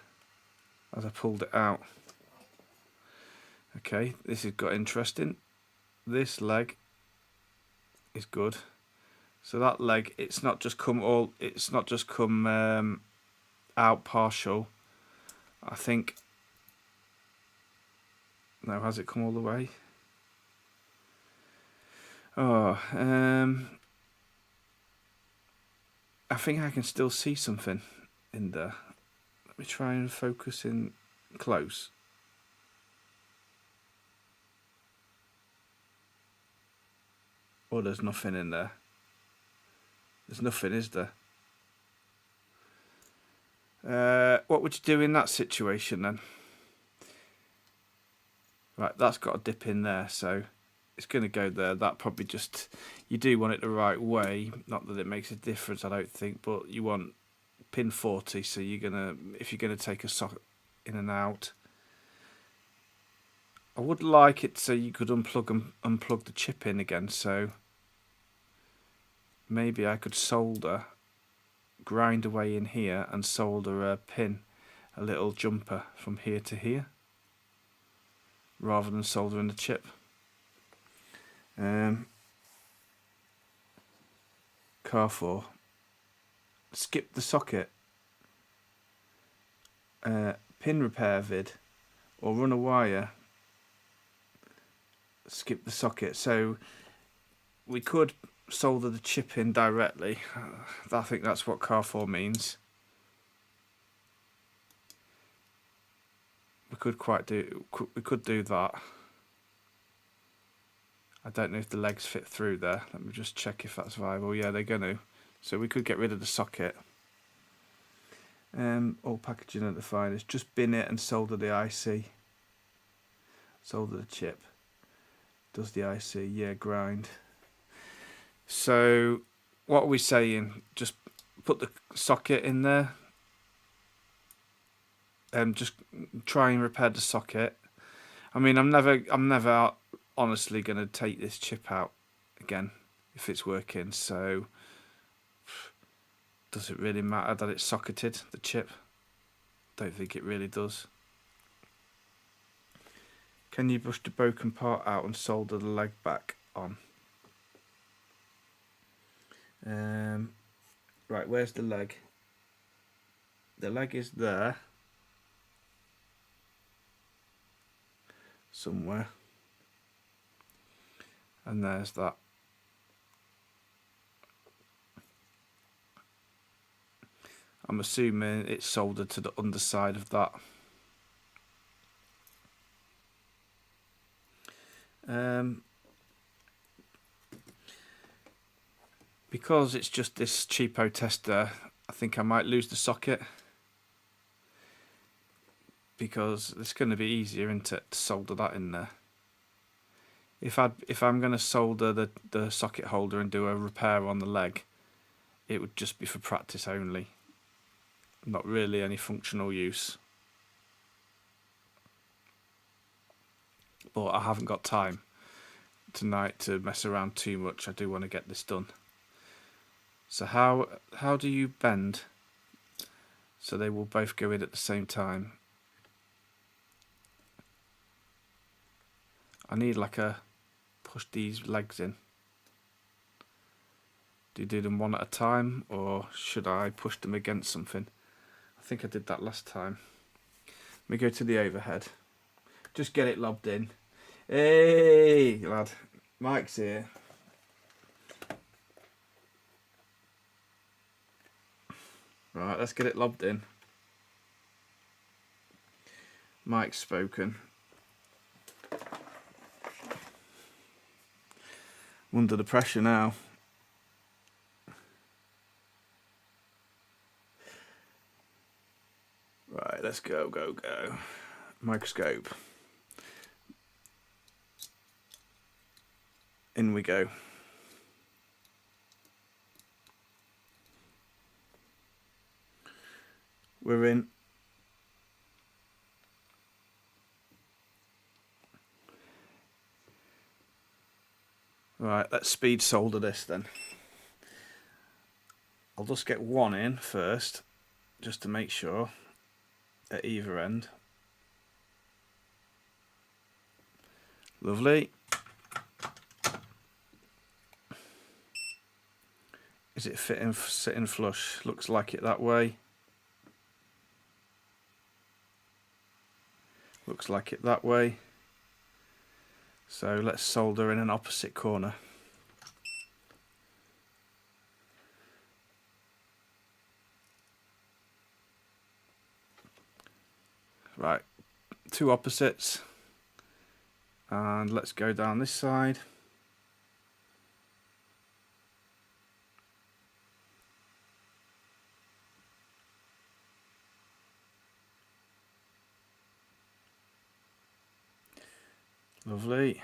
as I pulled it out. Okay, this has got interesting. This leg is good. So that leg, it's not just come out partial. I think. No, has it come all the way? Oh, I think I can still see something in there. Let me try and focus in close. Oh, there's nothing in there. There's nothing, is there? What would you do in that situation then? Right, that's got a dip in there, so it's going to go there. That probably just, you do want it the right way. Not that it makes a difference, I don't think, but you want pin 40, so you're gonna, if you're gonna take a socket in and out. I would like it so you could unplug and unplug the chip in again, so maybe I could solder, grind away in here and solder a pin, a little jumper from here to here, rather than soldering the chip. Car 4. Skip the socket. Pin repair vid, or run a wire. Skip the socket. So we could solder the chip in directly. I think that's what car 4 means. We could do that. I don't know if the legs fit through there. Let me just check if that's viable. Yeah, they're going to. So we could get rid of the socket. All packaging at the finest. Just bin it and solder the IC. Solder the chip. Does the IC? Yeah, grind. So what are we saying? Just put the socket in there. Just try and repair the socket. I mean, I'm never honestly going to take this chip out again if it's working, so does it really matter that it's socketed, the chip? Don't think it really does. Can you brush the broken part out and solder the leg back on? Right, where's the leg? The leg is there somewhere, and there's that. I'm assuming it's soldered to the underside of that. Because it's just this cheapo tester, I think I might lose the socket, because it's going to be easier, isn't it, to solder that in there. If I'm going to solder the socket holder and do a repair on the leg, it would just be for practice only, not really any functional use. But I haven't got time tonight to mess around too much. I do want to get this done. So how do you bend so they will both go in at the same time? I need like a push these legs in. Do you do them one at a time, or should I push them against something? I think I did that last time. Let me go to the overhead. Just get it lobbed in. Hey lad, Mike's here. Right, let's get it lobbed in. Mike's spoken. I'm under the pressure now. Right, let's go. Microscope. In we go. We're in. Right, let's speed solder this then. I'll just get one in first, just to make sure, at either end. Lovely. Is it sitting flush? Looks like it that way. Looks like it that way. So let's solder in an opposite corner. Right, two opposites. And let's go down this side. Lovely.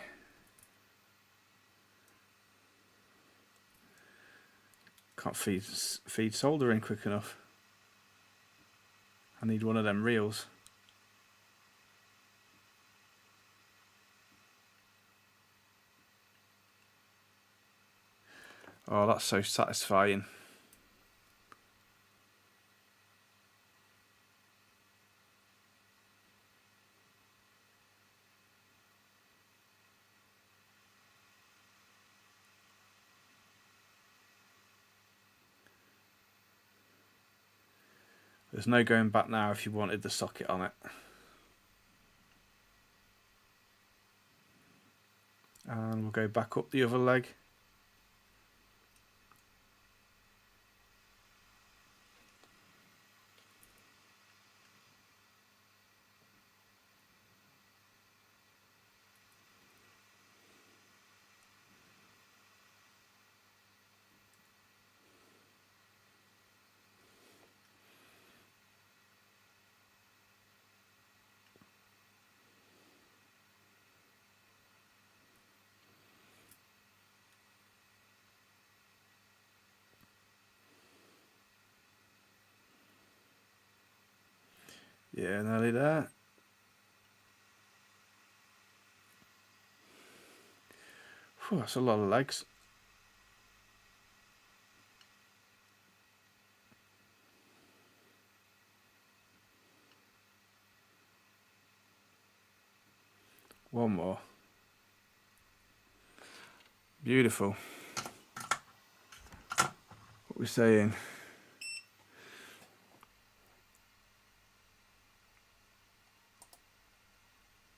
Can't feed solder in quick enough. I need one of them reels. Oh, that's so satisfying. There's no going back now if you wanted the socket on it. And we'll go back up the other leg. Yeah, nearly there. Whew, that's a lot of legs. One more. Beautiful. What we're saying.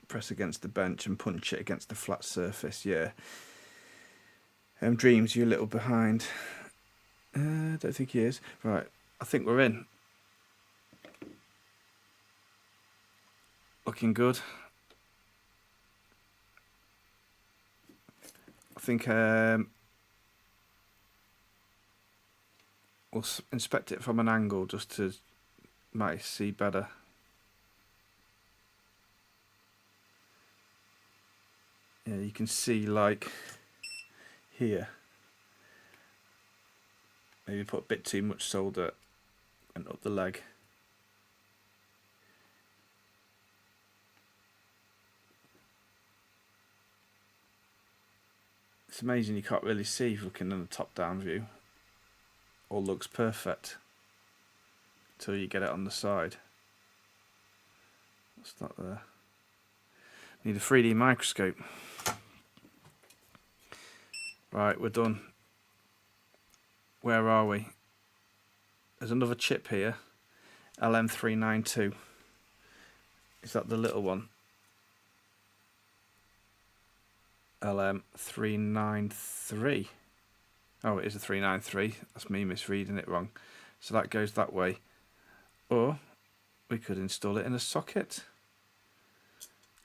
Press against the bench and punch it against the flat surface. Yeah. Dreams, you're a little behind. Don't think he is. Right, I think we're in. Looking good. I think we'll inspect it from an angle just to might see better. Yeah, you can see like here. Maybe put a bit too much solder and up the leg. It's amazing you can't really see looking in the top down view. All looks perfect until you get it on the side. What's that there? Need a 3D microscope. Right, we're done. Where are we? There's another chip here. LM392. Is that the little one? LM393. Oh, it is a 393. That's me misreading it wrong. So that goes that way. Or we could install it in a socket.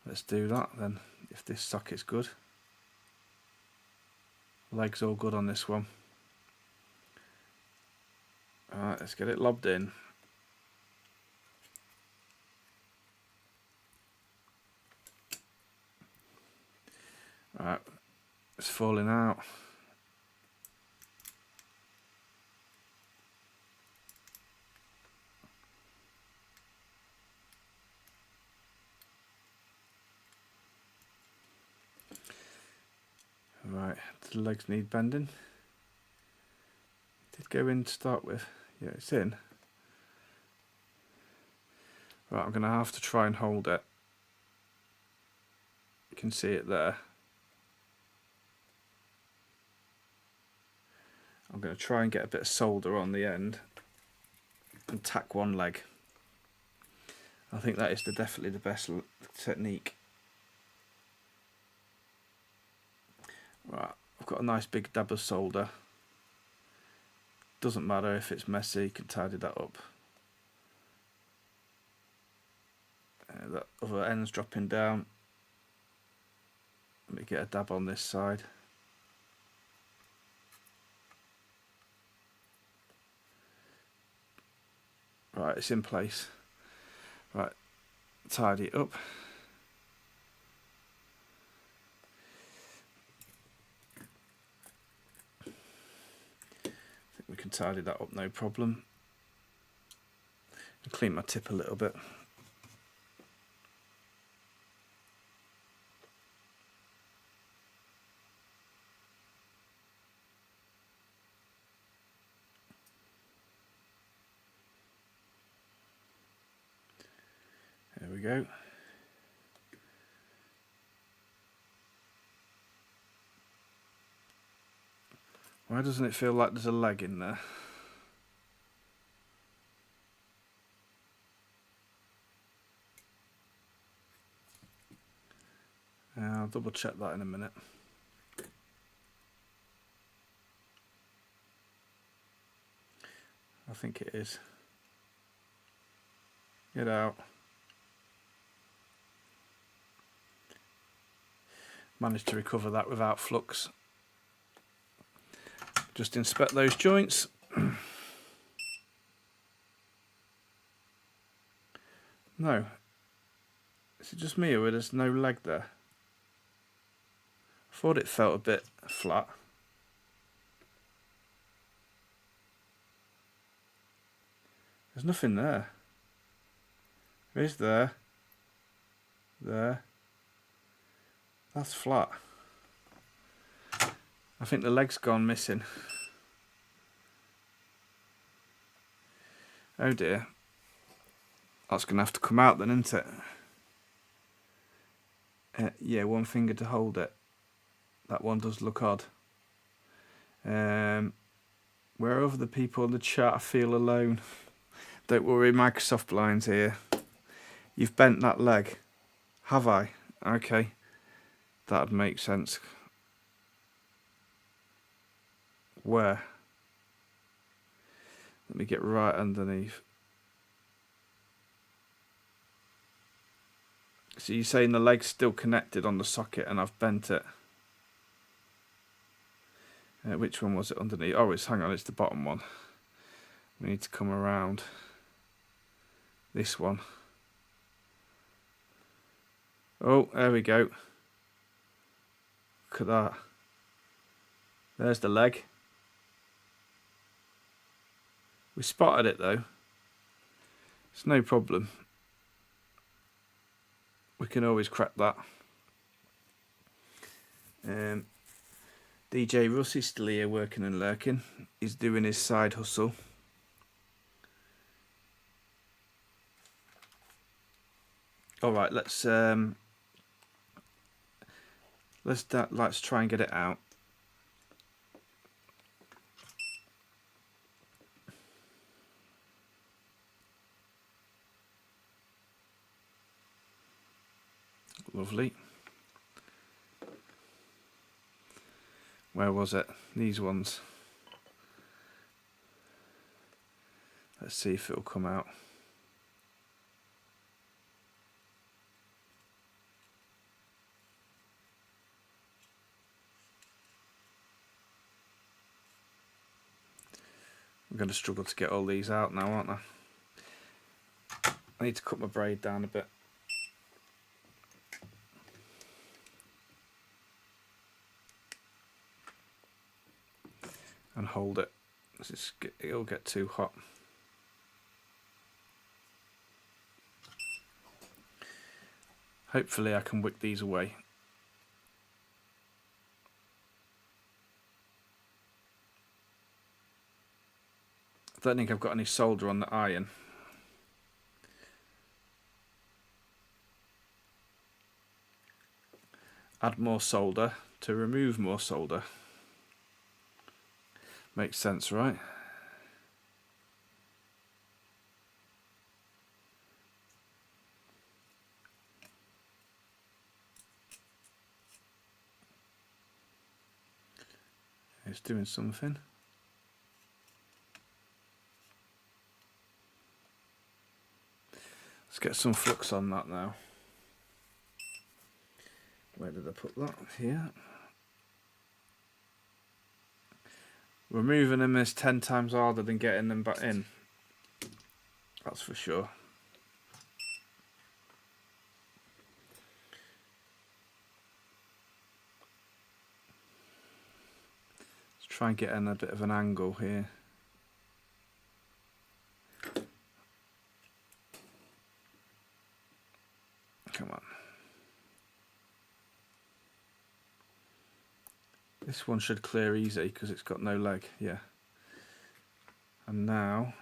Let's do that then, if this socket's good. Leg's all good on this one. Alright, let's get it lobbed in. Alright, it's falling out. Right, the legs need bending. Did go in to start with. Yeah, it's in. Right, I'm going to have to try and hold it. You can see it there. I'm going to try and get a bit of solder on the end and tack one leg. I think that is definitely the best technique. Right, I've got a nice big dab of solder. Doesn't matter if it's messy, you can tidy that up. That other end's dropping down. Let me get a dab on this side. Right, it's in place. Right, tidy it up. can tidy that up, no problem. And clean my tip a little bit. There we go. Why doesn't it feel like there's a leg in there? I'll double check that in a minute. I think it is. Get out. Managed to recover that without flux. Just inspect those joints. No. Is it just me or there's no leg there? I thought it felt a bit flat. There's nothing there. There is there. There. That's flat. I think the leg's gone missing. Oh dear. That's going to have to come out then, isn't it? Yeah, one finger to hold it. That one does look odd. Where are other people in the chat? I feel alone. Don't worry, Microsoft Blinds here. You've bent that leg. Have I? Okay. That'd make sense. Where? Let me get right underneath. So you're saying the leg's still connected on the socket and I've bent it? Which one was it underneath? Oh, hang on, it's the bottom one. We need to come around this one. Oh, there we go. Look at that. There's the leg. We spotted it though. It's no problem. We can always crack that. DJ Russ is still here working and lurking. He's doing his side hustle. Alright, let's try and get it out. Lovely. Where was it? These ones. Let's see if it'll come out. I'm going to struggle to get all these out now, aren't I? I need to cut my braid down a bit. And hold it. It'll get too hot. Hopefully I can wick these away. I don't think I've got any solder on the iron. Add more solder to remove more solder. Makes sense, right? It's doing something. Let's get some flux on that now. Where did I put that? Here. Removing them is 10 times harder than getting them back in. That's for sure. Let's try and get in a bit of an angle here. Come on. This one should clear easy because it's got no leg, yeah. And now,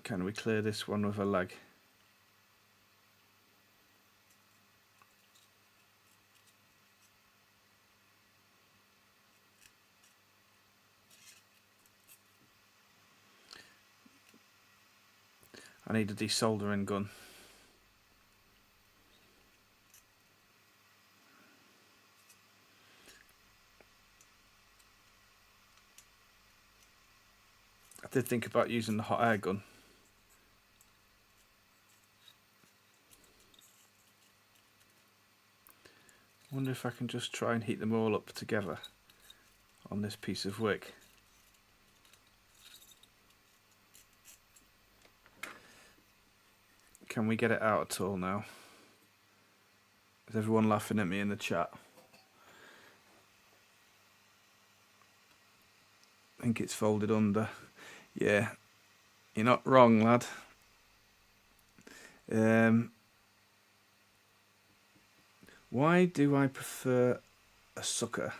can we clear this one with a leg? I need a desoldering gun. I did think about using the hot air gun. I wonder if I can just try and heat them all up together on this piece of wick. Can we get it out at all now? Is everyone laughing at me in the chat? I think it's folded under. Yeah, you're not wrong, lad. Why do I prefer a sucker?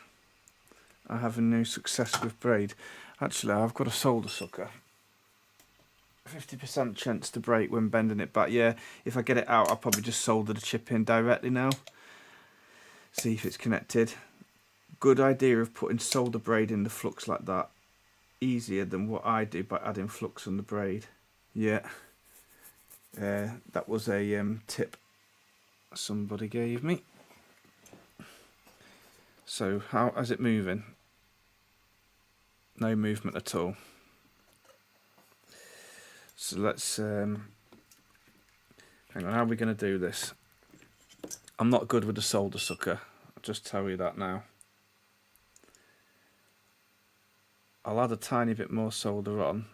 I have no success with braid. Actually, I've got a solder sucker. 50% chance to break when bending it back. Yeah, if I get it out, I'll probably just solder the chip in directly now. See if it's connected. Good idea of putting solder braid in the flux like that. Easier than what I do by adding flux on the braid. Yeah, that was a tip somebody gave me. So how is it moving? No movement at all. So let's hang on, how are we going to do this? I'm not good with the solder sucker, I'll just tell you that now. I'll add a tiny bit more solder on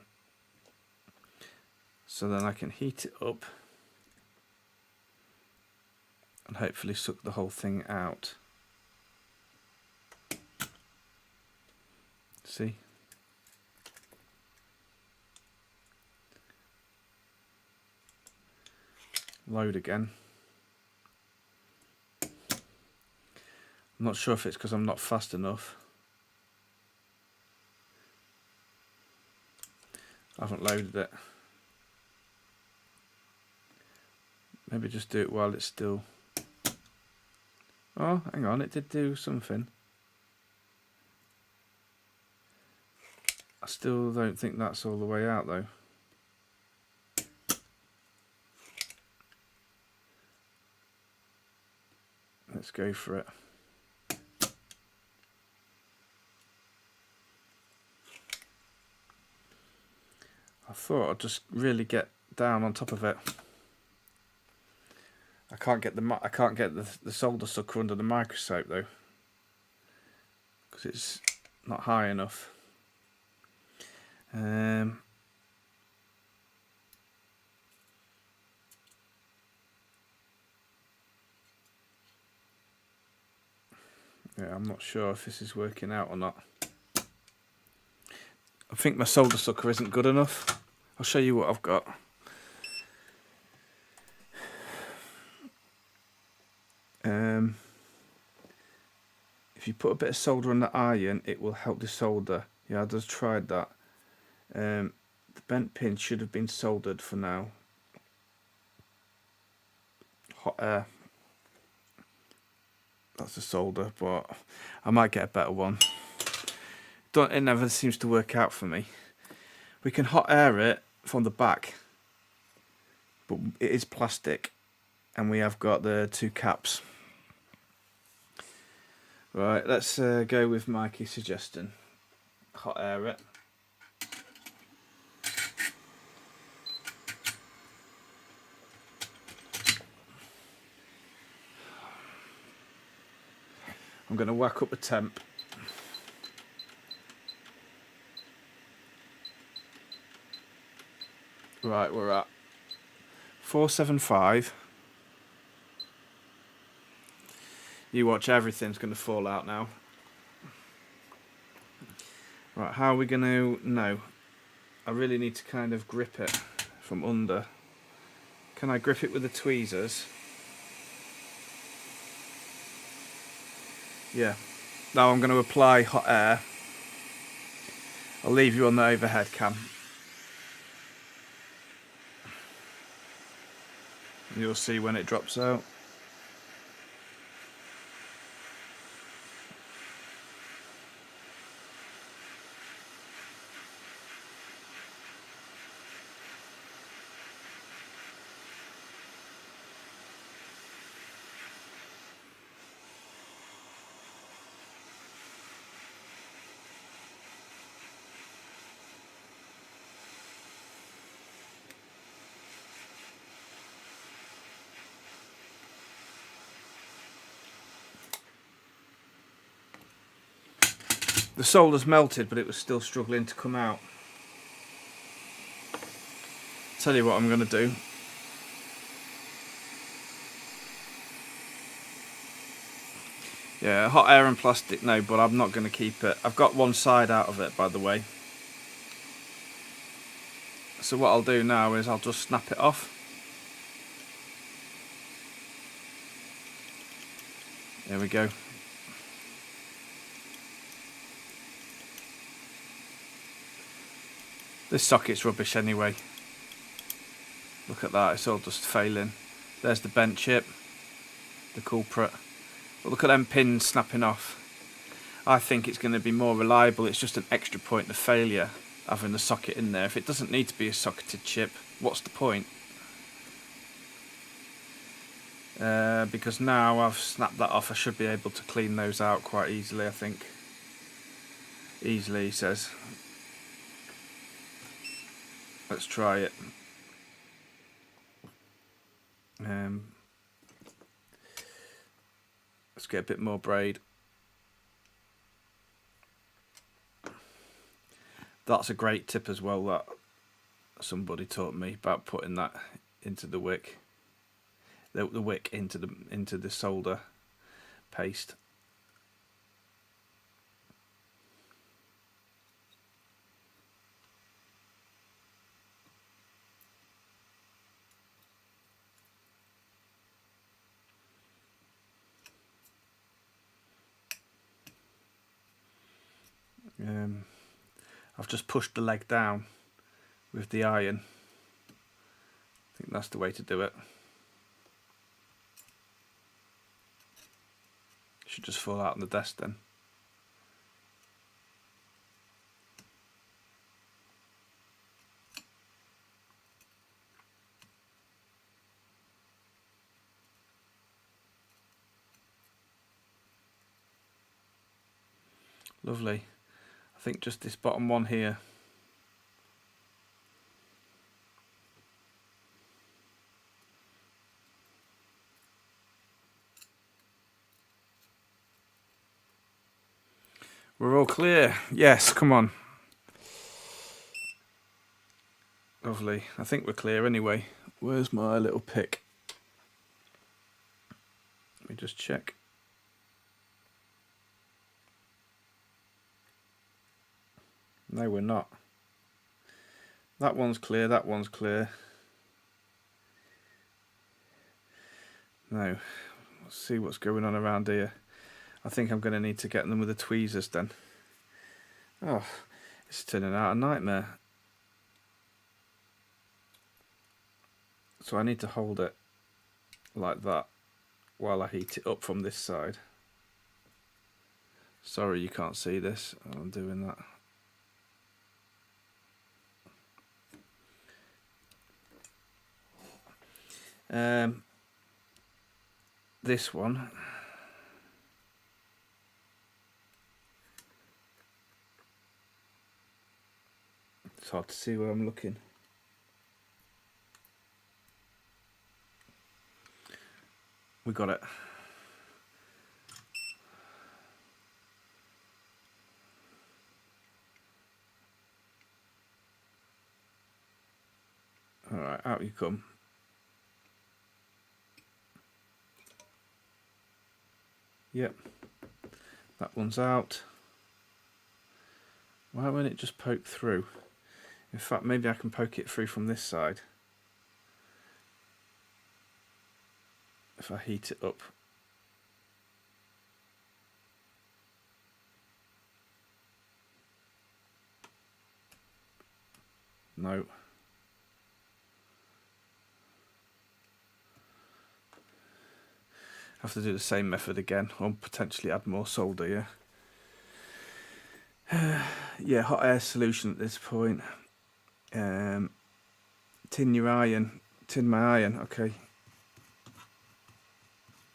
so then I can heat it up and hopefully suck the whole thing out. See? Load again. I'm not sure if it's because I'm not fast enough. I haven't loaded it. Maybe just do it while it's still... Oh, hang on, it did do something. I still don't think that's all the way out though. Let's go for it. I thought I'd just really get down on top of it. I can't get the solder sucker under the microscope though, because it's not high enough. Yeah, I'm not sure if this is working out or not. I think my solder sucker isn't good enough. I'll show you what I've got. If you put a bit of solder on the iron, it will help the solder. Yeah, I just tried that. The bent pin should have been soldered for now. Hot air. That's a solder, but I might get a better one. It never seems to work out for me. We can hot air it from the back, but it is plastic, and we have got the two caps. Right, let's go with Mikey's suggestion. Hot air it. I'm going to whack up the temp. Right, we're at 475. You watch, everything's going to fall out now. Right, how are we going to... No. I really need to kind of grip it from under. Can I grip it with the tweezers? Yeah. Now I'm going to apply hot air. I'll leave you on the overhead cam. You'll see when it drops out. The solder's melted, but it was still struggling to come out. Tell you what I'm going to do. Yeah, hot air and plastic, no, but I'm not going to keep it. I've got one side out of it, by the way. So what I'll do now is I'll just snap it off. There we go. This socket's rubbish anyway. Look at that, it's all just failing. There's the bent chip, the culprit. But look at them pins snapping off. I think it's going to be more reliable. It's just an extra point of failure having the socket in there. If it doesn't need to be a socketed chip, what's the point? Because now I've snapped that off, I should be able to clean those out quite easily, I think. Easily, he says. Let's try it. Let's get a bit more braid. That's a great tip as well, that somebody taught me about putting that into the wick. The wick into the solder paste. I've just pushed the leg down with the iron. I think that's the way to do it. Should just fall out on the desk then. Lovely. I think just this bottom one here. We're all clear. Yes, come on. Lovely. I think we're clear anyway. Where's my little pick? Let me just check. No, we're not. That one's clear, that one's clear. No. Let's see what's going on around here. I think I'm going to need to get them with the tweezers then. Oh, it's turning out a nightmare. So I need to hold it like that while I heat it up from this side. Sorry you can't see this. I'm doing that. This one, it's hard to see where I'm looking. We got it. All right, out you come. Yep, that one's out. Why won't it just poke through? In fact, maybe I can poke it through from this side. if I heat it up. No. Have to do the same method again, or potentially add more solder, yeah. Yeah, hot air solution at this point. Tin your iron. Tin my iron, okay.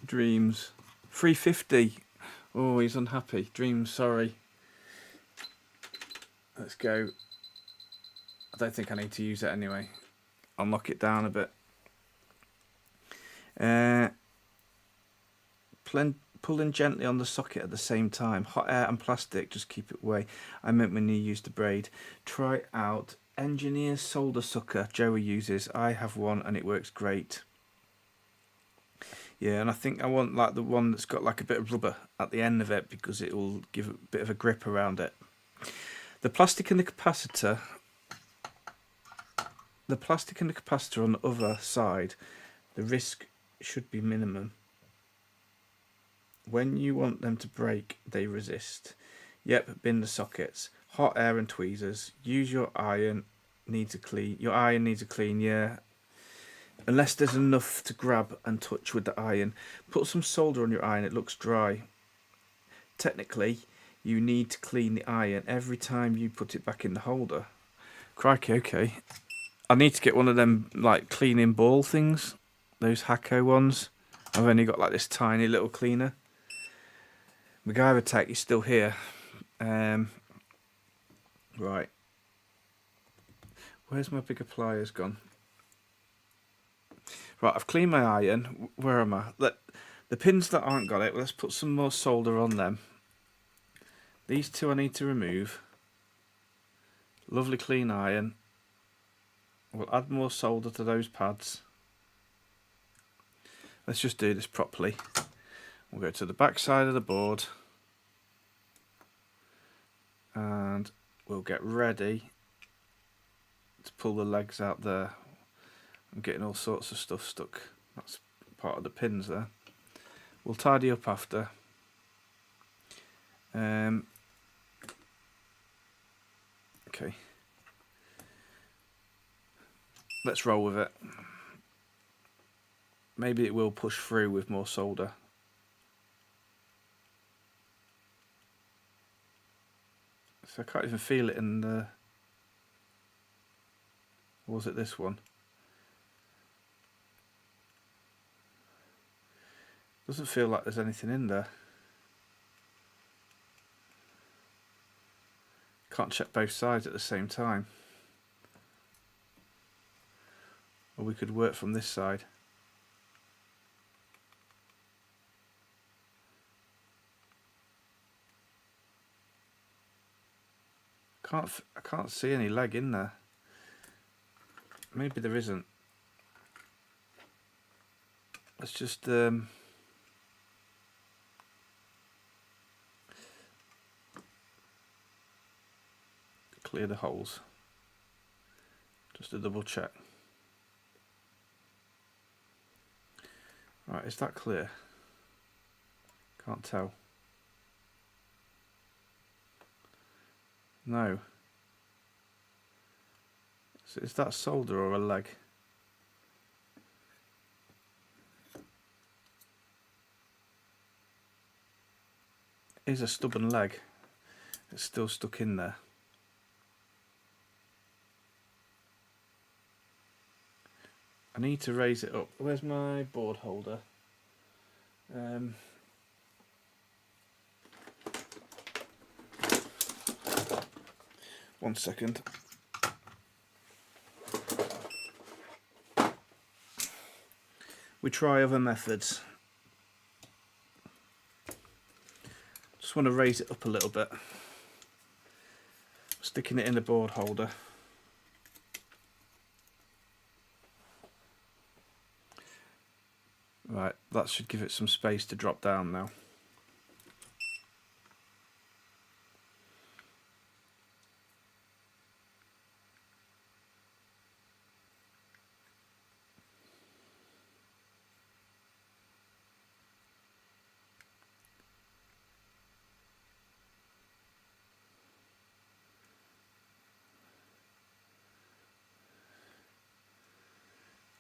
Dreams. 350. Oh, he's unhappy. Dreams, sorry. Let's go. I don't think I need to use it anyway. I'll knock it down a bit. Pulling gently on the socket at the same time. Hot air and plastic, just keep it away. I meant when you use the braid. Try out Engineer Solder Sucker Joey uses. I have one and it works great. Yeah, and I think I want like the one that's got like a bit of rubber at the end of it because it will give a bit of a grip around it. The plastic and the capacitor on the other side, the risk should be minimum. When you want them to break, they resist. Yep, bin the sockets. Hot air and tweezers. Use your iron. Needs a clean. Your iron needs a clean, yeah. Unless there's enough to grab and touch with the iron. Put some solder on your iron, it looks dry. Technically, you need to clean the iron every time you put it back in the holder. Crikey, okay. I need to get one of them like cleaning ball things. Those Hacko ones. I've only got like this tiny little cleaner. MacGyver Tech is still here. Right. Where's my bigger pliers gone? Right, I've cleaned my iron. Where am I? The pins that aren't got it, let's put some more solder on them. These two I need to remove. Lovely clean iron. We'll add more solder to those pads. Let's just do this properly. We'll go to the back side of the board. And we'll get ready to pull the legs out there. I'm getting all sorts of stuff stuck. That's part of the pins there. We'll tidy up after. Okay. Let's roll with it. Maybe it will push through with more solder. So I can't even feel it in the... Or was it this one? Doesn't feel like there's anything in there. Can't check both sides at the same time. Or we could work from this side. I can't see any leg in there. Maybe there isn't. Let's just clear the holes. Just to double check. Right, is that clear? Can't tell. No. So is that solder or a leg? It is a stubborn leg. It's still stuck in there. I need to raise it up. Where's my board holder? 1 second. We try other methods. Just want to raise it up a little bit. Sticking it in the board holder. Right, that should give it some space to drop down now.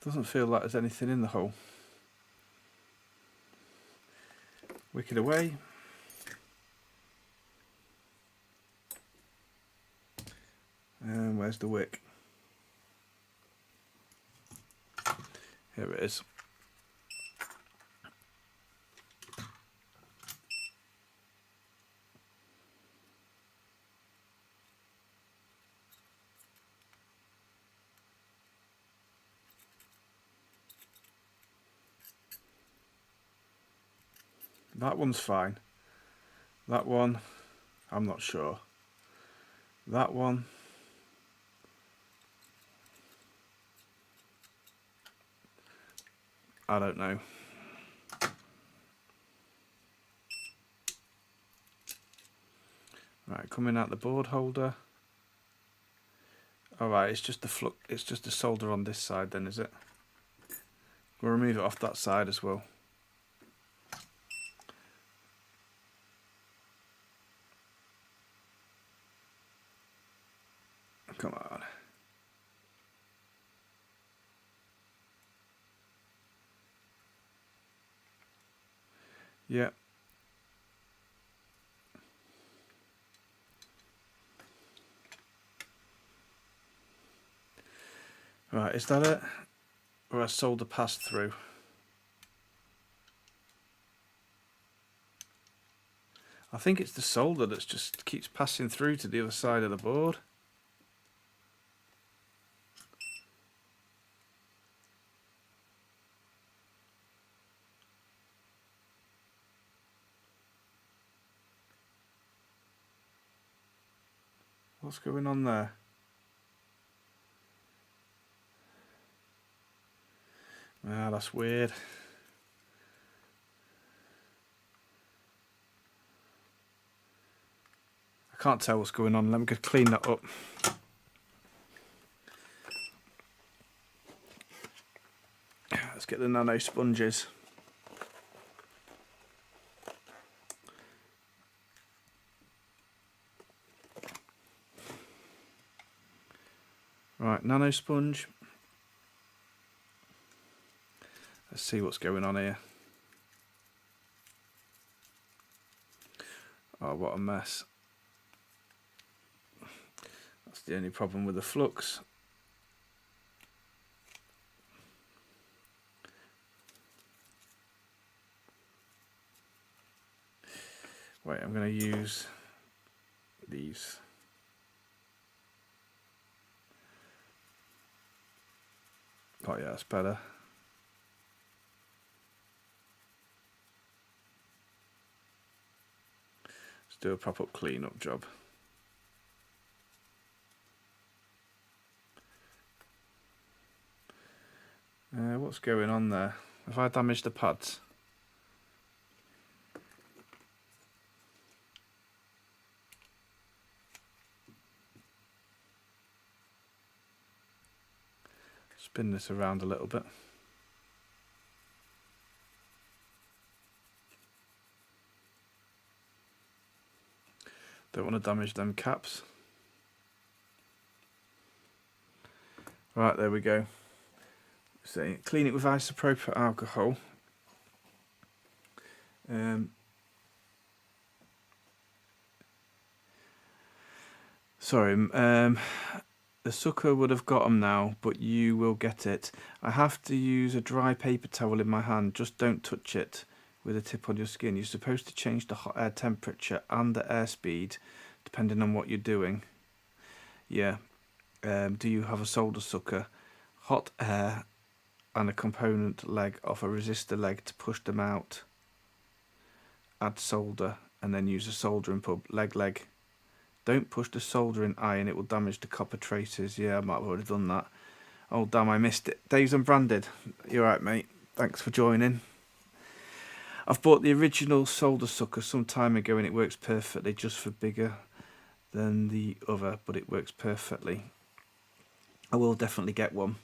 Doesn't feel like there's anything in the hole. Wick it away. And where's the wick? Here it is. That one's fine. That one, I'm not sure. That one, I don't know. Right, coming out the board holder. Alright, it's just the flux, it's just the solder on this side then, is it? We'll remove it off that side as well. Come on. Yeah. Right, is that it? Or has solder passed through? I think it's the solder that just keeps passing through to the other side of the board. What's going on there? Ah, that's weird. I can't tell what's going on. Let me go clean that up. Let's get the nano sponges. Right, nano sponge. Let's see what's going on here. Oh, what a mess. That's the only problem with the flux. Wait, I'm going to use these. Oh yeah, that's better. Let's do a proper clean-up job. What's going on there? Have I damaged the pads? Spin this around a little bit. Don't want to damage them caps. Right, there we go. So clean it with isopropyl alcohol. Sorry, the sucker would have got them now, but you will get it. I have to use a dry paper towel in my hand. Just don't touch it with a tip on your skin. You're supposed to change the hot air temperature and the airspeed depending on what you're doing. Yeah. Do you have a solder sucker? Hot air and a component leg of a resistor leg to push them out. Add solder and then use a soldering pump. Leg. Don't push the soldering iron, it will damage the copper traces. Yeah, I might have already done that. Oh damn, I missed it. Dave's Unbranded. You're right, mate. Thanks for joining. I've bought the original solder sucker some time ago and it works perfectly, just for bigger than the other, but it works perfectly. I will definitely get one.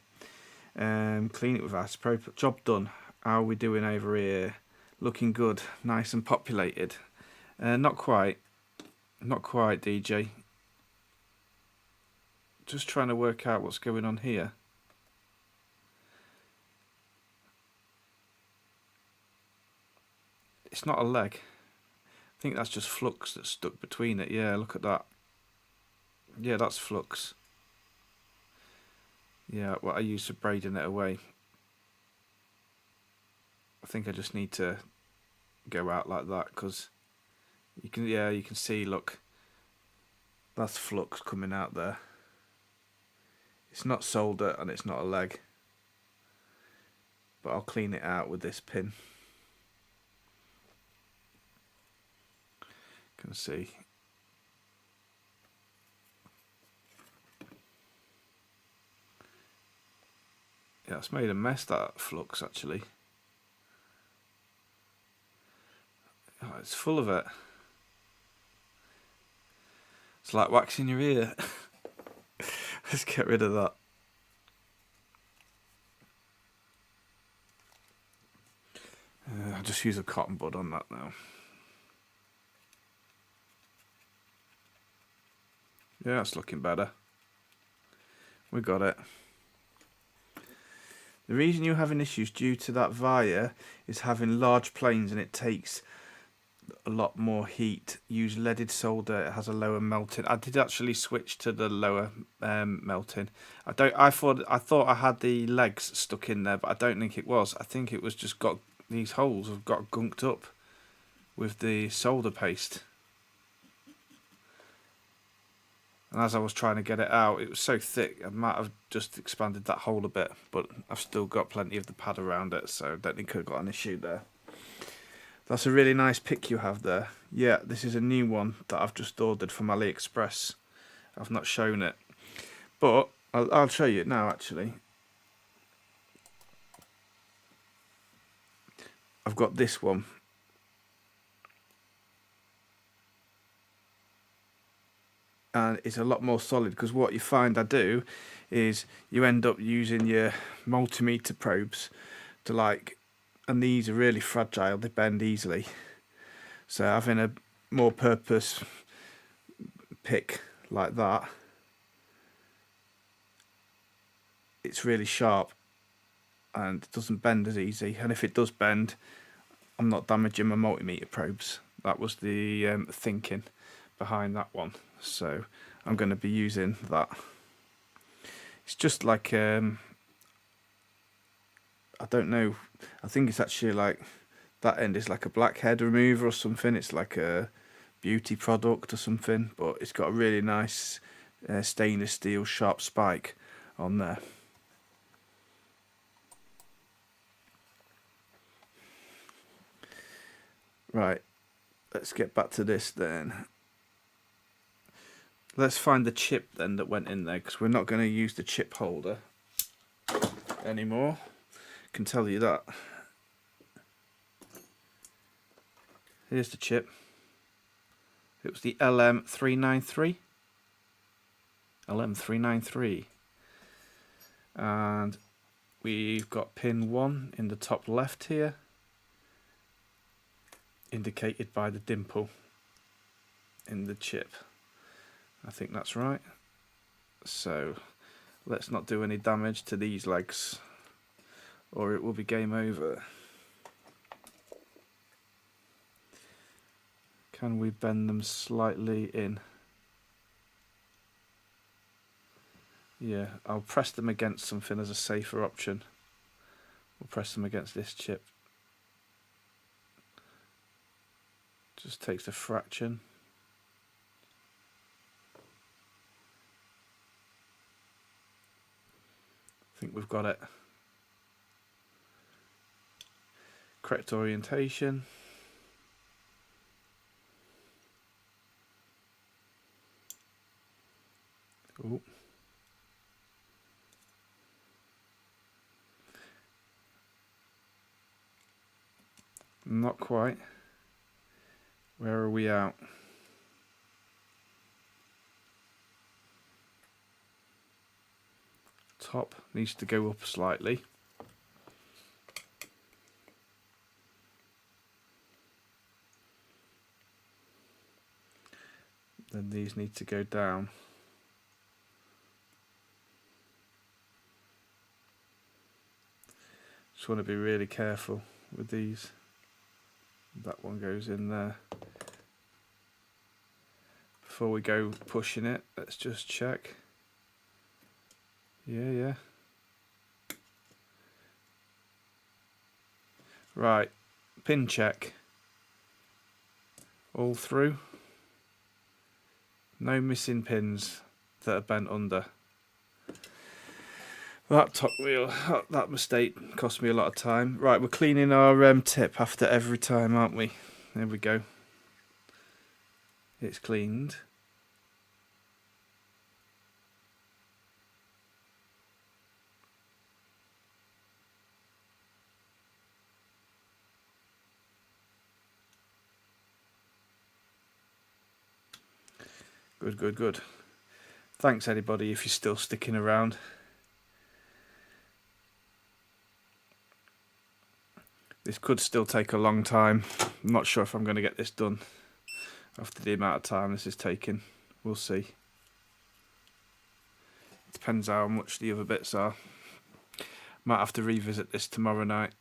Clean it with isopropyl. Job done. How are we doing over here? Looking good, nice and populated. Not quite, DJ. Just trying to work out what's going on here. It's not a leg. I think that's just flux that's stuck between it. Yeah, look at that. Yeah, that's flux. Yeah, what I used for braiding it away. I think I just need to go out like that, because you can, yeah, you can see, look, that's flux coming out there. It's not solder and it's not a leg, but I'll clean it out with this pin. You can see. Yeah, it's made a mess, that flux, actually. Oh, it's full of it. It's like waxing your ear. Let's get rid of that. I'll just use a cotton bud on that now. Yeah, it's looking better. We got it. The reason you're having issues due to that via is having large planes, and it takes a lot more heat. Use leaded solder, it has a lower melting. I did actually switch to the lower melting. I thought I had the legs stuck in there, but I don't think it was. I think it was just got, these holes have got gunked up with the solder paste. And as I was trying to get it out, it was so thick, I might have just expanded that hole a bit, but I've still got plenty of the pad around it, so I don't think I've got an issue there. That's a really nice pick you have there. Yeah, this is a new one that I've just ordered from AliExpress. I've not shown it, but I'll show you it now, actually. I've got this one. And it's a lot more solid, because what you find I do is you end up using your multimeter probes to, like, and these are really fragile, they bend easily, so having a more purpose pick like that, it's really sharp and it doesn't bend as easy, and if it does bend, I'm not damaging my multimeter probes. That was the thinking behind that one, so I'm going to be using that. It's just like I don't know, I think it's actually like that end is like a blackhead remover or something. It's like a beauty product or something, but it's got a really nice stainless steel sharp spike on there. Right, let's get back to this then. Let's find the chip then that went in there, because we're not going to use the chip holder anymore. I can tell you that. Here's the chip. It was the LM393. LM393. And we've got pin 1 in the top left here, indicated by the dimple in the chip. I think that's right. So let's not do any damage to these legs, or it will be game over. Can we bend them slightly in? Yeah, I'll press them against something as a safer option. We'll press them against this chip. Just takes a fraction. I think we've got it. Correct orientation. Ooh. Not quite. Where are we out? Top needs to go up slightly. Then these need to go down. Just want to be really careful with these. That one goes in there. Before we go pushing it, let's just check. Yeah. Right, pin check. All through. No missing pins that are bent under. That mistake cost me a lot of time. Right, we're cleaning our tip after every time, aren't we? There we go. It's cleaned. Good. Thanks anybody if you're still sticking around. This could still take a long time. I'm not sure if I'm going to get this done after the amount of time this is taking. We'll see. Depends how much the other bits are. Might have to revisit this tomorrow night.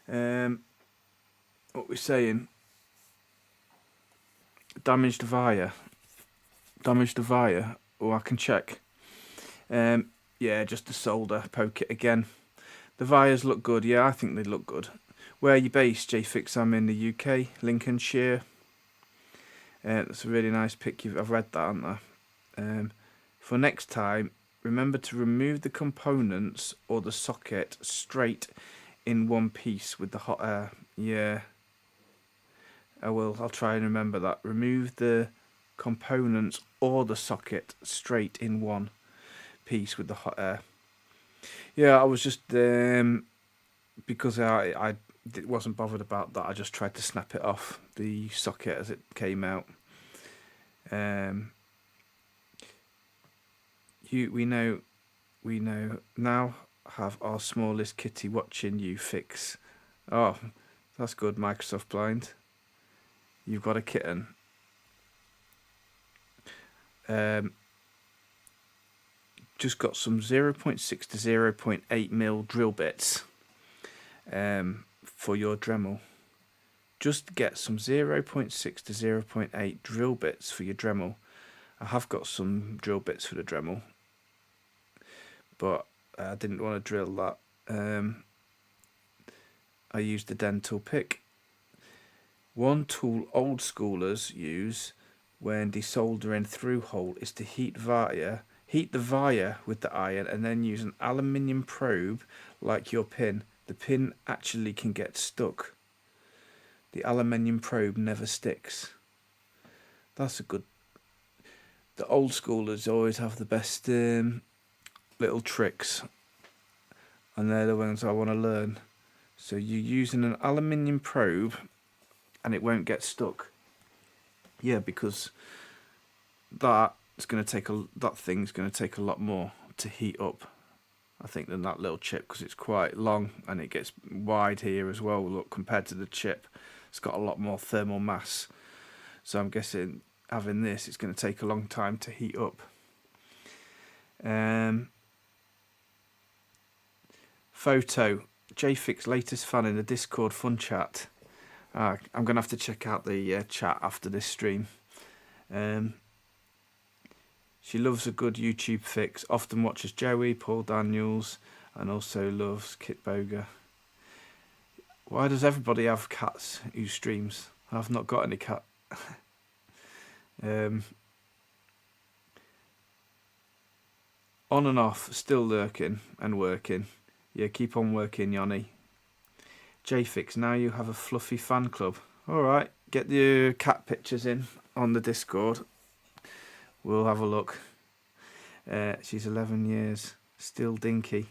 What we're saying? Damaged via. Oh, I can check. Yeah, just the solder. Poke it again. The vias look good. Yeah, I think they look good. Where are you based, JFix? I'm in the UK, Lincolnshire. That's a really nice pic. I've read that, haven't I? For next time, remember to remove the components or the socket straight in one piece with the hot air. Yeah, I will. I'll try and remember that. Remove the components or the socket straight in one piece with the hot air. Yeah, I was just because I wasn't bothered about that. I just tried to snap it off the socket as it came out. We know now. Have our smallest kitty watching you fix. Oh, that's good, Microsoft Blind. You've got a kitten. Just got some 0.6 to 0.8 mil drill bits for your Dremel. Just get some 0.6 to 0.8 drill bits for your Dremel. I have got some drill bits for the Dremel, but I didn't want to drill that. I used the dental pick. One tool old schoolers use when desoldering through hole is to heat the via with the iron and then use an aluminium probe like your pin. The pin actually can get stuck. The aluminium probe never sticks. That's a good... The old schoolers always have the best little tricks, and they're the ones I want to learn. So you're using an aluminium probe and it won't get stuck. Yeah, because that thing's going to take a lot more to heat up, I think, than that little chip, because it's quite long and it gets wide here as well. Look, compared to the chip, it's got a lot more thermal mass. So I'm guessing having this, it's going to take a long time to heat up. Photo, JFix latest fan in the Discord fun chat. I'm going to have to check out the chat after this stream. She loves a good YouTube fix, often watches Joey, Paul Daniels, and also loves Kit Boga. Why does everybody have cats who streams? I've not got any cat. On and off, still lurking and working. Yeah, keep on working, Yanni. JFix, now you have a fluffy fan club. Alright, get the cat pictures in on the Discord. We'll have a look. She's 11 years, still dinky.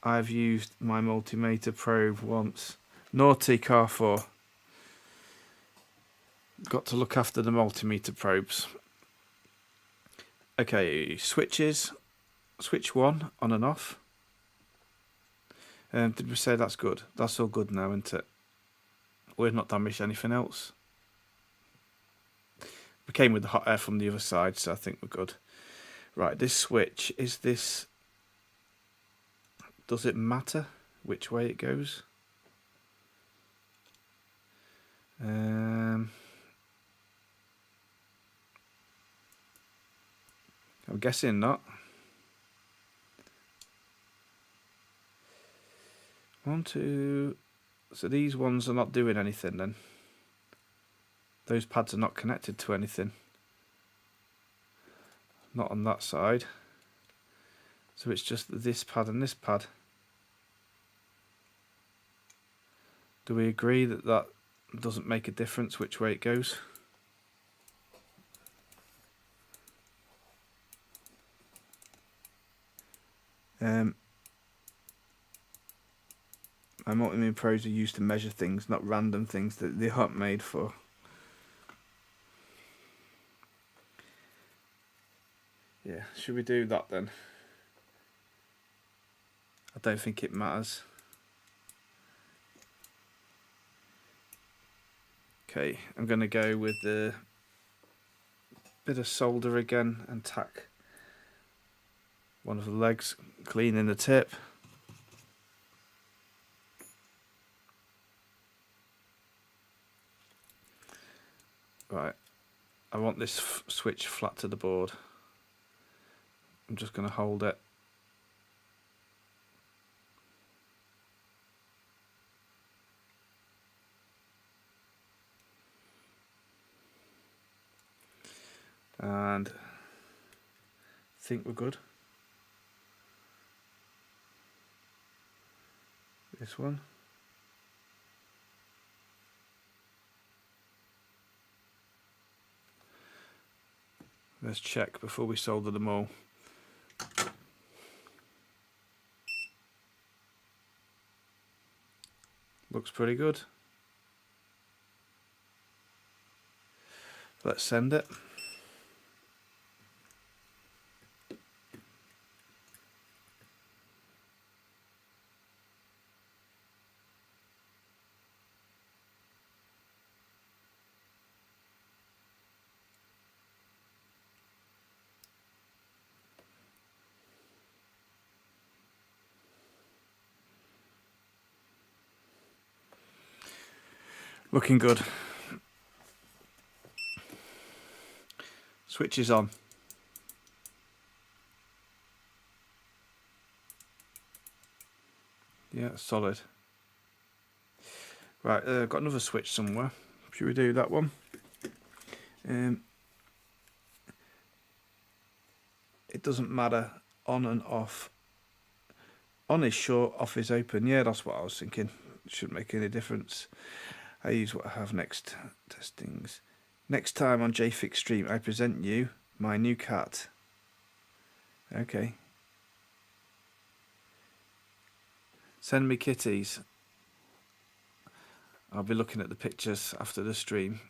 I've used my multimeter probe once. Naughty Carrefour. Got to look after the multimeter probes. Okay, switches. Switch 1 on and off. Did we say that's good? That's all good now, isn't it? We've not damaged anything else. We came with the hot air from the other side, so I think we're good. Right, this switch, is this... Does it matter which way it goes. I'm guessing not. 1, 2. So these ones are not doing anything then. Those pads are not connected to anything. Not on that side. So it's just this pad and this pad. Do we agree that that doesn't make a difference which way it goes? My multimeter probes are used to measure things, not random things that they aren't made for. Yeah, should we do that then? I don't think it matters. Okay, I'm going to go with the bit of solder again and tack one of the legs, cleaning the tip. Right, I want this switch flat to the board. I'm just going to hold it. And I think we're good. This one. Let's check before we solder them all. Looks pretty good. Let's send it. Looking good. Switch is on. Yeah, solid. Right, I've got another switch somewhere. Should we do that one? It doesn't matter on and off. On is short, off is open. Yeah, that's what I was thinking. It shouldn't make any difference. I use what I have next. Testings. Next time on JFix Stream, I present you my new cat. Okay. Send me kitties. I'll be looking at the pictures after the stream.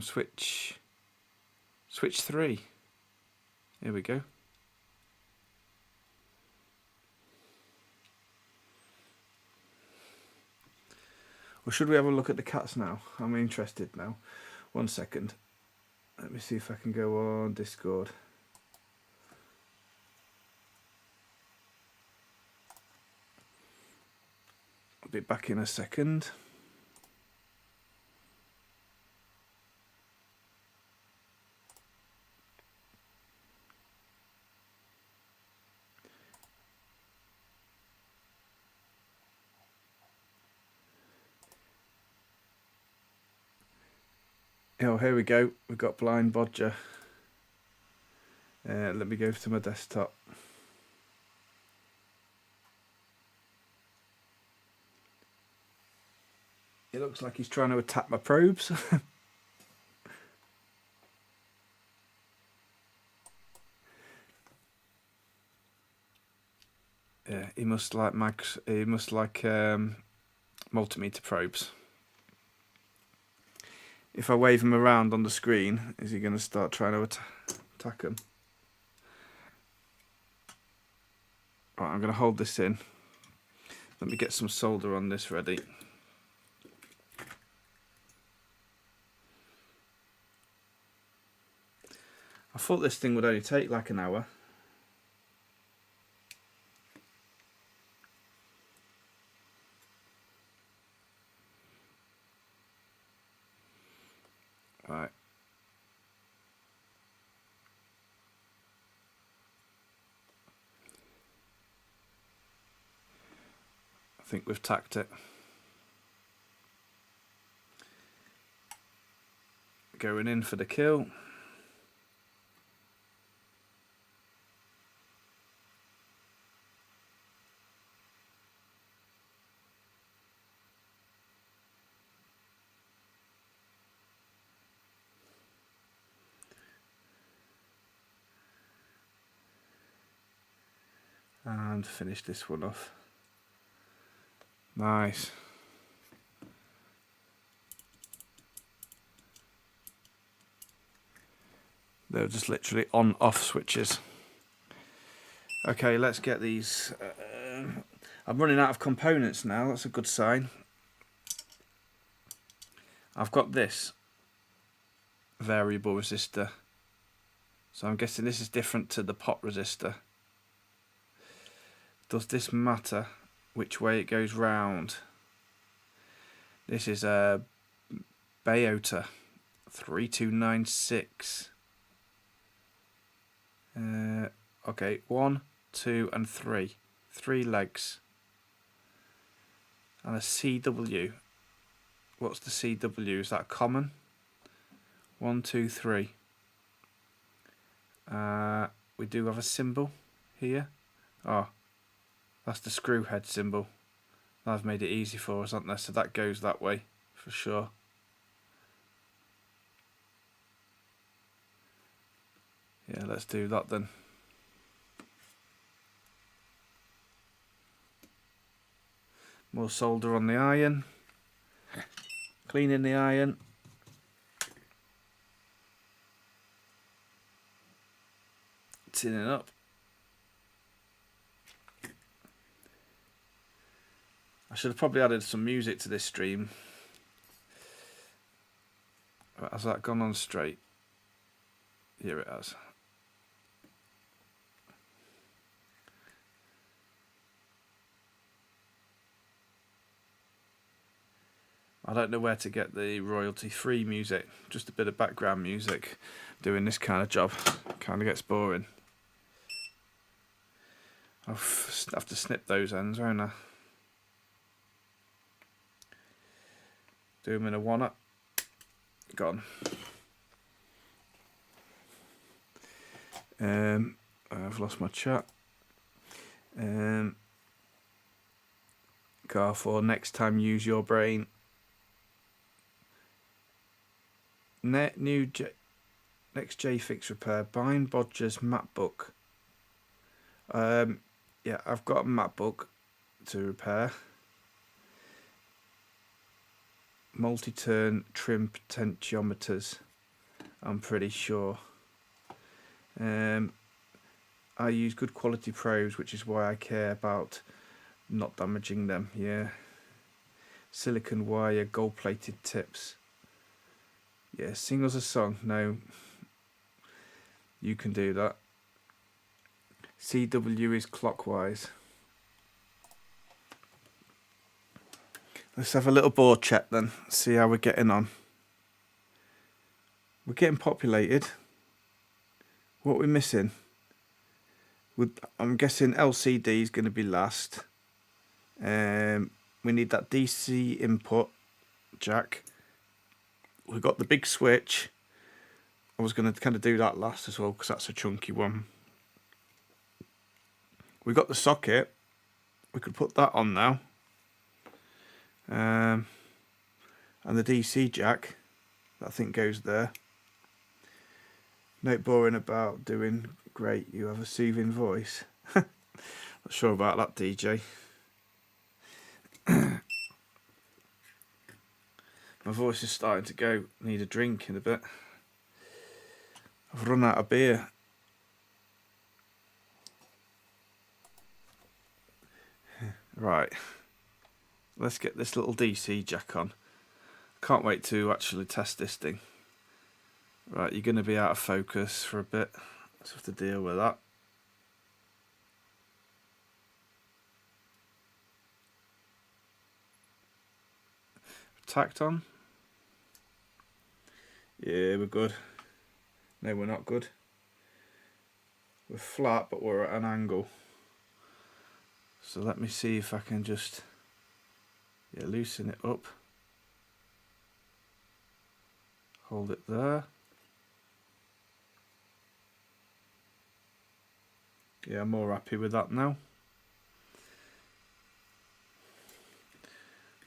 Switch 3. Here we go. Or should we have a look at the cats now? I'm interested now. 1 second. Let me see if I can go on Discord. I'll be back in a second. Oh, here we go. We've got Blind Bodger. Let me go to my desktop. It looks like he's trying to attack my probes. Yeah, he must like multimeter probes. If I wave him around on the screen, is he going to start trying to attack him? Right, I'm going to hold this in. Let me get some solder on this ready. I thought this thing would only take like an hour. Right. I think we've tacked it. Going in for the kill. And finish this one off. Nice. They're just literally on off switches. Okay, let's get these. I'm running out of components now, that's a good sign. I've got this variable resistor. So I'm guessing this is different to the pot resistor. Does this matter which way it goes round? This is a Bayota 3296. Okay, 1, 2 and 3. 3 legs. And a CW. What's the CW? Is that common? 1, 2, 3. We do have a symbol here. Oh, that's the screw head symbol. I've made it easy for us, haven't they? So that goes that way for sure. Yeah, let's do that then. More solder on the iron. Cleaning the iron. Tinning up. I should have probably added some music to this stream. Has that gone on straight? Here it has. I don't know where to get the royalty-free music. Just a bit of background music. Doing this kind of job kind of gets boring. I'll have to snip those ends, won't I? Do them in a one-up. Gone. I've lost my chat. Car for next time use your brain. Next JFix repair. Bind Bodger's MacBook. Yeah, I've got a MacBook to repair. Multi-turn trim potentiometers, I'm pretty sure. I use good quality probes, which is why I care about not damaging them. Yeah. Silicon wire, gold plated tips. Yeah, sing us a song. No, you can do that. CW is clockwise. Let's have a little board check then, see how we're getting on. We're getting populated. What we're missing? I'm guessing LCD is going to be last. We need that DC input jack. We've got the big switch. I was going to kind of do that last as well because that's a chunky one. We've got the socket. We could put that on now. And the DC jack, that I think goes there. No boring about doing great. You have a soothing voice. Not sure about that, DJ. My voice is starting to go. Need a drink in a bit. I've run out of beer. Right. Let's get this little DC jack on. Can't wait to actually test this thing. Right, you're going to be out of focus for a bit. Let's have to deal with that. Tacked on. Yeah, we're good. No, we're not good. We're flat, but we're at an angle. So let me see if I can just loosen it up. Hold it there. Yeah, I'm more happy with that now.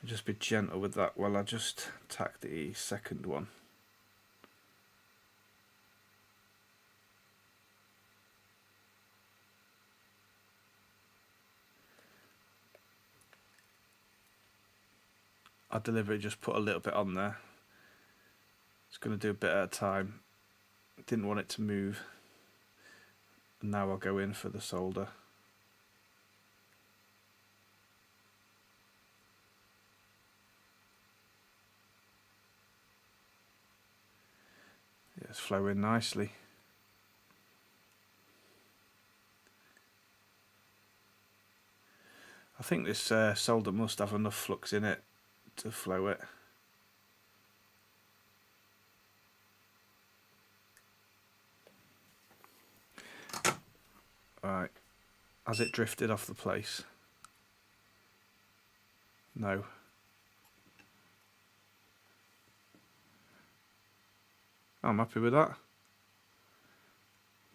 Just be gentle with that while I just tack the second one. I deliberately just put a little bit on there. It's going to do a bit at a time. Didn't want it to move. And now I'll go in for the solder. Yeah, it's flowing nicely. I think this solder must have enough flux in it to flow it. Right, has it drifted off the place? No. I'm happy with that.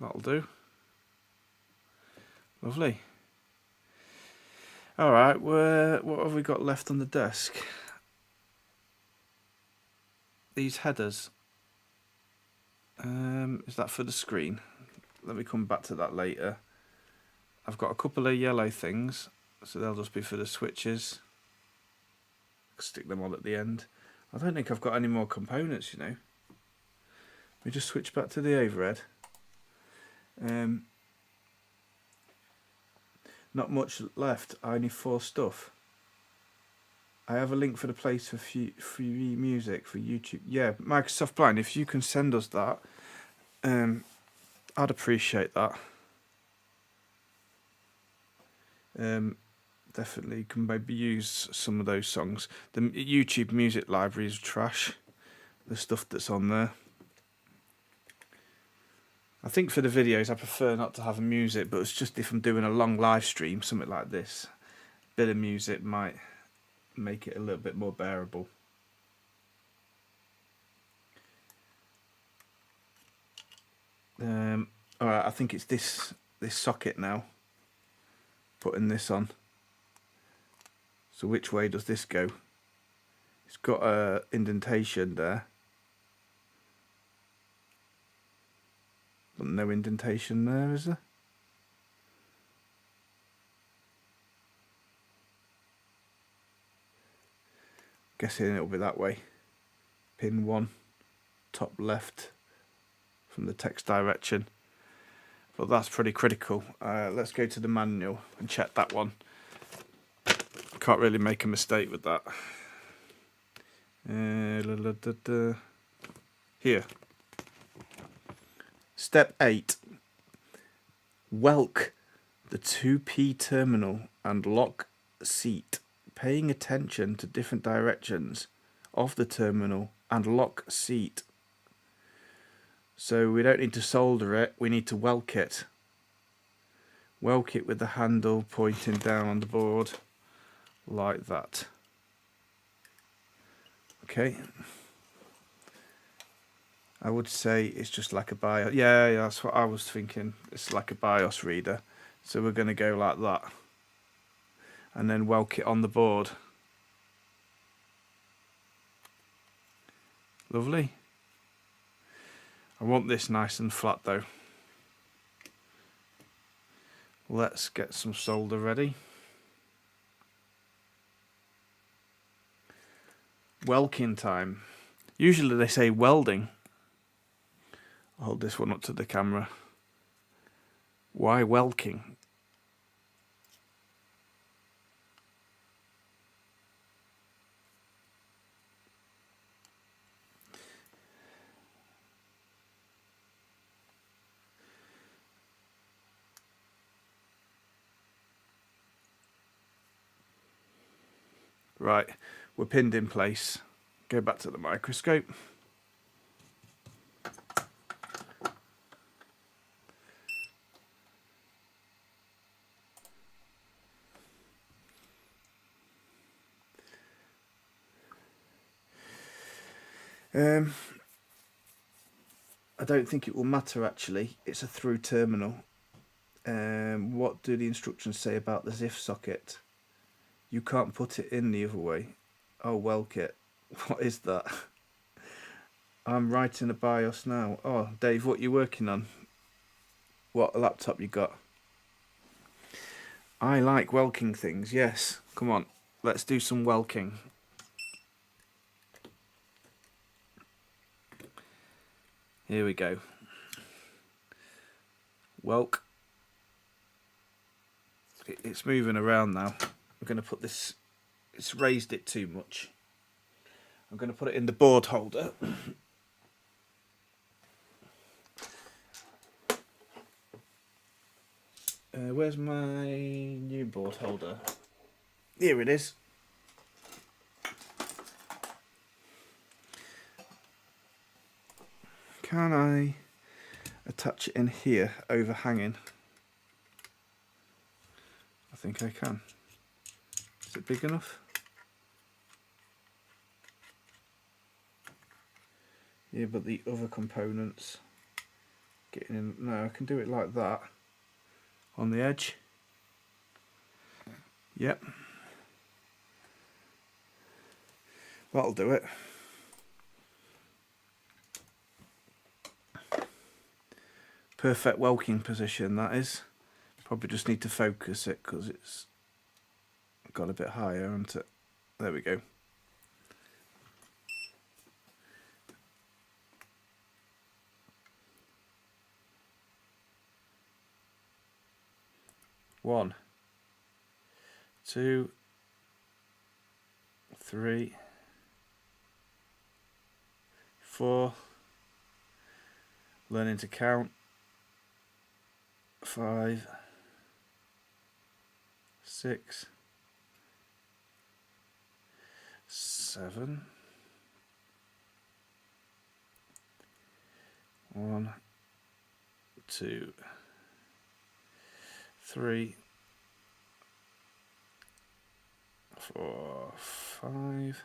That'll do. Lovely. Alright, what have we got left on the desk? These headers. Is that for the screen? Let me come back to that later. I've got a couple of yellow things, so they'll just be for the switches. Stick them on at the end. I don't think I've got any more components, you know. We just switch back to the overhead. Not much left. I only 4 stuff. I have a link for the place for free music for YouTube. Yeah, Microsoft Blind. If you can send us that, I'd appreciate that. Definitely can maybe use some of those songs. The YouTube music library is trash. The stuff that's on there. I think for the videos I prefer not to have music, but it's just if I'm doing a long live stream, something like this, a bit of music might make it a little bit more bearable. Alright, I think it's this socket now. Putting this on. So which way does this go? It's got a indentation there. But no indentation there, is there? Guessing it'll be that way. Pin 1, top left from the text direction. But that's pretty critical. Let's go to the manual and check that one. Can't really make a mistake with that. Here. Step 8. Welk the 2P terminal and lock seat, paying attention to different directions of the terminal and lock seat. So we don't need to solder it, we need to welk it. Welk it with the handle pointing down on the board like that. Okay. I would say it's just like a BIOS. Yeah, that's what I was thinking. It's like a BIOS reader. So we're going to go like that. And then welk it on the board. Lovely. I want this nice and flat though. Let's get some solder ready. Welking time. Usually they say welding. I'll hold this one up to the camera. Why welking? Right, we're pinned in place. Go back to the microscope. I don't think it will matter actually. It's a through terminal. What do the instructions say about the ZIF socket? You can't put it in the other way. Oh, well, kit. What is that? I'm writing a BIOS now. Oh, Dave, what are you working on? What laptop you got? I like welking things, yes. Come on, let's do some welking. Here we go. Welk. It's moving around now. I'm going to put this, it's raised it too much. I'm going to put it in the board holder. Where's my new board holder? Here it is. Can I attach it in here, overhanging? I think I can. Is it big enough? Yeah, but the other components getting in. No, I can do it like that on the edge. Yep, that'll do it. Perfect welking position, that is. Probably just need to focus it because it's got a bit higher, hasn't it? There we go. One, 2, 3, 4. Learning to count. 5, 6, 7. 1, 2, 3, 4, 5,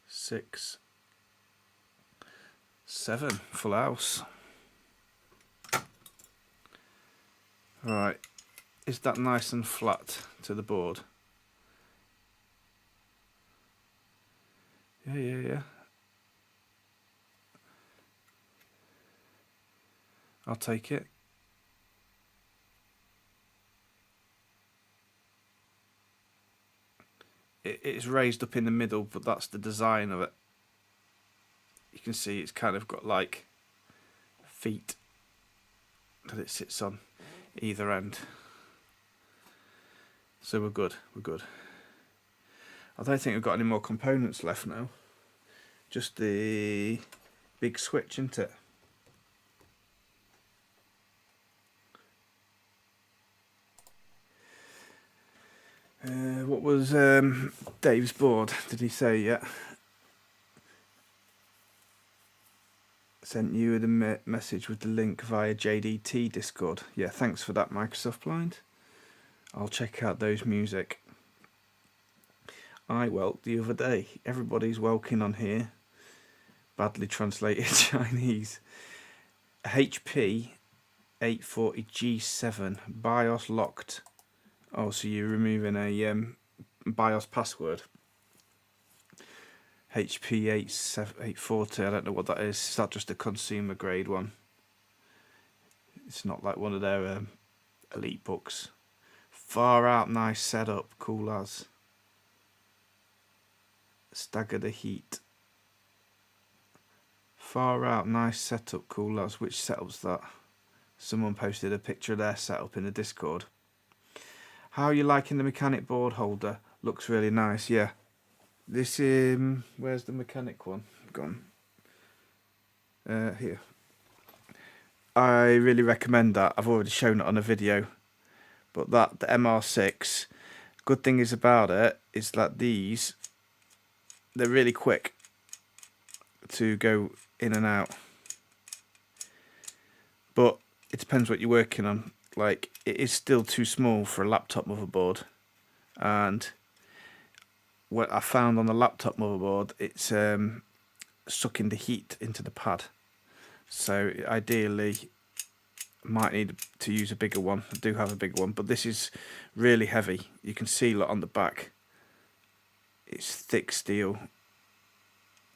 6, 7. Full house. Right, is that nice and flat to the board? Yeah. I'll take it. It's raised up in the middle, but that's the design of it. You can see it's kind of got like feet that it sits on either end. So we're good. I don't think we've got any more components left now. Just the big switch, isn't it? What was Dave's board? Did he say yet? Sent you the message with the link via JDT Discord. Yeah, thanks for that, Microsoft Blind. I'll check out those music. I welked the other day. Everybody's welking on here. Badly translated Chinese. HP 840G7 BIOS locked. Oh, so you're removing a BIOS password. HP 840, I don't know what that is. Is that just a consumer grade one? It's not like one of their elite books. Far out, nice setup, cool as. Stagger the heat. Far out, nice setup, cool as. Which setup's that? Someone posted a picture of their setup in the Discord. How are you liking the mechanic board holder? Looks really nice, yeah. This where's the mechanic one gone? Here. I really recommend that. I've already shown it on a video, but the MR6 Good thing is about it is that they're really quick to go in and out. But it depends what you're working on. Like, it is still too small for a laptop motherboard, and what I found on the laptop motherboard, it's sucking the heat into the pad. So ideally, might need to use a bigger one. I do have a bigger one, but this is really heavy. You can see on the back, it's thick steel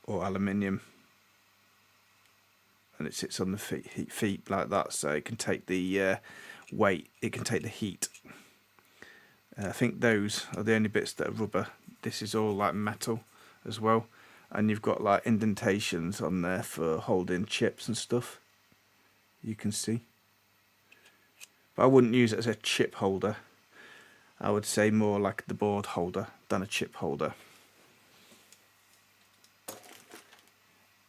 or aluminium, and it sits on the feet like that, so it can take the weight, it can take the heat. I think those are the only bits that are rubber. This is all like metal as well, and you've got like indentations on there for holding chips and stuff, you can see. But I wouldn't use it as a chip holder. I would say more like the board holder than a chip holder.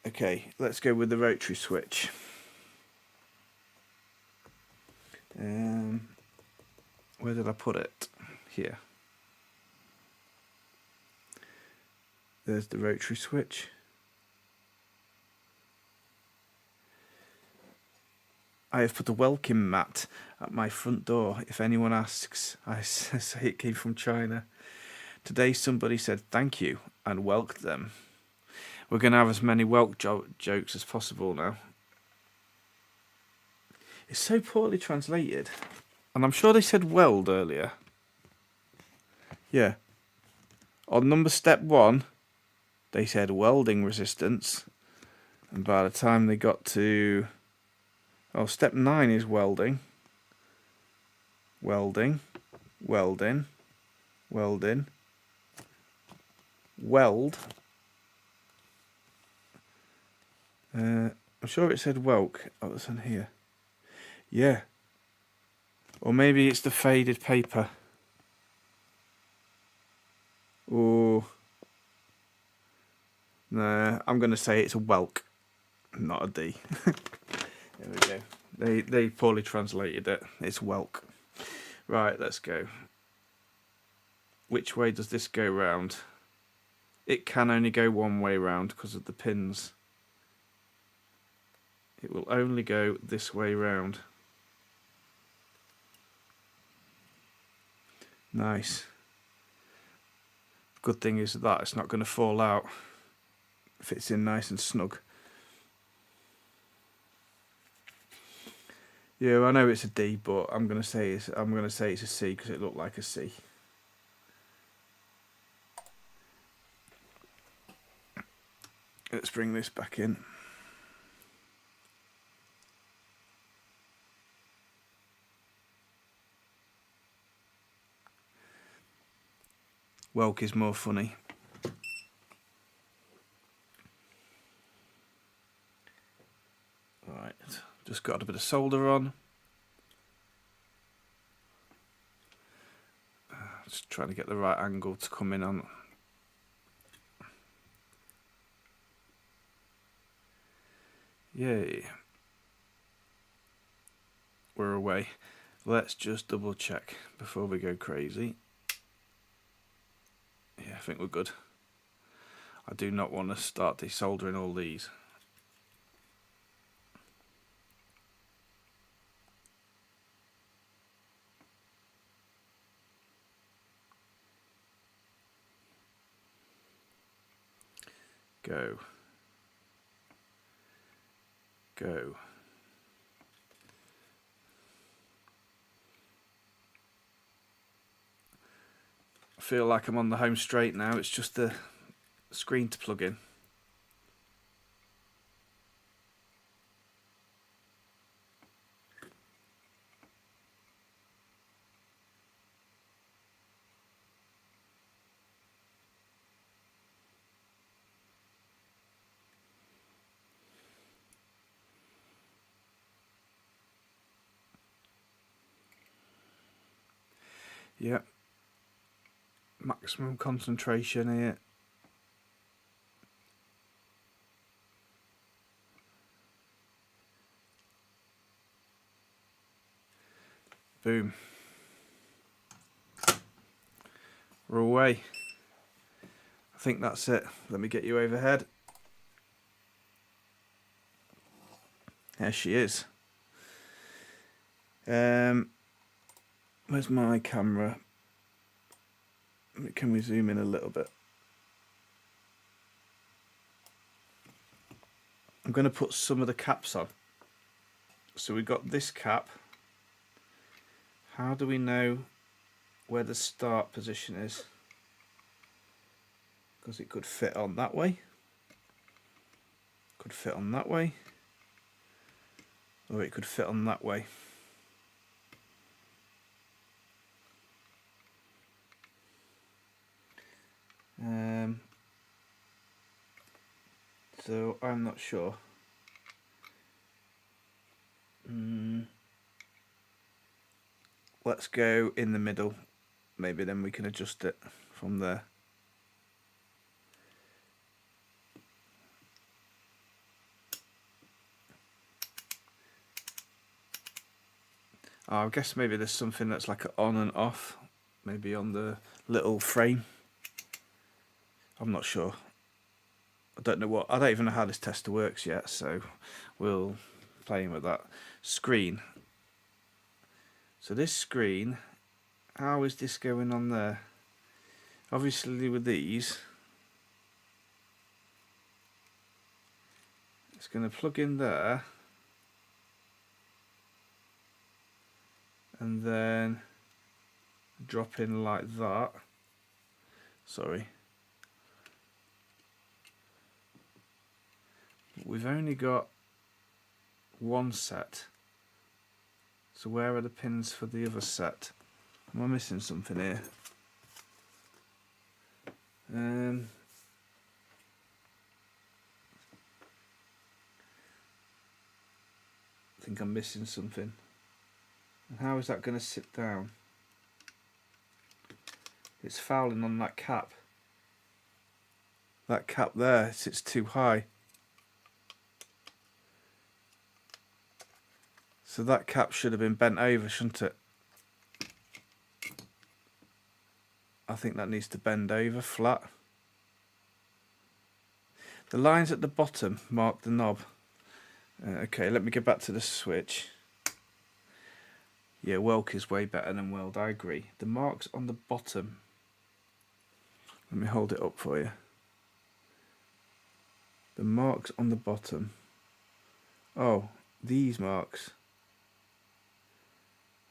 Okay, let's go with the rotary switch. Where did I put it? Here. There's the rotary switch. I have put a welcome mat at my front door. If anyone asks, I say it came from China. Today somebody said thank you and welcomed them. We're going to have as many welk jokes as possible now. It's so poorly translated. And I'm sure they said weld earlier. Yeah. On step 1, they said welding resistance. And by the time they got to... Oh, step 9 is welding. Welding. Welding. Welding. Weld. I'm sure it said welk. Oh, it's on here. Yeah. Or maybe it's the faded paper. Or... Nah, I'm going to say it's a welk, not a D. There we go. They poorly translated it. It's welk. Right, let's go. Which way does this go round? It can only go one way round because of the pins. It will only go this way round. Nice. Good thing is that it's not going to fall out. Fits in nice and snug. Yeah, I know it's a D, but I'm gonna say it's a C because it looked like a C. Let's bring this back in. Welk is more funny. Right, just got a bit of solder on. Just trying to get the right angle to come in on. Yay. We're away. Let's just double check before we go crazy. Yeah, I think we're good. I do not want to start desoldering all these. Go. Go. I feel like I'm on the home straight now. It's just the screen to plug in. Yep. Maximum concentration here. Boom. we're away. I think that's it. Let me get you overhead. There she is. Where's my camera? Can we zoom in a little bit? I'm going to put some of the caps on. So we've got this cap. How do we know where the start position is? Because it could fit on that way. Could fit on that way. Or it could fit on that way. So I'm not sure. Let's go in the middle. Maybe then we can adjust it from there. I guess maybe there's something that's like an on and off, maybe on the little frame. I'm not sure. I don't even know how this tester works yet, so we'll play with that. Screen. So this screen, how is this going on there? Obviously with these, it's going to plug in there. And then drop in like that. Sorry. We've only got one set. So where are the pins for the other set? Am I missing something here? I think I'm missing something. And how is that going to sit down? It's fouling on that cap. That cap there sits too high. So that cap should have been bent over, shouldn't it? I think that needs to bend over flat. The lines at the bottom mark the knob. Okay, let me get back to the switch. Yeah, Welk is way better than Weld, I agree. The marks on the bottom. Let me hold it up for you. The marks on the bottom. Oh, these marks.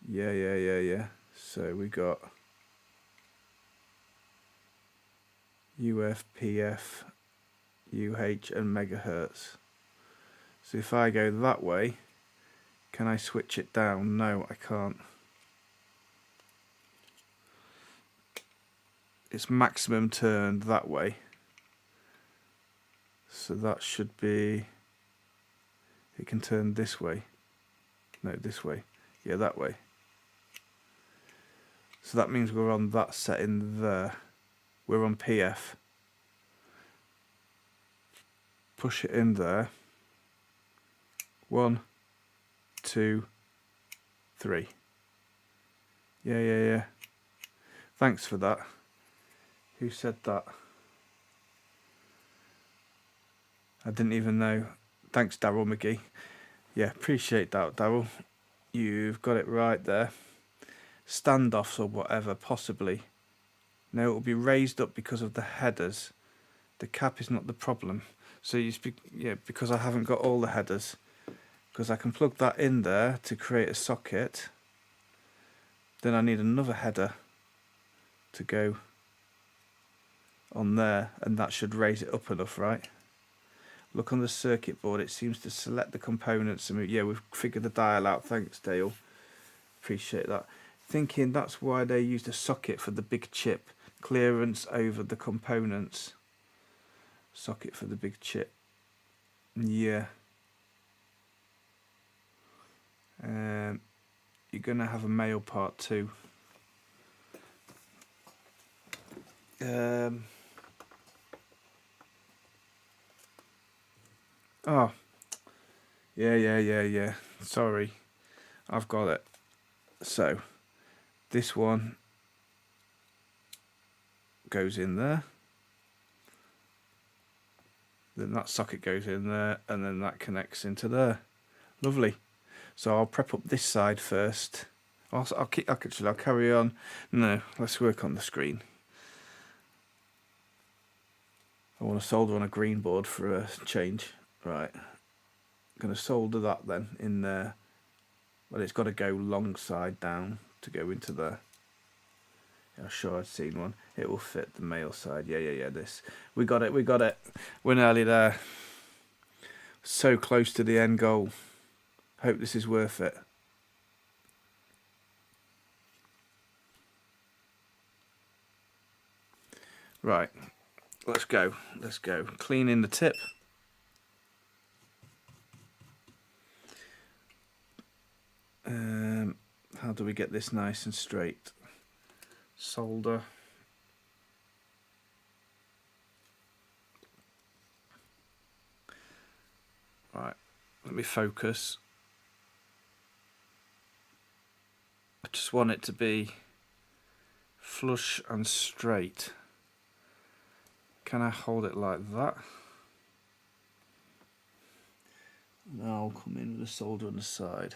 Yeah. So we got UF, PF, UH and megahertz. So if I go that way, can I switch it down? No, I can't. It's maximum turned that way. So that should be, it can turn this way. No, this way. Yeah, that way. So that means we're on that setting there. We're on PF. Push it in there. 1, 2, 3. Yeah. Thanks for that. Who said that? I didn't even know. Thanks, Daryl McGee. Yeah, appreciate that, Daryl. You've got it right there. Standoffs or whatever, possibly. No, it will be raised up because of the headers. The cap is not the problem. So because I haven't got all the headers. Because I can plug that in there to create a socket. Then I need another header to go on there, and that should raise it up enough, right? Look on the circuit board, it seems to select the components and yeah, we've figured the dial out. Thanks, Dale. Appreciate that. Thinking that's why they used a socket for the big chip. Clearance over the components. Socket for the big chip. Yeah. You're gonna have a male part too. Oh, yeah. Sorry, I've got it. So, this one goes in there. Then that socket goes in there, and then that connects into there. Lovely. So I'll prep up this side first. I'll carry on. No, let's work on the screen. I want to solder on a green board for a change. Right. I'm going to solder that then in there. Well, it's got to go long side down to go into there. I'm sure I'd seen one. It will fit the male side. Yeah. This. We got it. We're nearly there. So close to the end goal. Hope this is worth it. Right. Let's go. Clean in the tip. How do we get this nice and straight? Solder. Right, let me focus. I just want it to be flush and straight. Can I hold it like that? Now I'll come in with the solder on the side.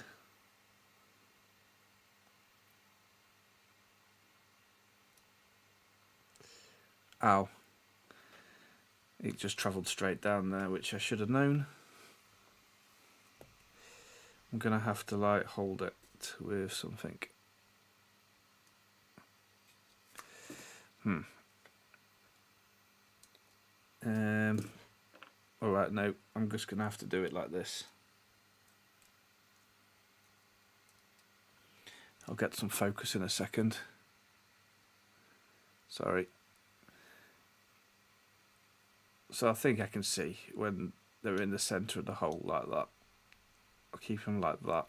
Ow. It just travelled straight down there, which I should have known. I'm going to have to like hold it with something. Alright, no, I'm just going to have to do it like this. I'll get some focus in a second. Sorry. So I think I can see when they're in the centre of the hole like that. I'll keep them like that.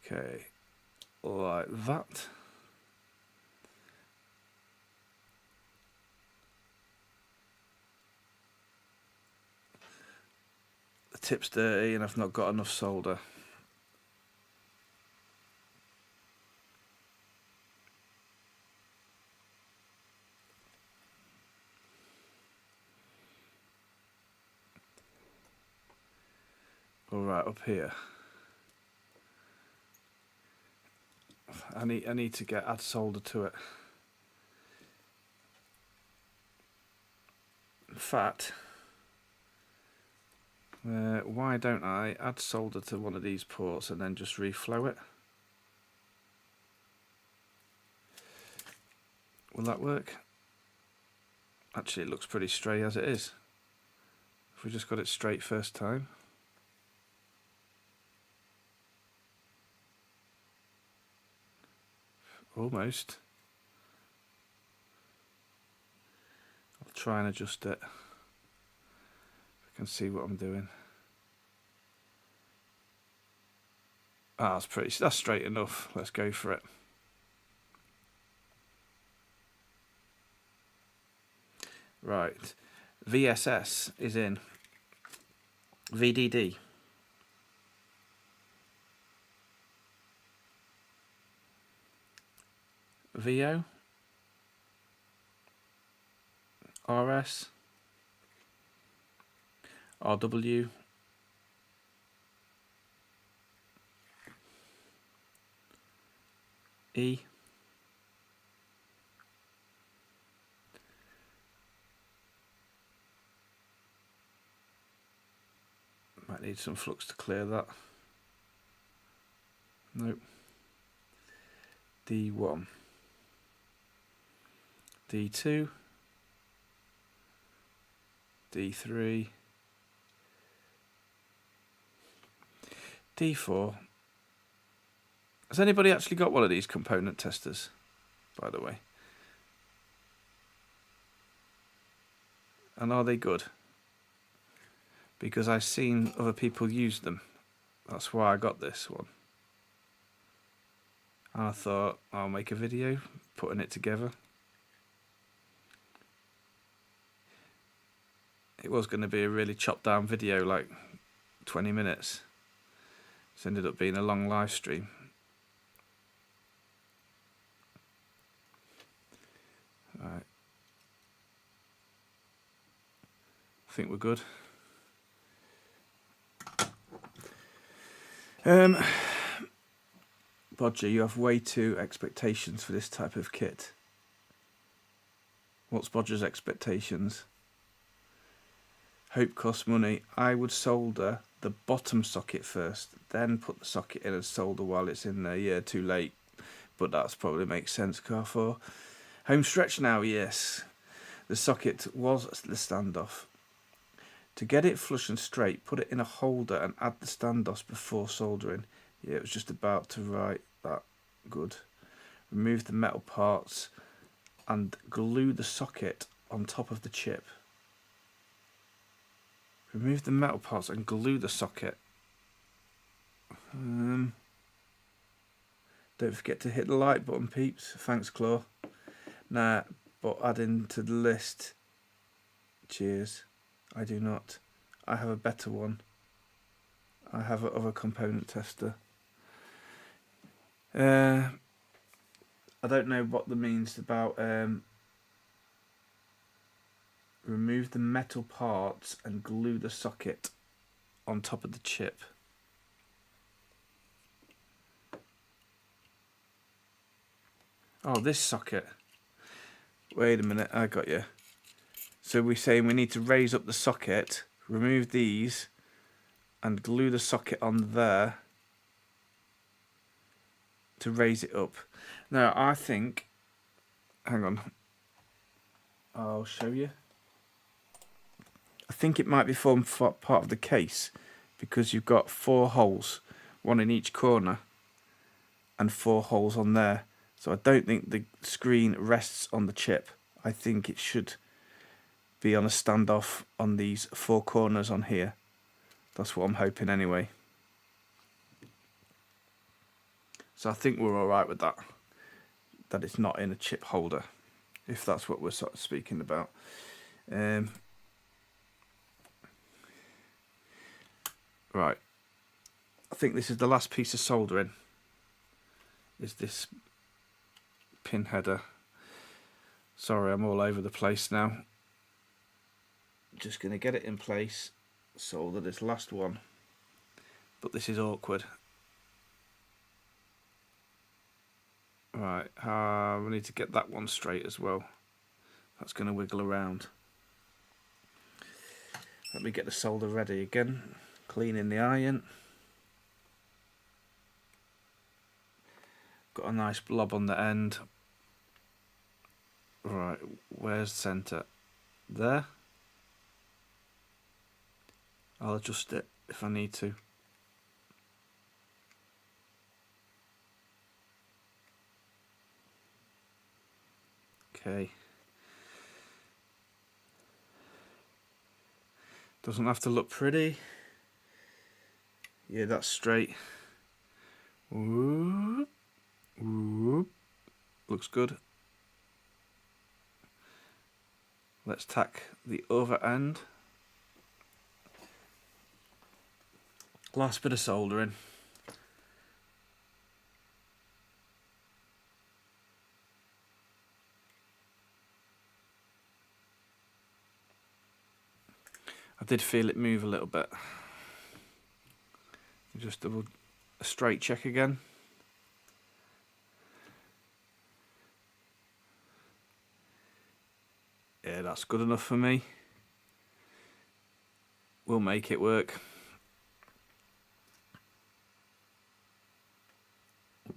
Okay, like that. The tip's dirty and I've not got enough solder. All right, up here. I need to add solder to it. In fact, why don't I add solder to one of these ports and then just reflow it? Will that work? Actually, it looks pretty straight as it is. If we just got it straight first time. Almost. I'll try and adjust it. I can see what I'm doing. Ah, that's straight enough. Let's go for it. Right. VSS is in. VDD. VO. RS. RW. E. Might need some flux to clear that. Nope. D1. D2. D3. D4. Has anybody actually got one of these component testers, by the way? And are they good? Because I've seen other people use them. That's why I got this one. And I thought I'll make a video putting it together. It was going to be a really chopped down video, like 20 minutes. It's ended up being a long live stream. I think we're good. Bodger, you have way too expectations for this type of kit. What's Bodger's expectations? Hope costs money. I would solder the bottom socket first, then put the socket in and solder while it's in there. Yeah, too late. But that's probably makes sense, Car4. Home stretch now, yes. The socket was the standoff. To get it flush and straight, put it in a holder and add the standoffs before soldering. Yeah, it was just about to write that. Good. Remove the metal parts and glue the socket on top of the chip. Remove the metal parts and glue the socket. Don't forget to hit the like button, peeps. Thanks, Claw. Nah, but adding to the list. Cheers. I do not. I have a better one. I have another component tester. I don't know what that means about remove the metal parts and glue the socket on top of the chip. Oh, this socket. Wait a minute, I got you. So we're saying we need to raise up the socket, remove these, and glue the socket on there to raise it up. Now, I think... Hang on. I'll show you. I think it might be formed part of the case because you've got 4 holes, one in each corner, and 4 holes on there. So I don't think the screen rests on the chip. I think it should be on a standoff on these 4 corners on here. That's what I'm hoping anyway. So I think we're alright with that. That it's not in a chip holder, if that's what we're sort of speaking about. Right. I think this is the last piece of soldering. Is this pin header. Sorry, I'm all over the place now. Just going to get it in place, solder this last one. But this is awkward. Right, we need to get that one straight as well. That's going to wiggle around. Let me get the solder ready again. Cleaning the iron. Got a nice blob on the end. Right, where's centre? There. I'll adjust it if I need to. Okay. Doesn't have to look pretty. Yeah, that's straight. Whoop, whoop. Looks good. Let's tack the other end. Last bit of soldering. I did feel it move a little bit. Just double a straight check again. Yeah, that's good enough for me. We'll make it work.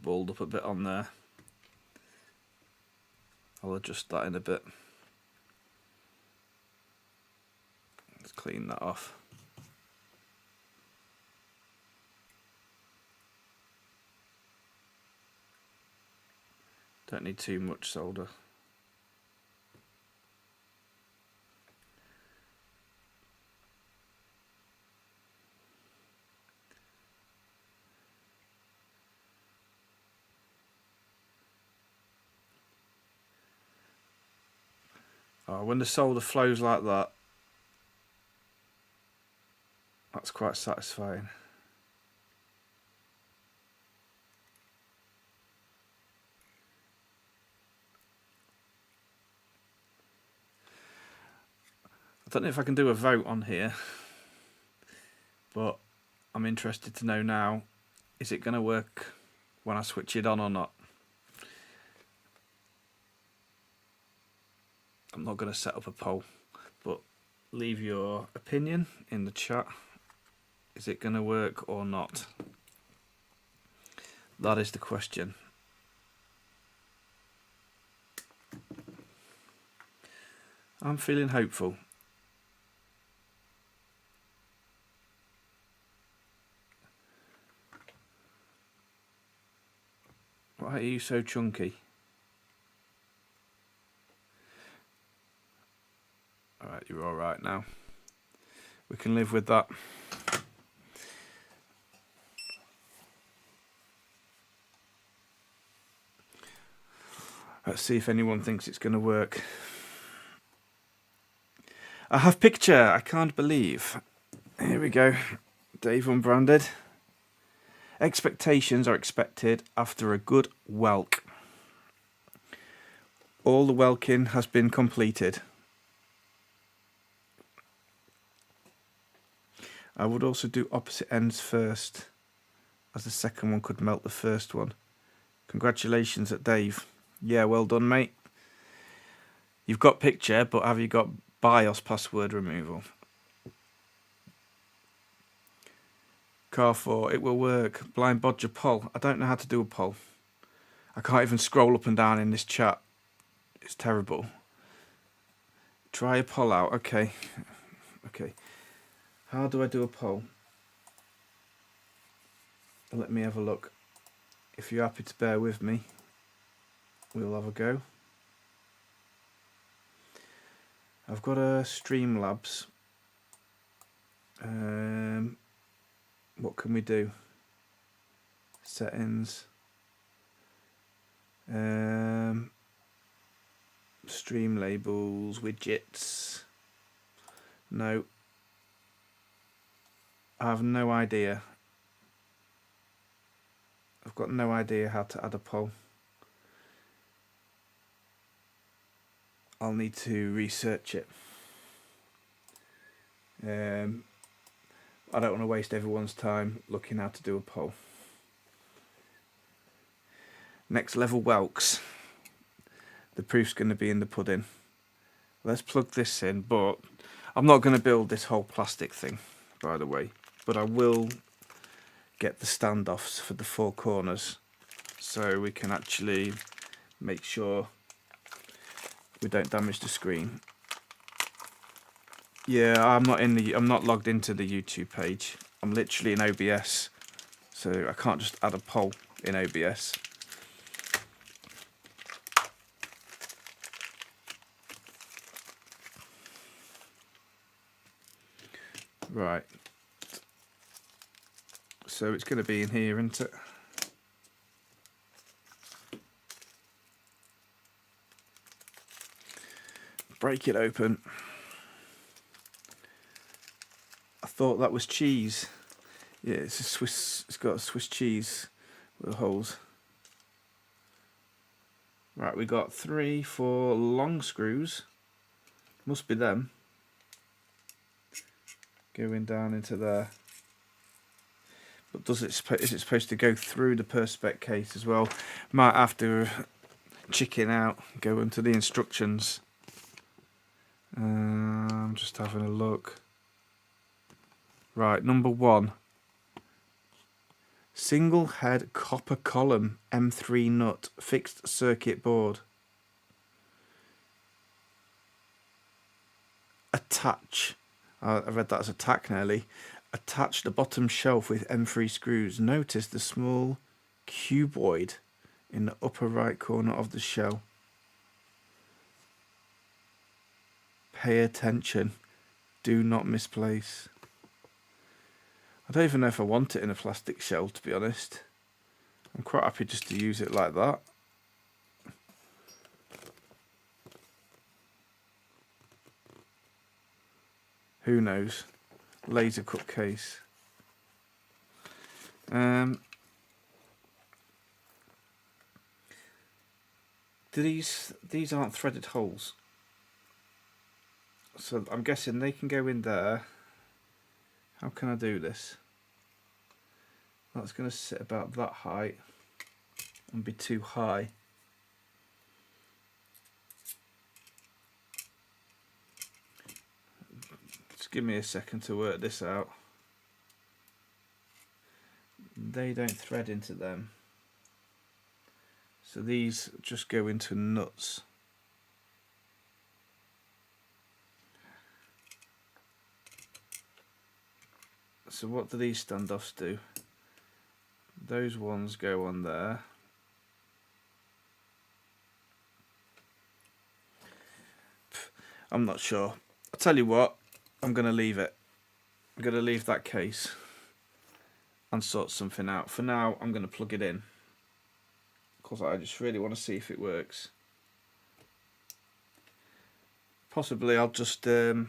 Balled up a bit on there. I'll adjust that in a bit. Let's clean that off. Don't need too much solder. Oh, when the solder flows like that, that's quite satisfying. I don't know if I can do a vote on here, but I'm interested to know now, is it going to work when I switch it on or not? I'm not going to set up a poll, but leave your opinion in the chat. Is it going to work or not? That is the question. I'm feeling hopeful. Why are you so chunky? Alright, you're alright now. We can live with that. Let's see if anyone thinks it's going to work. I have picture, I can't believe. Here we go. Dave unbranded. Expectations are expected after a good whelk. All the whelking has been completed. I would also do opposite ends first, as the second one could melt the first one. Congratulations at Dave. Yeah, well done, mate. You've got picture, but have you got BIOS password removal? Car 4, it will work. Blind Bodger poll. I don't know how to do a poll. I can't even scroll up and down in this chat. It's terrible. Try a poll out. Okay. Okay. How do I do a poll? Let me have a look. If you're happy to bear with me, we'll have a go. I've got a Streamlabs. What can we do? Settings. Stream labels, widgets. No. I have no idea. I've got no idea how to add a poll. I'll need to research it. I don't want to waste everyone's time looking how to do a poll. Next level whelks. The proof's going to be in the pudding. Let's plug this in, but I'm not going to build this whole plastic thing, by the way. But I will get the standoffs for the four corners, so we can actually make sure we don't damage the screen. Yeah, I'm not logged into the YouTube page. I'm literally in OBS, so I can't just add a poll in OBS. Right. So it's going to be in here, isn't it? Break it open. I thought that was cheese. Yeah, it's a Swiss. It's got a Swiss cheese with holes. Right, we got 3, 4 long screws. Must be them. Going down into there. But is it supposed to go through the Perspex case as well? Might have to chicken out, go into the instructions. I'm just having a look. Right, number 1. Single head copper column M3 nut fixed circuit board. Attach. I read that as attack nearly. Attach the bottom shelf with M3 screws. Notice the small cuboid in the upper right corner of the shell. Pay attention. Do not misplace. I don't even know if I want it in a plastic shell, to be honest. I'm quite happy just to use it like that. Who knows? Laser cut case. These aren't threaded holes. So I'm guessing they can go in there. How can I do this? That's going to sit about that height and be too high. Just give me a second to work this out. They don't thread into them. So these just go into nuts. So what do these standoffs do? Those ones go on there. I'm not sure. I'll tell you what, I'm going to leave it. I'm going to leave that case and sort something out. For now, I'm going to plug it in, because I just really want to see if it works. Possibly I'll just, well,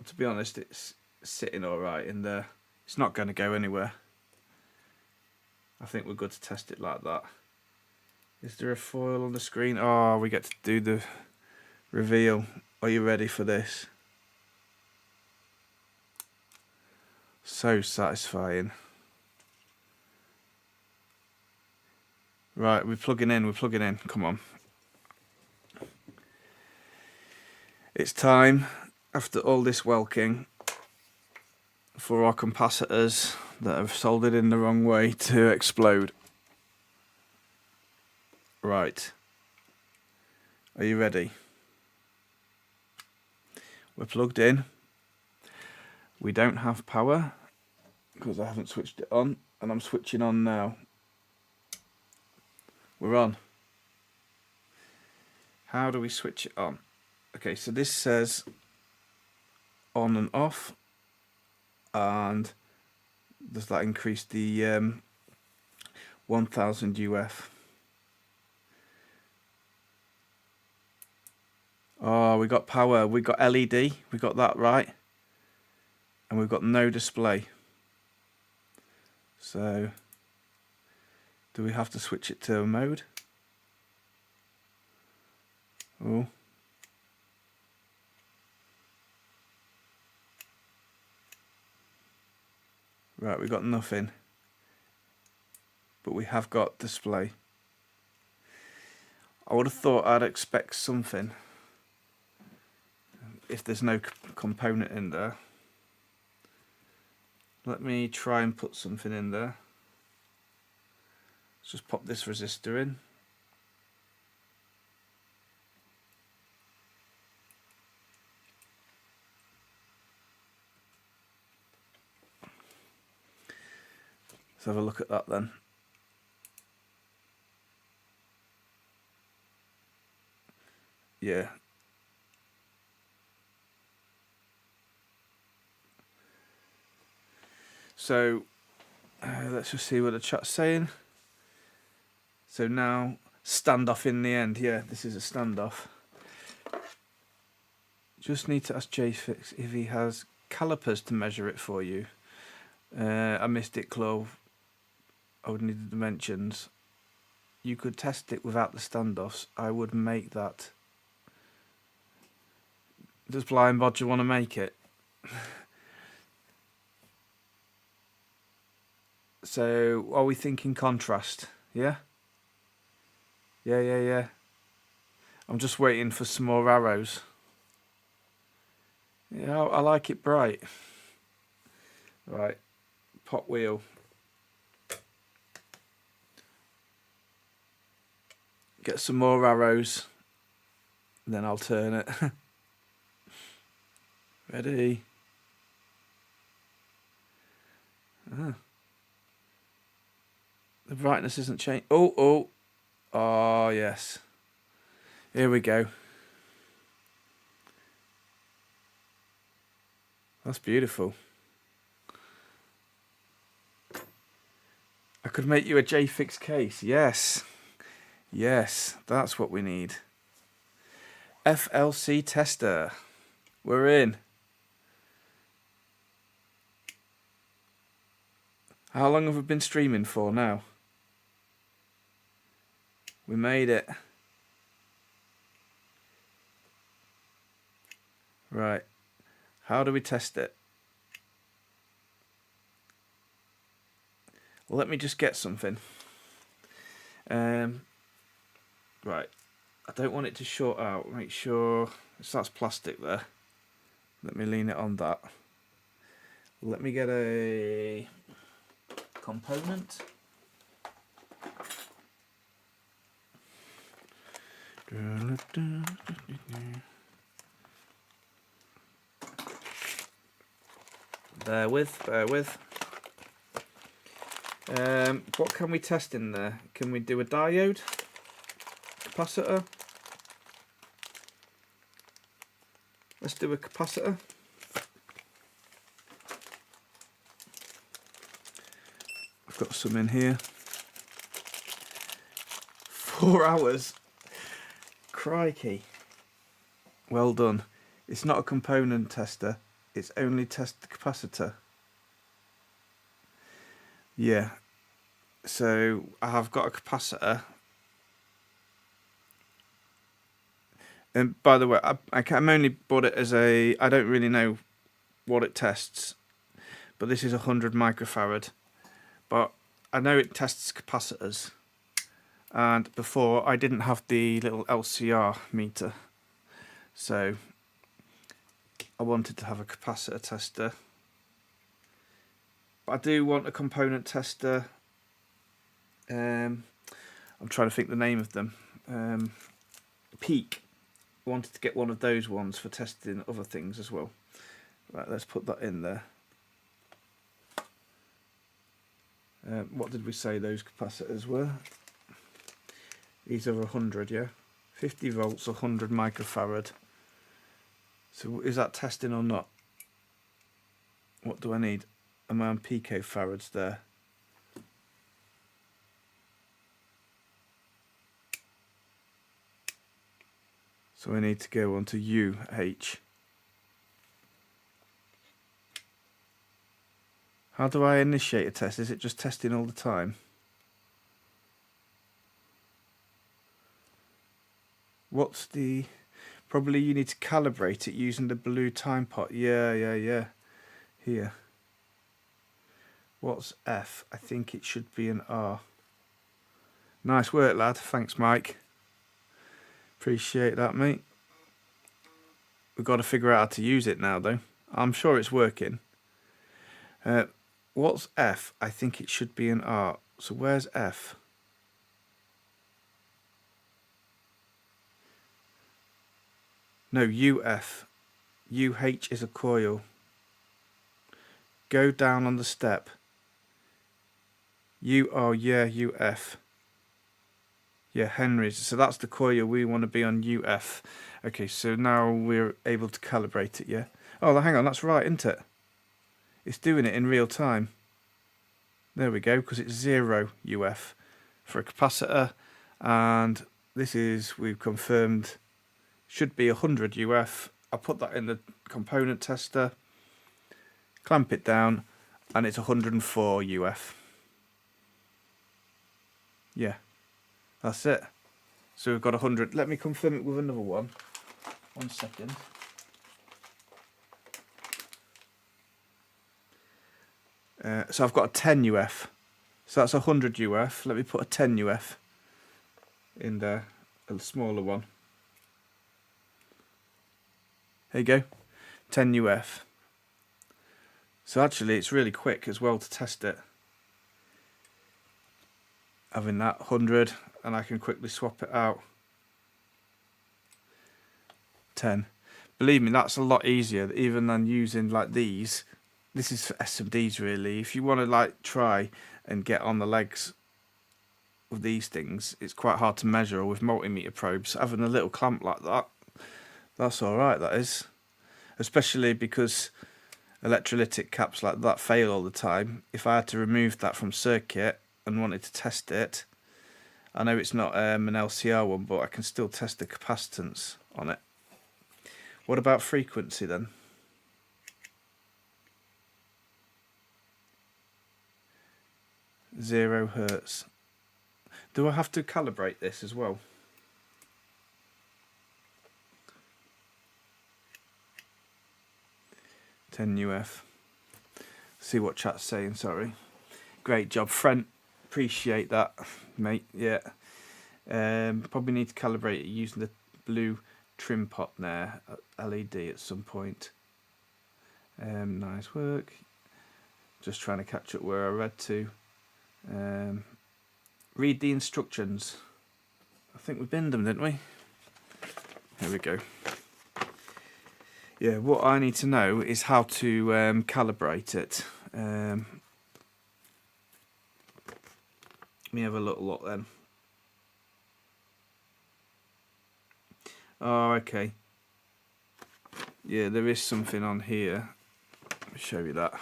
to be honest, it's sitting alright in there. It's not going to go anywhere. I think we're good to test it like that. Is there a foil on the screen? Oh, we get to do the reveal. Are you ready for this? So satisfying. Right, we're plugging in, come on. It's time, after all this welking, for our capacitors that have soldered in the wrong way to explode. Right. Are you ready? We're plugged in. We don't have power because I haven't switched it on, and I'm switching on now. We're on. How do we switch it on? Okay, so this says on and off, and does that increase the 1000 UF? Oh, we got power, we got LED, we got that right, and we've got no display. So do we have to switch it to a mode? Oh. Right, we got nothing, but we have got display. I would have thought I'd expect something if there's no component in there. Let me try and put something in there. Let's just pop this resistor in. Let's have a look at that then. Yeah. So let's just see what the chat's saying. So now standoff in the end. Yeah, this is a standoff. Just need to ask JFix if he has calipers to measure it for you. I missed it, Clove. I would need the dimensions. You could test it without the standoffs. I would make that. Does Blind Bodger want to make it? So, are we thinking contrast? Yeah? Yeah. I'm just waiting for some more arrows. Yeah, I like it bright. Right, pot wheel. Get some more arrows, then I'll turn it. Ready? The brightness isn't changing. Oh, yes. Here we go. That's beautiful. I could make you a JFix case. Yes, that's what we need. FLC tester. We're in. How long have we been streaming for now? We made it. Right, how do we test it? Well, let me just get something. Right, I don't want it to short out. Make sure, so that's plastic there. Let me lean it on that. Let me get a component. Bear with. What can we test in there? Can we do a diode? Capacitor? Let's do a capacitor. I've got some in here. 4 hours. Crikey. Well done. It's not a component tester. It's only test the capacitor. Yeah. So I have got a capacitor. And by the way, I'm only bought it as a, I don't really know what it tests, but this is 100 microfarad. But I know it tests capacitors. And before I didn't have the little LCR meter. So I wanted to have a capacitor tester. But I do want a component tester. I'm trying to think the name of them. Peak. I wanted to get one of those ones for testing other things as well. Right, let's put that in there. What did we say those capacitors were? These are 100, yeah? 50 volts, 100 microfarad. So is that testing or not? What do I need? Am I on picofarads there? So I need to go on to UH. How do I initiate a test? Is it just testing all the time? What's the... Probably you need to calibrate it using the blue time pot. Yeah. Here. What's F? I think it should be an R. Nice work, lad. Thanks, Mike. Appreciate that, mate. We've got to figure out how to use it now, though. I'm sure it's working. What's F? I think it should be an R. So where's F? No, UF. UH is a coil. Go down on the step. UF. Yeah, Henry's. So that's the coil. We want to be on UF. Okay, so now we're able to calibrate it, yeah? Oh, hang on, that's right, isn't it? It's doing it in real time. There we go, because it's 0 UF for a capacitor. And this is, we've confirmed, should be 100 UF. I'll put that in the component tester. Clamp it down, and it's 104 UF. Yeah. That's it. So we've got 100. Let me confirm it with another one. 1 second. So I've got a 10 UF. So that's 100 UF. Let me put a 10 UF in there, a smaller one. There you go. 10 UF. So actually it's really quick as well to test it. Having that 100, and I can quickly swap it out. 10. Believe me, that's a lot easier even than using like these. This is for SMDs really. If you want to like try and get on the legs of these things, it's quite hard to measure with multimeter probes. Having a little clamp like that, that's alright, that is. Especially because electrolytic caps like that fail all the time. If I had to remove that from circuit and wanted to test it, I know it's not an LCR one, but I can still test the capacitance on it. What about frequency then? £0 Do I have to calibrate this as well? 10 UF. See what chat's saying, sorry. Great job, Frent. Appreciate that, mate. Yeah. Probably need to calibrate it using the blue trim pot there, LED at some point. Nice work. Just trying to catch up where I read to. Read the instructions. I think we binned them, didn't we? Here we go. Yeah, what I need to know is how to calibrate it. Let me have a little look then. Oh, okay. Yeah, there is something on here. Let me show you that.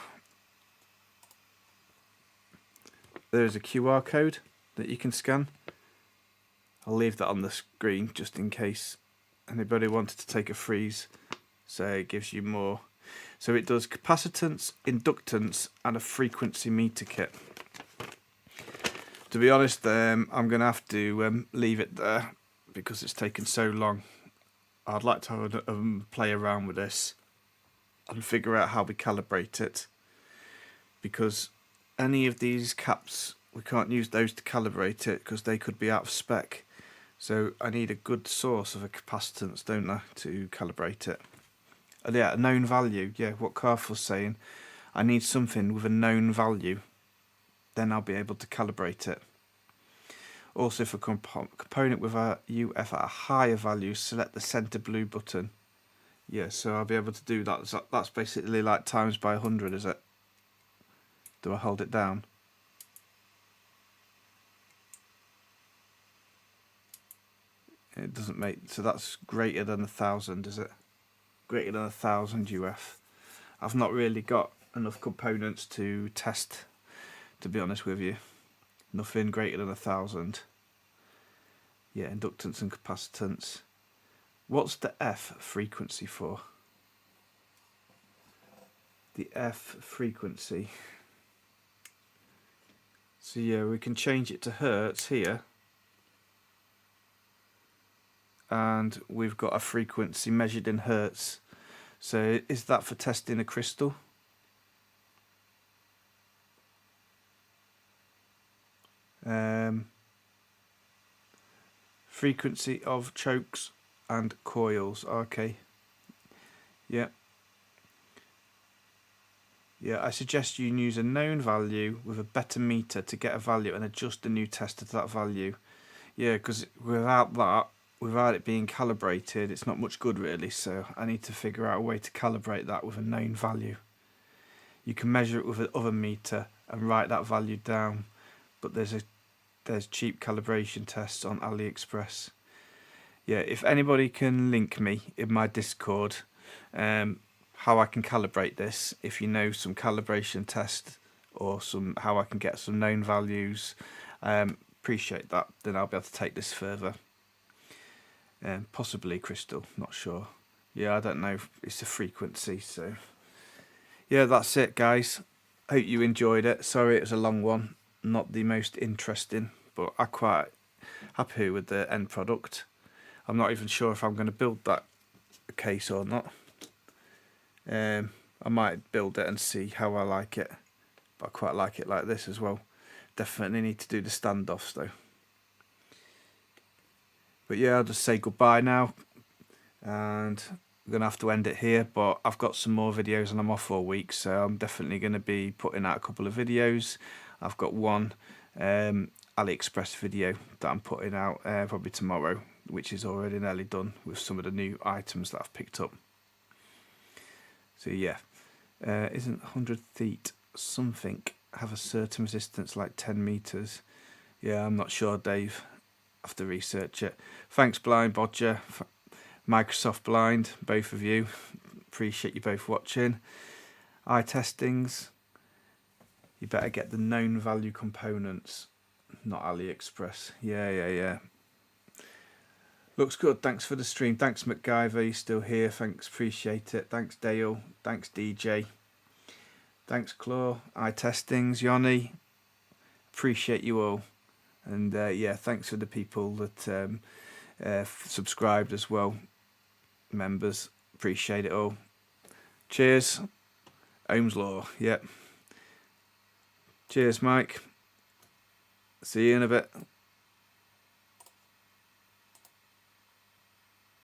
There's a QR code that you can scan. I'll leave that on the screen just in case anybody wanted to take a freeze. So it gives you more. So it does capacitance, inductance, and a frequency meter kit. To be honest, I'm going to have to leave it there because it's taken so long. I'd like to have a play around with this and figure out how we calibrate it, because any of these caps, we can't use those to calibrate it because they could be out of spec. So I need a good source of a capacitance, don't I, to calibrate it. And yeah, a known value. Yeah, what Carf was saying. I need something with a known value. Then I'll be able to calibrate it. Also, for a component with a UF at a higher value, select the center blue button. Yeah, so I'll be able to do that. So that's basically like times by 100, is it? Do I hold it down? It doesn't make, so that's greater than 1,000, is it? Greater than 1,000 UF. I've not really got enough components to test, to be honest with you. Nothing greater than 1,000. Yeah, inductance and capacitance. What's the F frequency for? The F frequency. So yeah, we can change it to hertz here. And we've got a frequency measured in hertz. So is that for testing a crystal? Frequency of chokes and coils. Okay. Yeah. Yeah, I suggest you use a known value with a better meter to get a value and adjust the new tester to that value. Yeah, because without it being calibrated, it's not much good really. So I need to figure out a way to calibrate that with a known value. You can measure it with another meter and write that value down, but there's cheap calibration tests on AliExpress. Yeah, if anybody can link me in my Discord, how I can calibrate this, if you know some calibration test or how I can get some known values, appreciate that. Then I'll be able to take this further. Possibly crystal, not sure. Yeah, I don't know. It's a frequency, so yeah, that's it, guys. Hope you enjoyed it. Sorry it was a long one, not the most interesting, but I'm quite happy with the end product. I'm not even sure if I'm going to build that case or not. I might build it and see how I like it, but I quite like it like this as well. Definitely need to do the standoffs though. But yeah, I'll just say goodbye now, and I'm gonna have to end it here, but I've got some more videos and I'm off for a week, so I'm definitely going to be putting out a couple of videos. I've got one AliExpress video that I'm putting out probably tomorrow, which is already nearly done with some of the new items that I've picked up. So yeah, isn't 100 feet something have a certain resistance like 10 meters? Yeah, I'm not sure, Dave. I have to research it. Thanks, Blind Bodger, Microsoft Blind, both of you. Appreciate you both watching. Eye testings. You better get the known value components, not AliExpress. Yeah. Looks good. Thanks for the stream. Thanks, MacGyver. You're still here. Thanks. Appreciate it. Thanks, Dale. Thanks, DJ. Thanks, Claw. Eye testings. Yanni. Appreciate you all. And yeah, thanks for the people that subscribed as well. Members. Appreciate it all. Cheers. Ohm's law, yep. Cheers, Mike. See you in a bit.